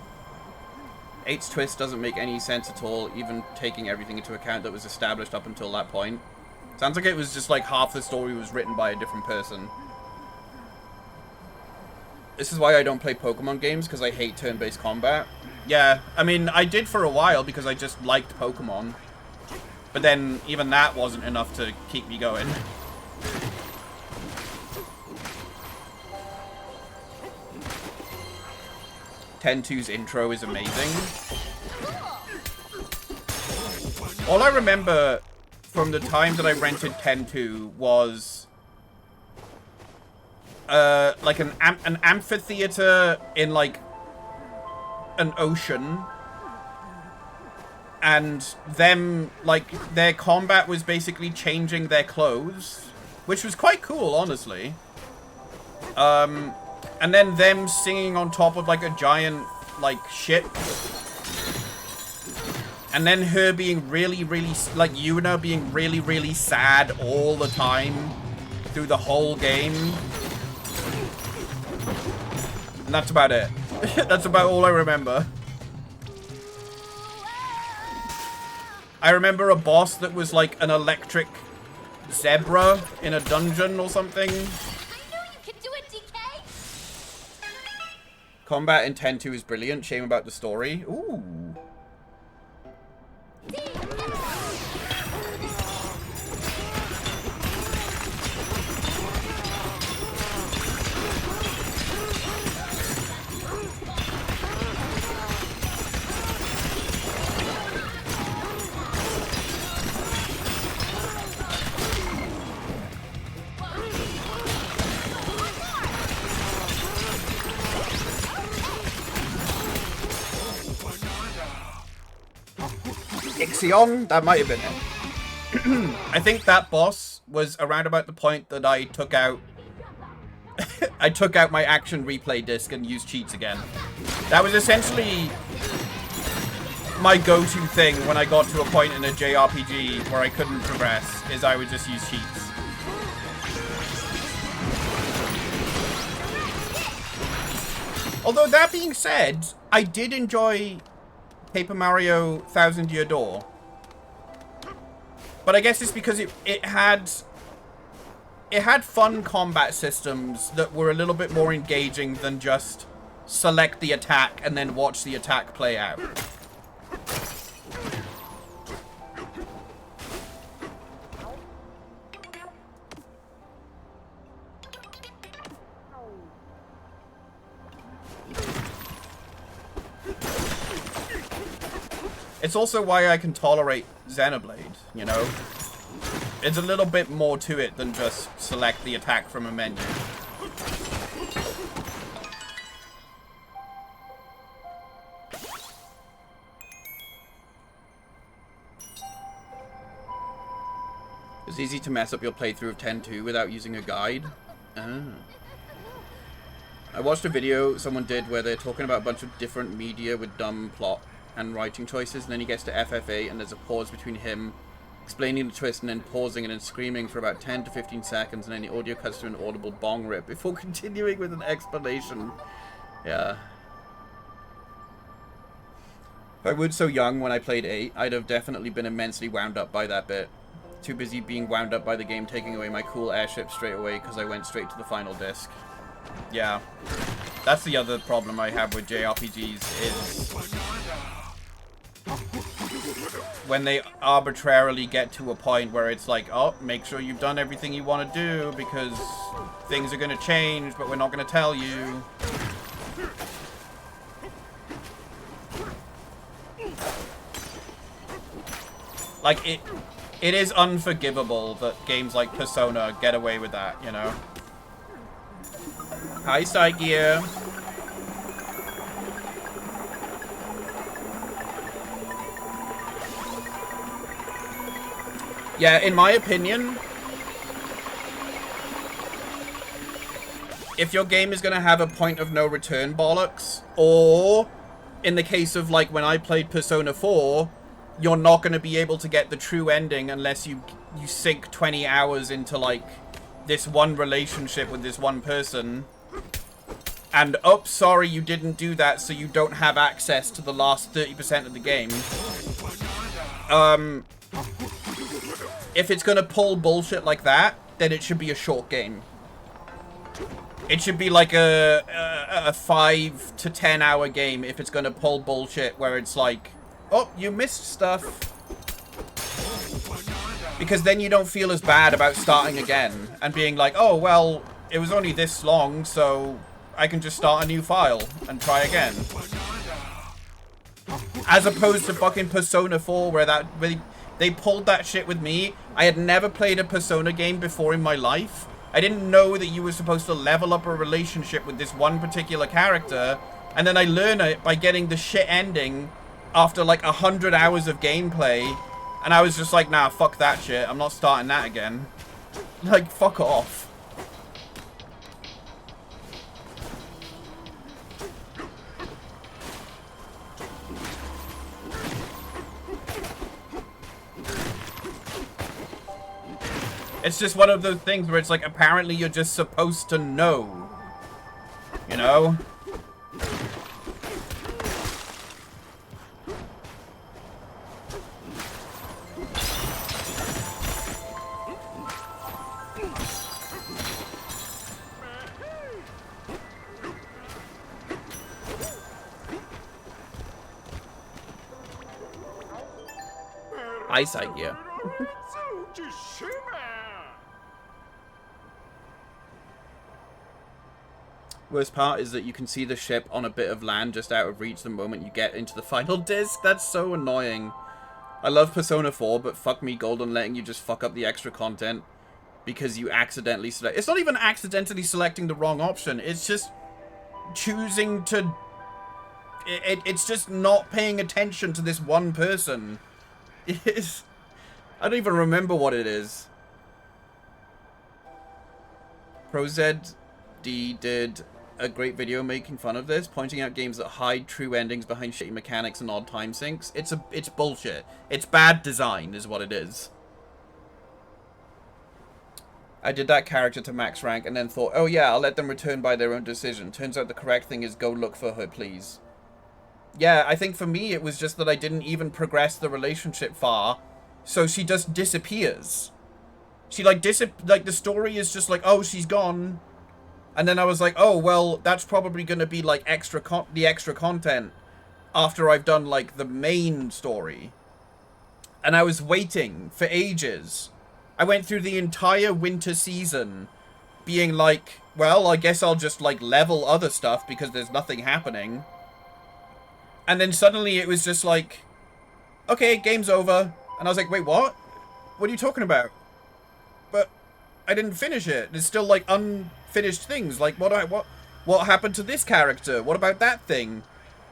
8's twist doesn't make any sense at all, even taking everything into account that was established up until that point. Sounds like it was just like half the story was written by a different person. This is why I don't play Pokemon games, because I hate turn-based combat. Yeah, I mean, I did for a while because I just liked Pokemon. But then, even that wasn't enough to keep me going. Ten-2's intro is amazing. All I remember from the time that I rented 10-2 was like an amphitheater in like an ocean, and them, like, their combat was basically changing their clothes, which was quite cool, honestly. And then them singing on top of like a giant like ship. And then her being really, like, Yuna being really, really sad all the time through the whole game. And that's about it. That's about all I remember. I remember a boss that was like an electric zebra in a dungeon or something. I knew you could do it, DK! Combat in 10-2 is brilliant. Shame about the story. Ooh. Ixion? That might have been it. I think that boss was around about the point that I took out I took out my action replay disc and used cheats again. That was essentially my go-to thing when I got to a point in a JRPG where I couldn't progress, is I would just use cheats. Although that being said, I did enjoy Paper Mario Thousand Year Door. But I guess it's because it had fun combat systems that were a little bit more engaging than just select the attack and then watch the attack play out. It's also why I can tolerate Xenoblade, you know? It's a little bit more to it than just select the attack from a menu. It's easy to mess up your playthrough of 10-2 without using a guide. Ah. I watched a video someone did where they're talking about a bunch of different media with dumb plot and writing choices, and then he gets to FF8 and there's a pause between him explaining the twist and then pausing and then screaming for about 10 to 15 seconds, and then the audio cuts to an audible bong rip before continuing with an explanation. Yeah. If I were so young when I played 8, I'd have definitely been immensely wound up by that bit. Too busy being wound up by the game taking away my cool airship straight away because I went straight to the final disc. Yeah. That's the other problem I have with JRPGs is when they arbitrarily get to a point where it's like, oh, make sure you've done everything you want to do because things are going to change, but we're not going to tell you. Like, it is unforgivable that games like Persona get away with that, you know? Hi, Psygear. Yeah, in my opinion, if your game is going to have a point of no return bollocks, or in the case of, like, when I played Persona 4, you're not going to be able to get the true ending unless you sink 20 hours into, like, this one relationship with this one person. And, oh, sorry, you didn't do that, so you don't have access to the last 30% of the game. If it's going to pull bullshit like that, then it should be a short game. It should be like a 5 to 10 hour game if it's going to pull bullshit where it's like, oh, you missed stuff. Because then you don't feel as bad about starting again and being like, oh, well, it was only this long, so I can just start a new file and try again. As opposed to fucking Persona 4 where they pulled that shit with me. I had never played a Persona game before in my life. I didn't know that you were supposed to level up a relationship with this one particular character. And then I learned it by getting the shit ending after like 100 hours of gameplay. And I was just like, nah, fuck that shit. I'm not starting that again. Like, fuck off. It's just one of those things where it's like, apparently you're just supposed to know. You know? Eyesight, yeah. Worst part is that you can see the ship on a bit of land just out of reach the moment you get into the final disc. That's so annoying. I love Persona 4, but fuck me Golden letting you just fuck up the extra content because you accidentally select. It's not even accidentally selecting the wrong option. It's just choosing to... It's just not paying attention to this one person. It's... I don't even remember what it is. ProZD did a great video making fun of this, pointing out games that hide true endings behind shitty mechanics and odd time sinks. It's bullshit. It's bad design is what it is. I did that character to max rank and then thought, oh yeah, I'll let them return by their own decision. Turns out the correct thing is go look for her, please. Yeah, I think for me it was just that I didn't even progress the relationship far, so she just disappears. She like the story is just like, oh, she's gone. And then I was like, oh, well, that's probably going to be, like, the extra content after I've done, like, the main story. And I was waiting for ages. I went through the entire winter season being like, well, I guess I'll just, like, level other stuff because there's nothing happening. And then suddenly it was just like, okay, game's over. And I was like, wait, what? What are you talking about? But I didn't finish it. There's still, like, unfinished things. Like, what happened to this character? What about that thing?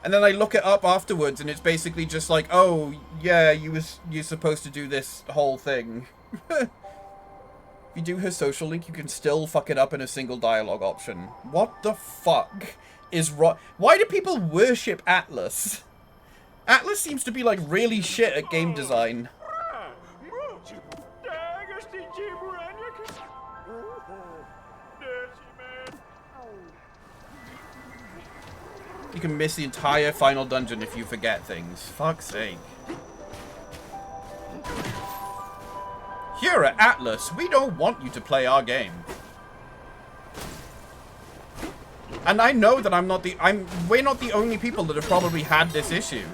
And then I look it up afterwards, and it's basically just like, oh, yeah, you're supposed to do this whole thing. If you do her social link, you can still fuck it up in a single dialogue option. What the fuck is wrong? Why do people worship Atlas? Atlas seems to be, like, really shit at game design. You can miss the entire final dungeon if you forget things. Fuck's sake. Here at Atlas, we don't want you to play our game. And I know that we're not the only people that have probably had this issue.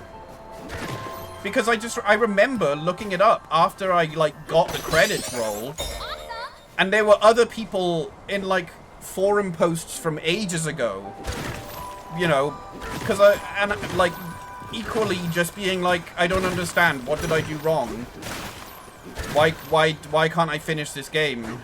Because I remember looking it up after I, like, got the credits roll. And there were other people in, like, forum posts from ages ago. You know, because like, equally just being like, I don't understand. What did I do wrong? Why can't I finish this game?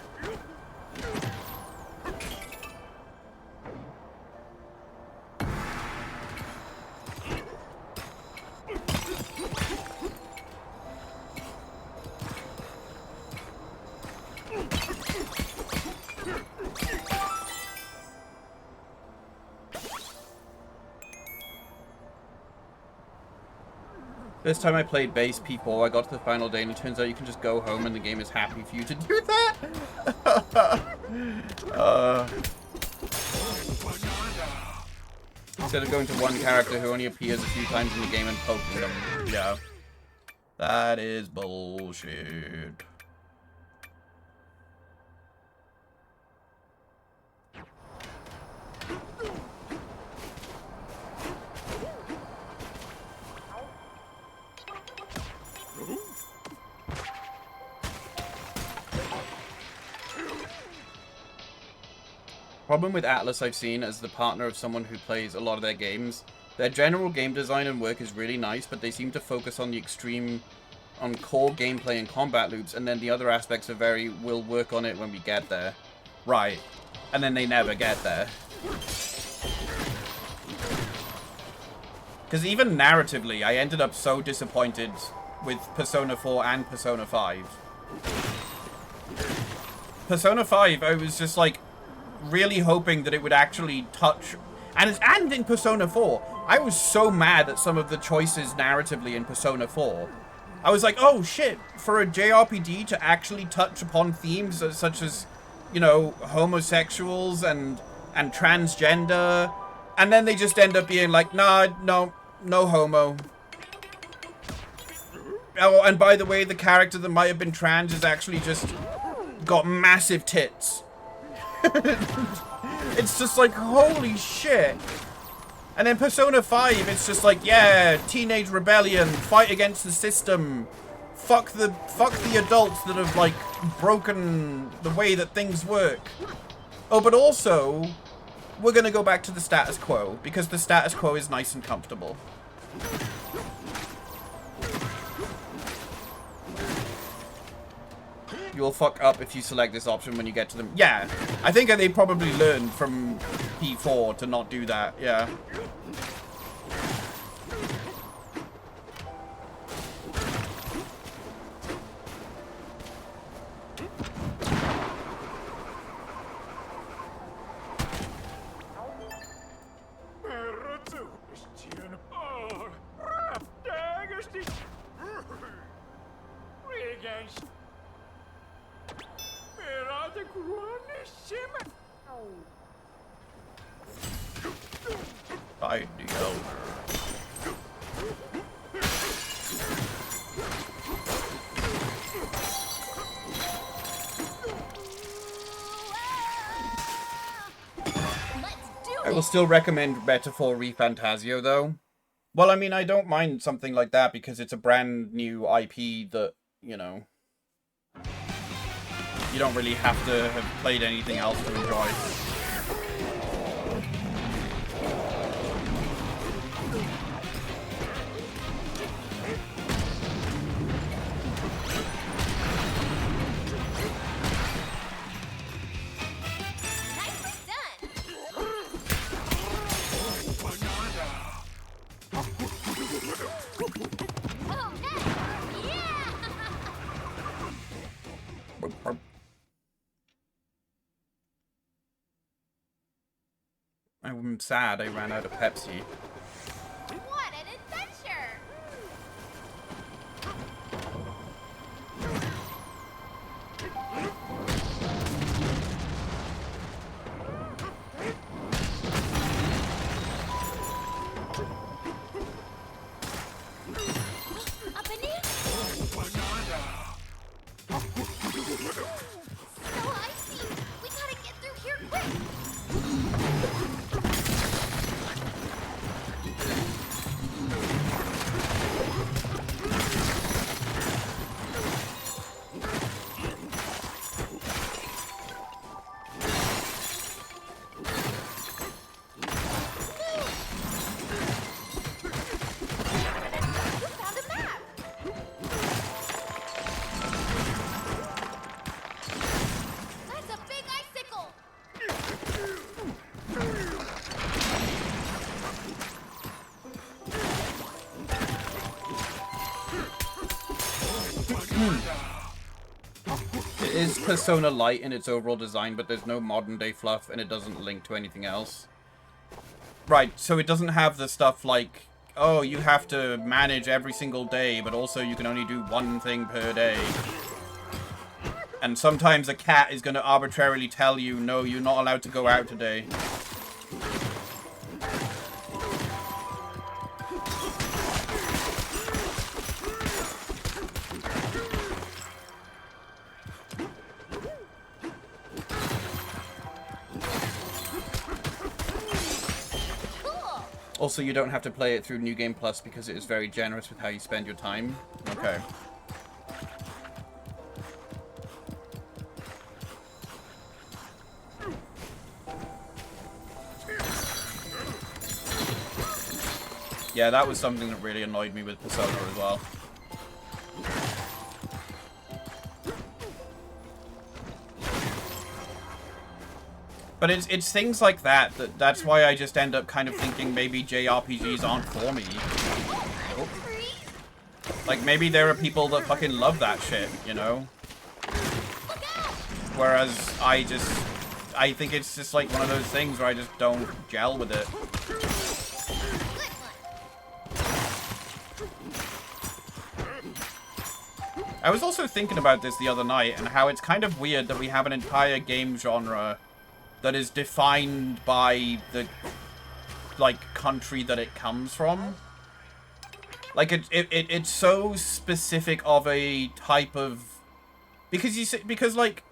This time I played base P4, I got to the final day and it turns out you can just go home and the game is happy for you to do that. Instead of going to one character who only appears a few times in the game and poking them. Yeah. That is bullshit. Problem with Atlas I've seen as the partner of someone who plays a lot of their games. Their general game design and work is really nice, but they seem to focus on the extreme, on core gameplay and combat loops, and then the other aspects are very, we'll work on it when we get there. Right. And then they never get there. Because even narratively, I ended up so disappointed with Persona 4 and Persona 5. Persona 5, I was just like, really hoping that it would actually touch, and in Persona 4 I was so mad at some of the choices narratively in Persona 4. I was like, oh shit, for a JRPG to actually touch upon themes such as, you know, homosexuals and transgender, and then they just end up being like, nah, no homo. Oh, and by the way, the character that might have been trans is actually just got massive tits. It's just like, holy shit. And then Persona 5, it's just like, yeah, teenage rebellion, fight against the system. Fuck the adults that have, like, broken the way that things work. Oh, but also, we're gonna go back to the status quo, because the status quo is nice and comfortable. You'll fuck up if you select this option when you get to them. Yeah, I think they probably learned from P4 to not do that, yeah. Ideal. I will still recommend Metaphor ReFantasio, though. Well, I mean, I don't mind something like that because it's a brand new IP that, you know, you don't really have to have played anything else to enjoy. I'm sad I ran out of Pepsi. What an adventure! is Persona light in its overall design, but there's no modern day fluff, and it doesn't link to anything else. Right, so it doesn't have the stuff like, oh, you have to manage every single day, but also you can only do one thing per day. And sometimes a cat is going to arbitrarily tell you, no, you're not allowed to go out today. Also, you don't have to play it through New Game Plus because it is very generous with how you spend your time. Okay. Yeah, that was something that really annoyed me with Persona as well. But it's things like that's why I just end up kind of thinking maybe JRPGs aren't for me. Oh. Like, maybe there are people that fucking love that shit, you know? Whereas I think it's just like one of those things where I just don't gel with it. I was also thinking about this the other night and how it's kind of weird that we have an entire game genre that is defined by the, like, country that it comes from. Like, it's so specific of a type of... Because, like,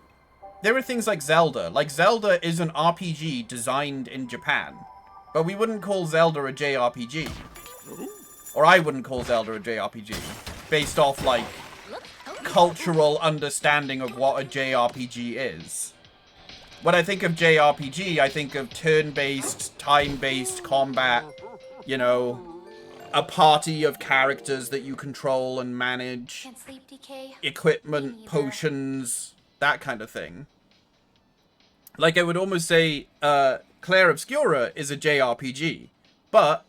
there are things like Zelda. Like, Zelda is an RPG designed in Japan. But we wouldn't call Zelda a JRPG. Or I wouldn't call Zelda a JRPG. Based off, like, cultural understanding of what a JRPG is. When I think of JRPG, I think of turn-based, time-based combat, you know, a party of characters that you control and manage, Can't sleep, DK. equipment, potions, that kind of thing. Like, I would almost say Claire Obscura is a JRPG, but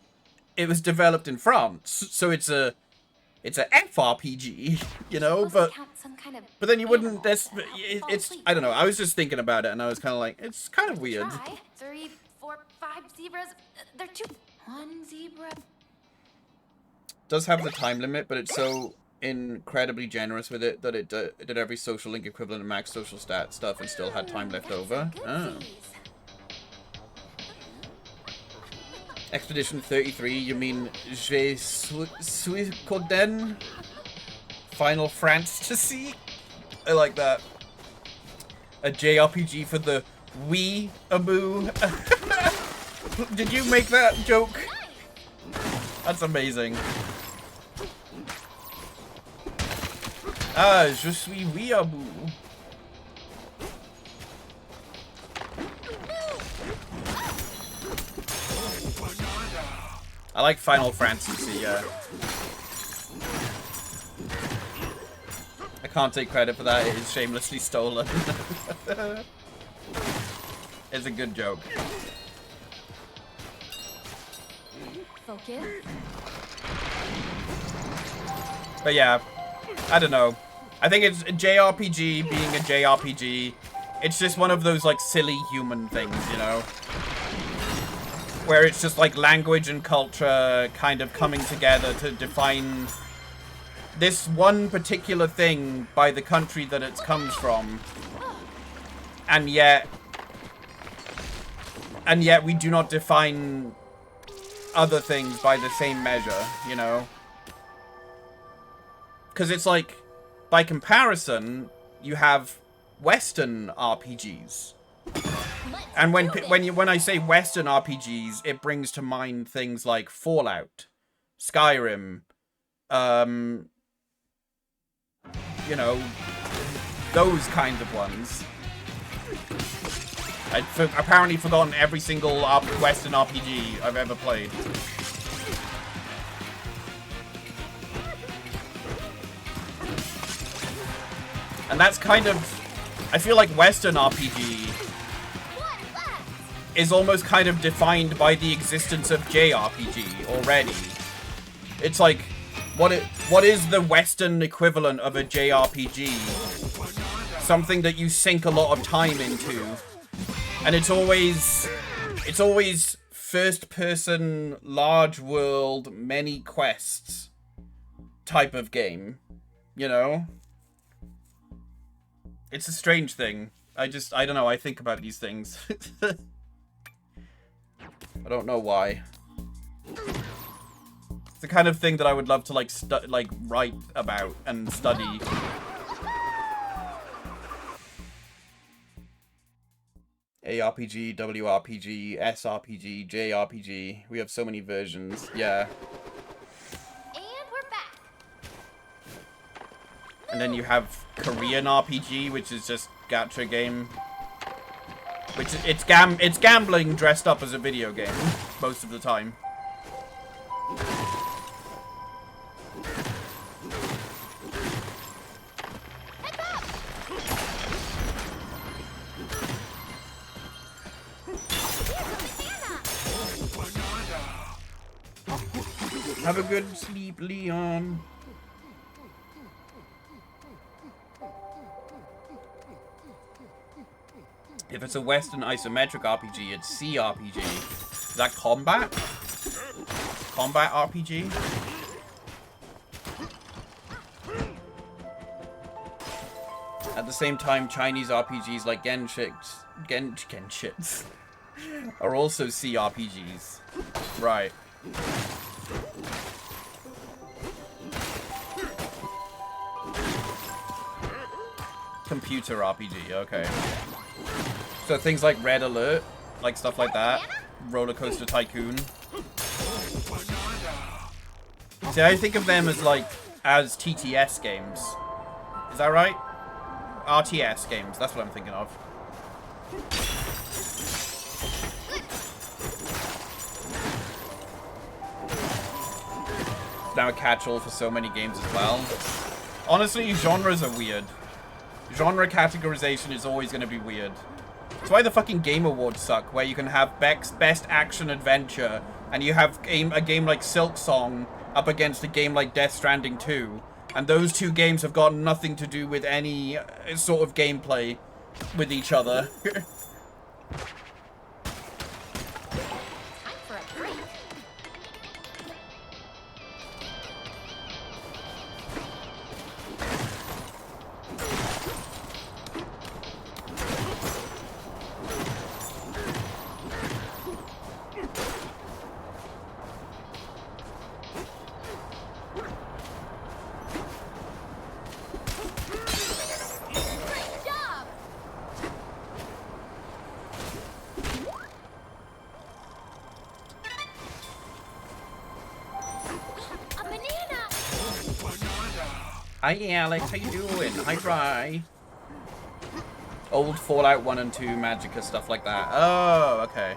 it was developed in France, so it's a FRPG, you know, but then you wouldn't, it's, I don't know, I was just thinking about it, and I was kind of like, it's kind of weird. 3, 4, 5 zebras, they're 2, 1 zebra. Does have the time limit, but it's so incredibly generous with it that it did every social link equivalent and max social stat stuff and still had time left over. Ah. Expedition 33, you mean Je suis Coden? Final Fantasy? I like that. A JRPG for the Wii-aboo. Did you make that joke? That's amazing. Ah, je suis Wii-aboo. I like Final Fantasy, yeah. I can't take credit for that, it is shamelessly stolen. It's a good joke. Focus. But yeah, I don't know. I think it's a JRPG being a JRPG. It's just one of those, like, silly human things, you know? Where it's just like language and culture kind of coming together to define this one particular thing by the country that it comes from. And yet we do not define other things by the same measure, you know? Because it's like, by comparison, you have Western RPGs. And when I say Western RPGs, it brings to mind things like Fallout, Skyrim, you know, those kinds of ones. I've apparently forgotten every single Western RPG I've ever played. And that's kind of, I feel like Western RPG is almost kind of defined by the existence of JRPG already. It's like, what is the Western equivalent of a JRPG? something that you sink a lot of time into. And it's always first person, large world, many quests type of game, you know? It's a strange thing. I don't know, I think about these things. I don't know why. It's the kind of thing that I would love to like write about and study. ARPG, WRPG, SRPG, JRPG. We have so many versions. Yeah. And we're back. And then you have Korean RPG, which is just gacha game. Which it's gambling dressed up as a video game most of the time. Have a good sleep, Leon. If it's a Western isometric RPG, it's CRPG. Is that combat? Combat RPG? At the same time, Chinese RPGs like Genshits are also CRPGs. Right. Computer RPG, okay. So things like Red Alert, like stuff like that. Roller Coaster Tycoon. See, I think of them as like, as TTS games. Is that right? RTS games, that's what I'm thinking of. Now a catch-all for so many games as well. Honestly, genres are weird. Genre categorization is always going to be weird. That's why the fucking Game Awards suck, where you can have best action adventure, and you have a game like Silk Song up against a game like Death Stranding 2, and those two games have got nothing to do with any sort of gameplay with each other. Hi Alex, how you doing? Hi Bri. Old Fallout 1 and 2, Magicka, stuff like that. Oh, okay.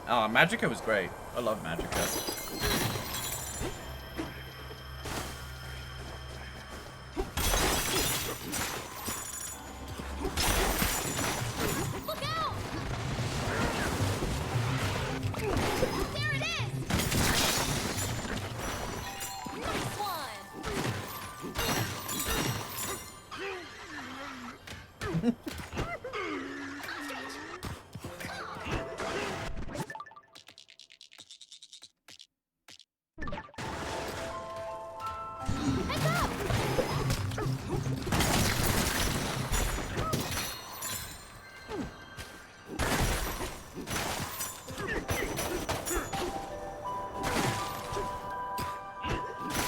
Oh, Magicka was great. I love Magicka.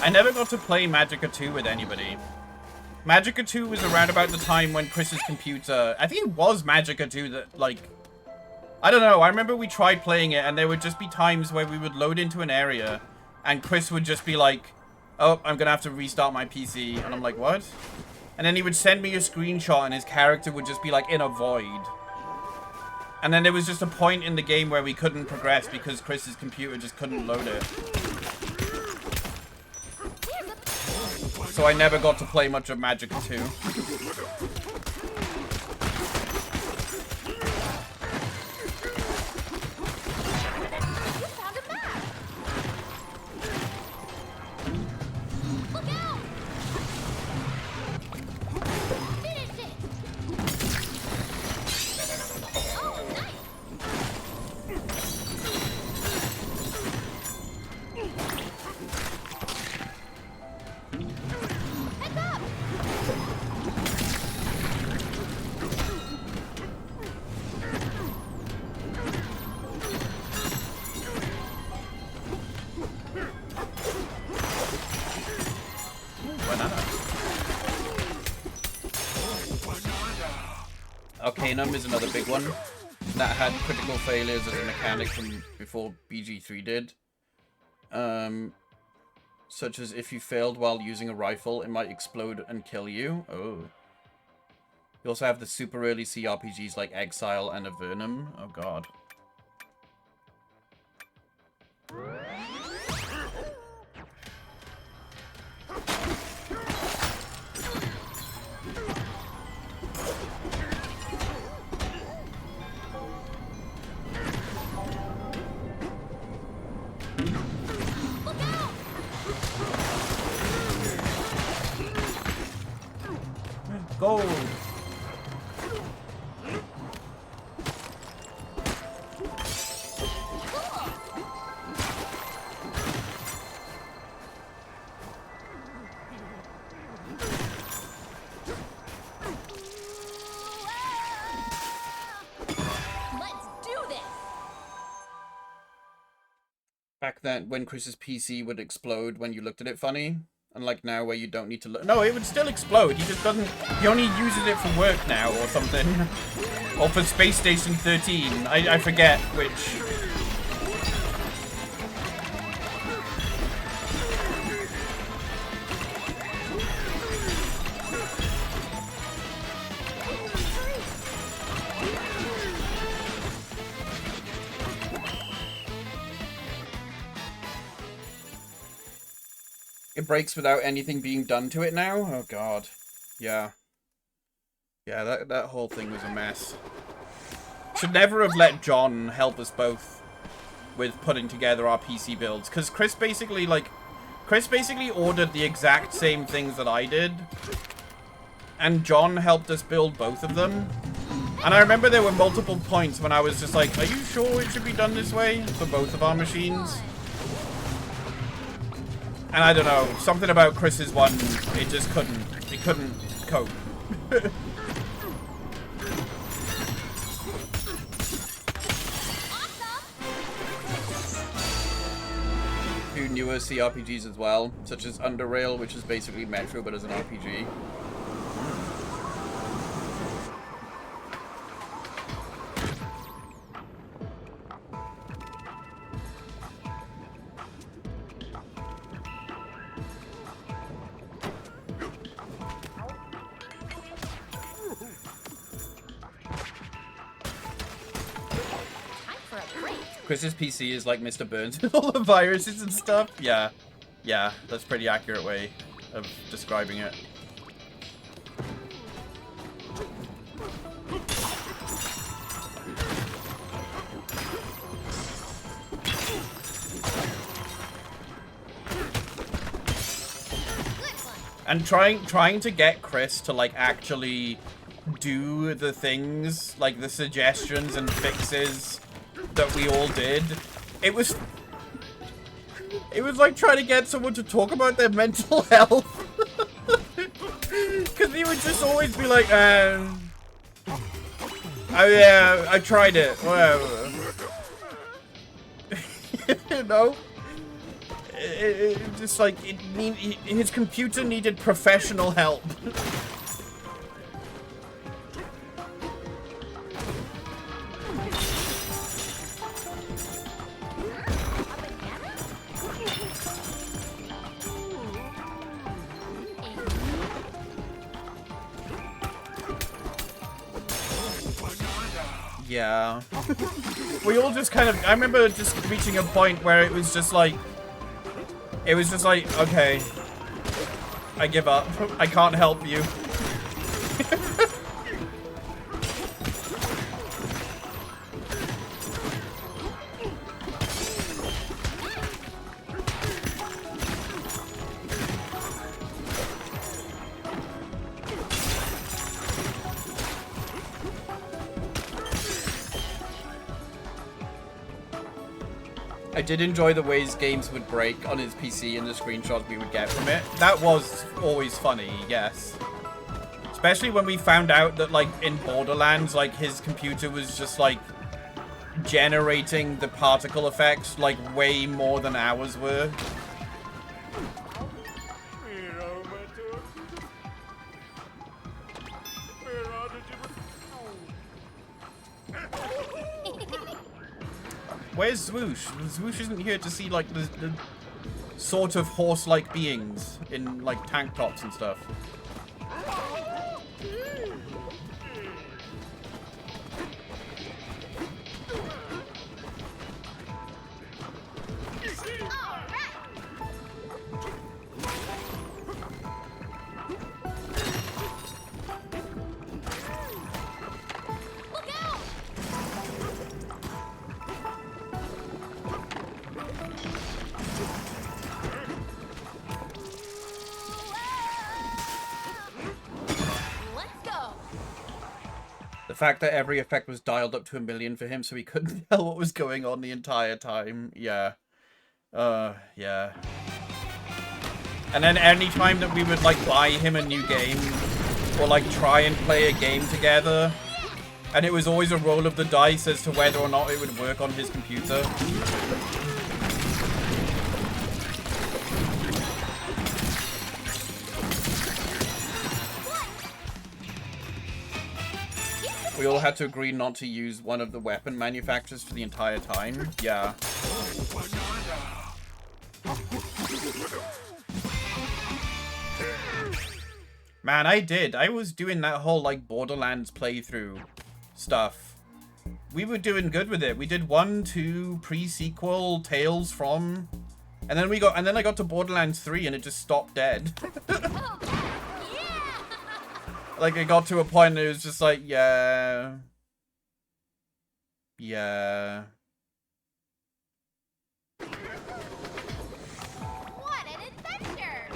I never got to play Magicka 2 with anybody. Magicka 2 was around about the time when Chris's computer... I think it was Magicka 2 that, like... I don't know, I remember we tried playing it and there would just be times where we would load into an area and Chris would just be like, oh, I'm gonna have to restart my PC. And I'm like, what? And then he would send me a screenshot and his character would just be like in a void. And then there was just a point in the game where we couldn't progress because Chris's computer just couldn't load it. So I never got to play much of Magicka 2. Finish it! Arcanum is another big one. That had critical failures as a mechanic from before BG3 did. Such as if you failed while using a rifle, it might explode and kill you. Oh. You also have the super early CRPGs like Exile and Avernum. Oh god. Gold! Back then, when Chris's PC would explode when you looked at it funny. Unlike now, where you don't need to look. No, it would still explode. He just doesn't. He only uses it for work now or something. Or for Space Station 13. I forget which. It breaks without anything being done to it now? Oh god. Yeah. Yeah, that whole thing was a mess. Should never have let John help us both with putting together our PC builds. Because Chris basically ordered the exact same things that I did. And John helped us build both of them. And I remember there were multiple points when I was just like, are you sure it should be done this way for both of our machines? And I don't know, something about Chris's one, it just couldn't cope. A few newer CRPGs as well, such as Underrail, which is basically Metro but as an RPG. Chris's PC is like Mr. Burns with all the viruses and stuff. Yeah. Yeah, that's a pretty accurate way of describing it. And trying to get Chris to like actually do the things, like the suggestions and fixes that we all did. It was like trying to get someone to talk about their mental health. Because he would just always be like, oh yeah, I tried it, whatever. You know? It just like, his computer needed professional help. Yeah. We all just kind of, I remember just reaching a point where it was just like, okay, I give up. I can't help you. I did enjoy the ways games would break on his PC and the screenshots we would get from it. That was always funny, yes. Especially when we found out that, like, in Borderlands, like, his computer was just, like, generating the particle effects, like, way more than ours were. Where's Swoosh? Swoosh isn't here to see, like, the sort of horse-like beings in, like, tank tops and stuff. The fact that every effect was dialed up to 1,000,000 for him so he couldn't tell what was going on the entire time. Yeah. Yeah. And then any time that we would, like, buy him a new game, or, like, try and play a game together, and it was always a roll of the dice as to whether or not it would work on his computer. We all had to agree not to use one of the weapon manufacturers for the entire time. Yeah. Man, I did. I was doing that whole, like, Borderlands playthrough stuff. We were doing good with it. We did 1, 2, pre-sequel, Tales from... And then I got to Borderlands 3 and it just stopped dead. Like, it got to a point and it was just like, yeah. Yeah. What an adventure!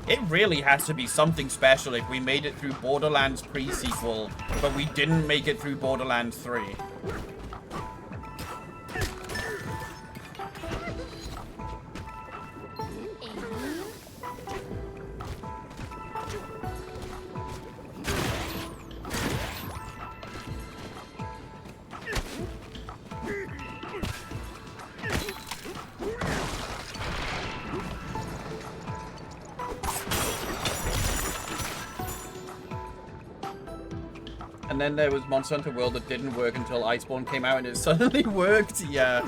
It really has to be something special if we made it through Borderlands pre-sequel, but we didn't make it through Borderlands 3. And then there was Monster Hunter World that didn't work until Iceborne came out and it suddenly worked. Yeah.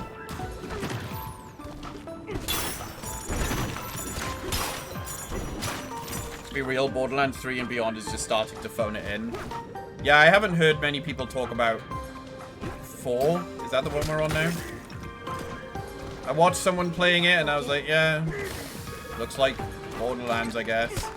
To be real, Borderlands 3 and beyond is just starting to phone it in. Yeah, I haven't heard many people talk about 4. Is that the one we're on now? I watched someone playing it and I was like, yeah, looks like Borderlands, I guess.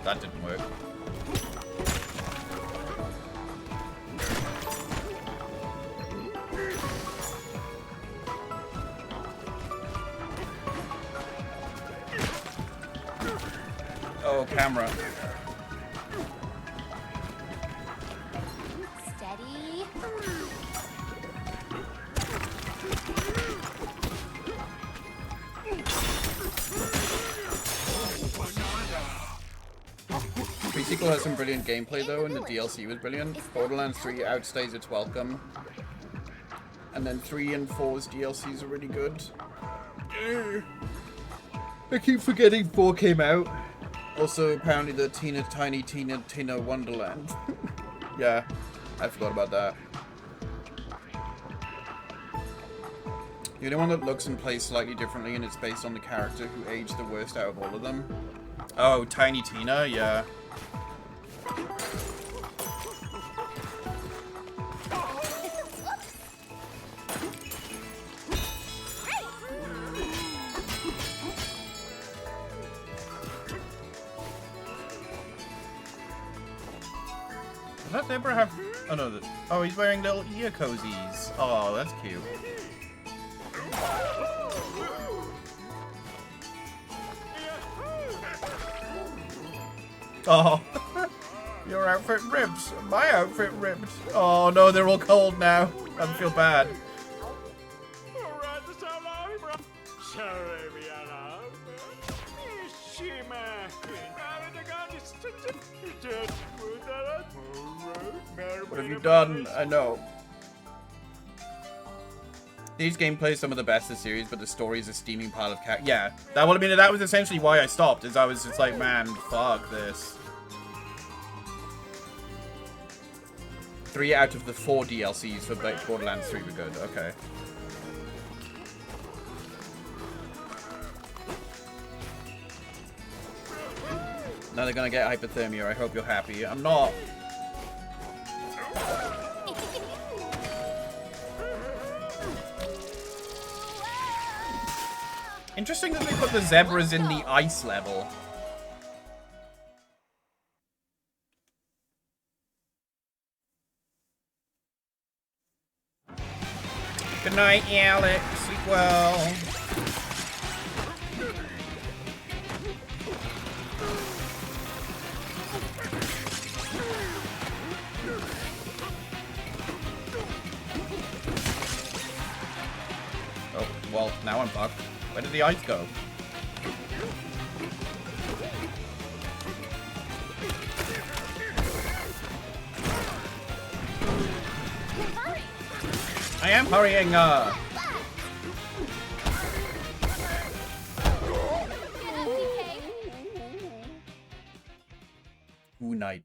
That didn't work. Oh, camera. Steady. Pre-sequel has some brilliant gameplay though, and the DLC was brilliant. Borderlands 3 outstays its welcome. And then 3 and 4's DLCs are really good. I keep forgetting 4 came out. Also, apparently the Tiny Tina Wonderland. Yeah, I forgot about that. The only one that looks and plays slightly differently, and it's based on the character who aged the worst out of all of them. Oh, Tiny Tina, yeah. Does that zebra have... Oh, no. Oh, he's wearing little ear cozies. Oh, that's cute. Oh. Your outfit rips. My outfit ripped. Oh, no, they're all cold now. I feel bad. What have you done? I know. These gameplay some of the best of the series, but the story is a steaming pile of cat. Yeah, that was essentially why I stopped. Is I was just like, man, fuck this. 3 out of the 4 DLCs for Borderlands 3 were good. Okay. Now they're gonna get hypothermia. I hope you're happy. I'm not. Interesting that they put the zebras in the ice level. Good night, Alex. Sleep well. Oh, well, now I'm fucked. Where did the ice go? I am hurrying, Ooh, night.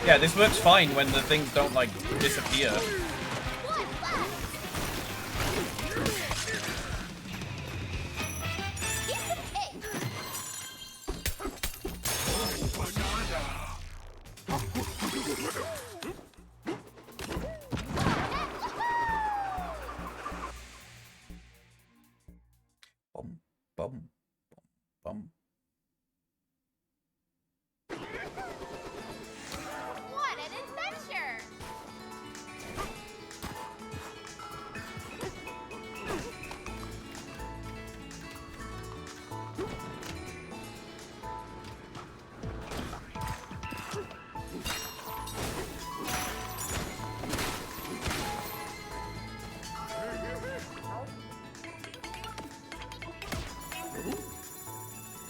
Yeah, this works fine when the things don't, like, disappear. Bum, bum, bum, bum. What an adventure!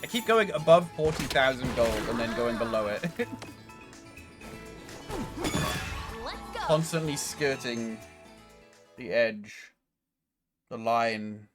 I keep going above 40,000 gold and then going below it. Let's go! Constantly skirting the edge, the line.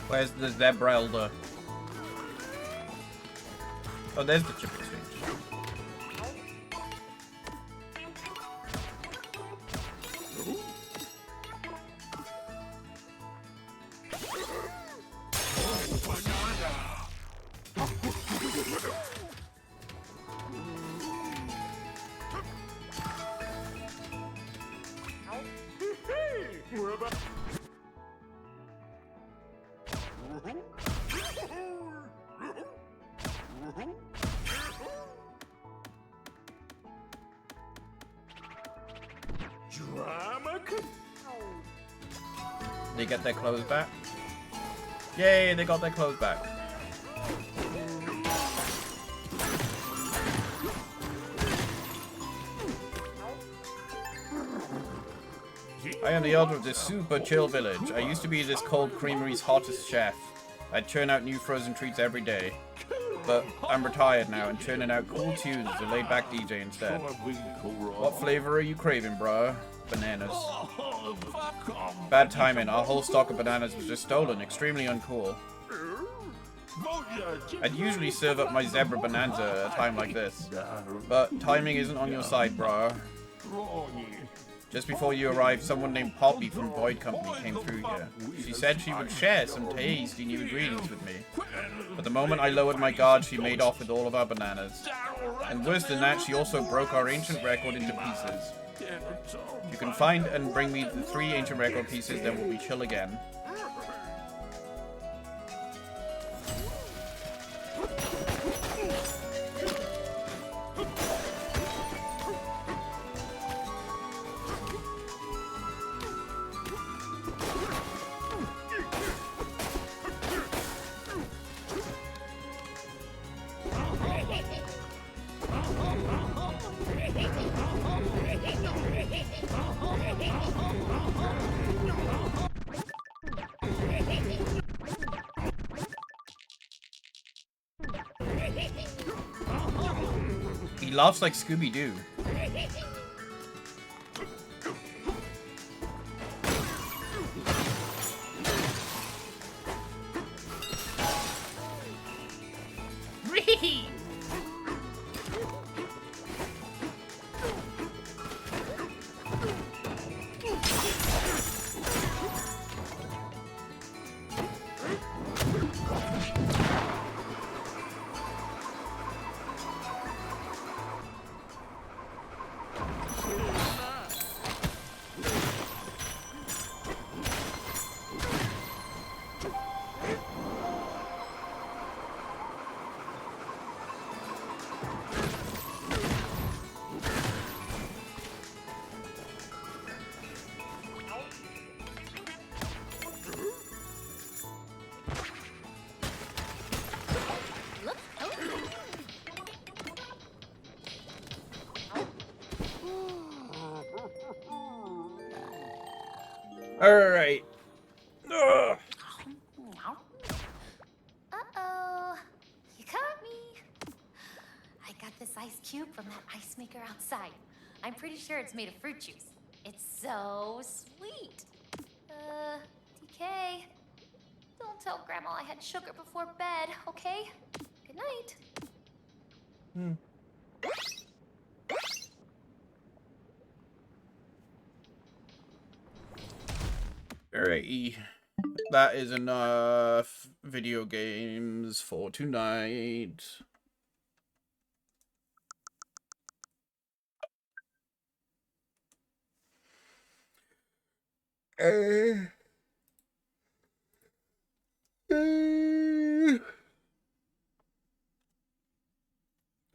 Where's the zebra elder? Oh, there's the chip exchange. They get their clothes back. Yay, they got their clothes back. I am the elder of this super chill village. I used to be this cold creamery's hottest chef. I'd churn out new frozen treats every day. But I'm retired now and churning out cool tunes as a laid-back DJ instead. What flavor are you craving, bruh? Bananas. Bad timing. Our whole stock of bananas was just stolen. Extremely uncool. I'd usually serve up my zebra Bananza at a time like this. But timing isn't on your side, bruh. Just before you arrived, someone named Poppy from Void Company came through here. She said she would share some tasty new ingredients with me. But the moment I lowered my guard, she made off with all of our bananas. And worse than that, she also broke our ancient record into pieces. If you can find and bring me the 3 ancient record pieces, then we'll be chill again. He laughs like Scooby-Doo. Alright. Uh-oh. You caught me. I got this ice cube from that ice maker outside. I'm pretty sure it's made of fruit juice. It's so sweet. DK. Don't tell Grandma I had sugar before bed, okay? Good night. Alright. That is enough video games for tonight.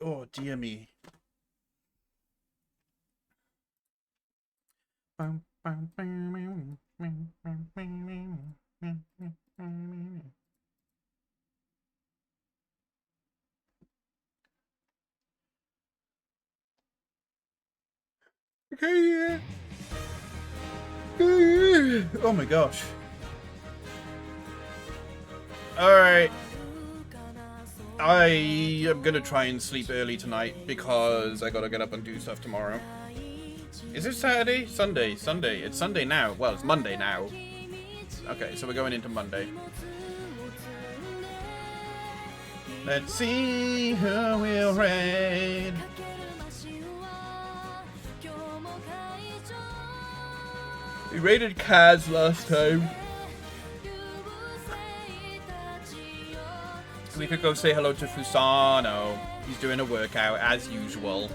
Oh, dear me. Oh my gosh. Alright. I am gonna try and sleep early tonight because I gotta get up and do stuff tomorrow. Is it Saturday? Sunday. It's Sunday now. Well, it's Monday now. Okay, so we're going into Monday. Let's see who will raid. We raided Kaz last time. We could go say hello to Fusano. He's doing a workout as usual.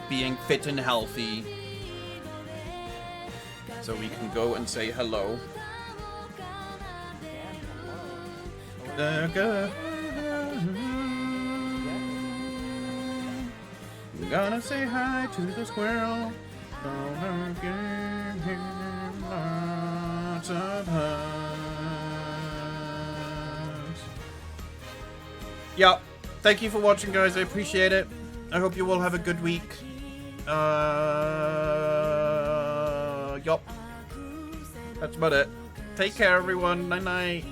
Being fit and healthy. So we can go and say hello. Gonna say hi to the squirrel. Gonna give him lots of hugs. Yeah, thank you for watching, guys. I appreciate it. I hope you all have a good week. Yup. That's about it. Take care, everyone. Night night.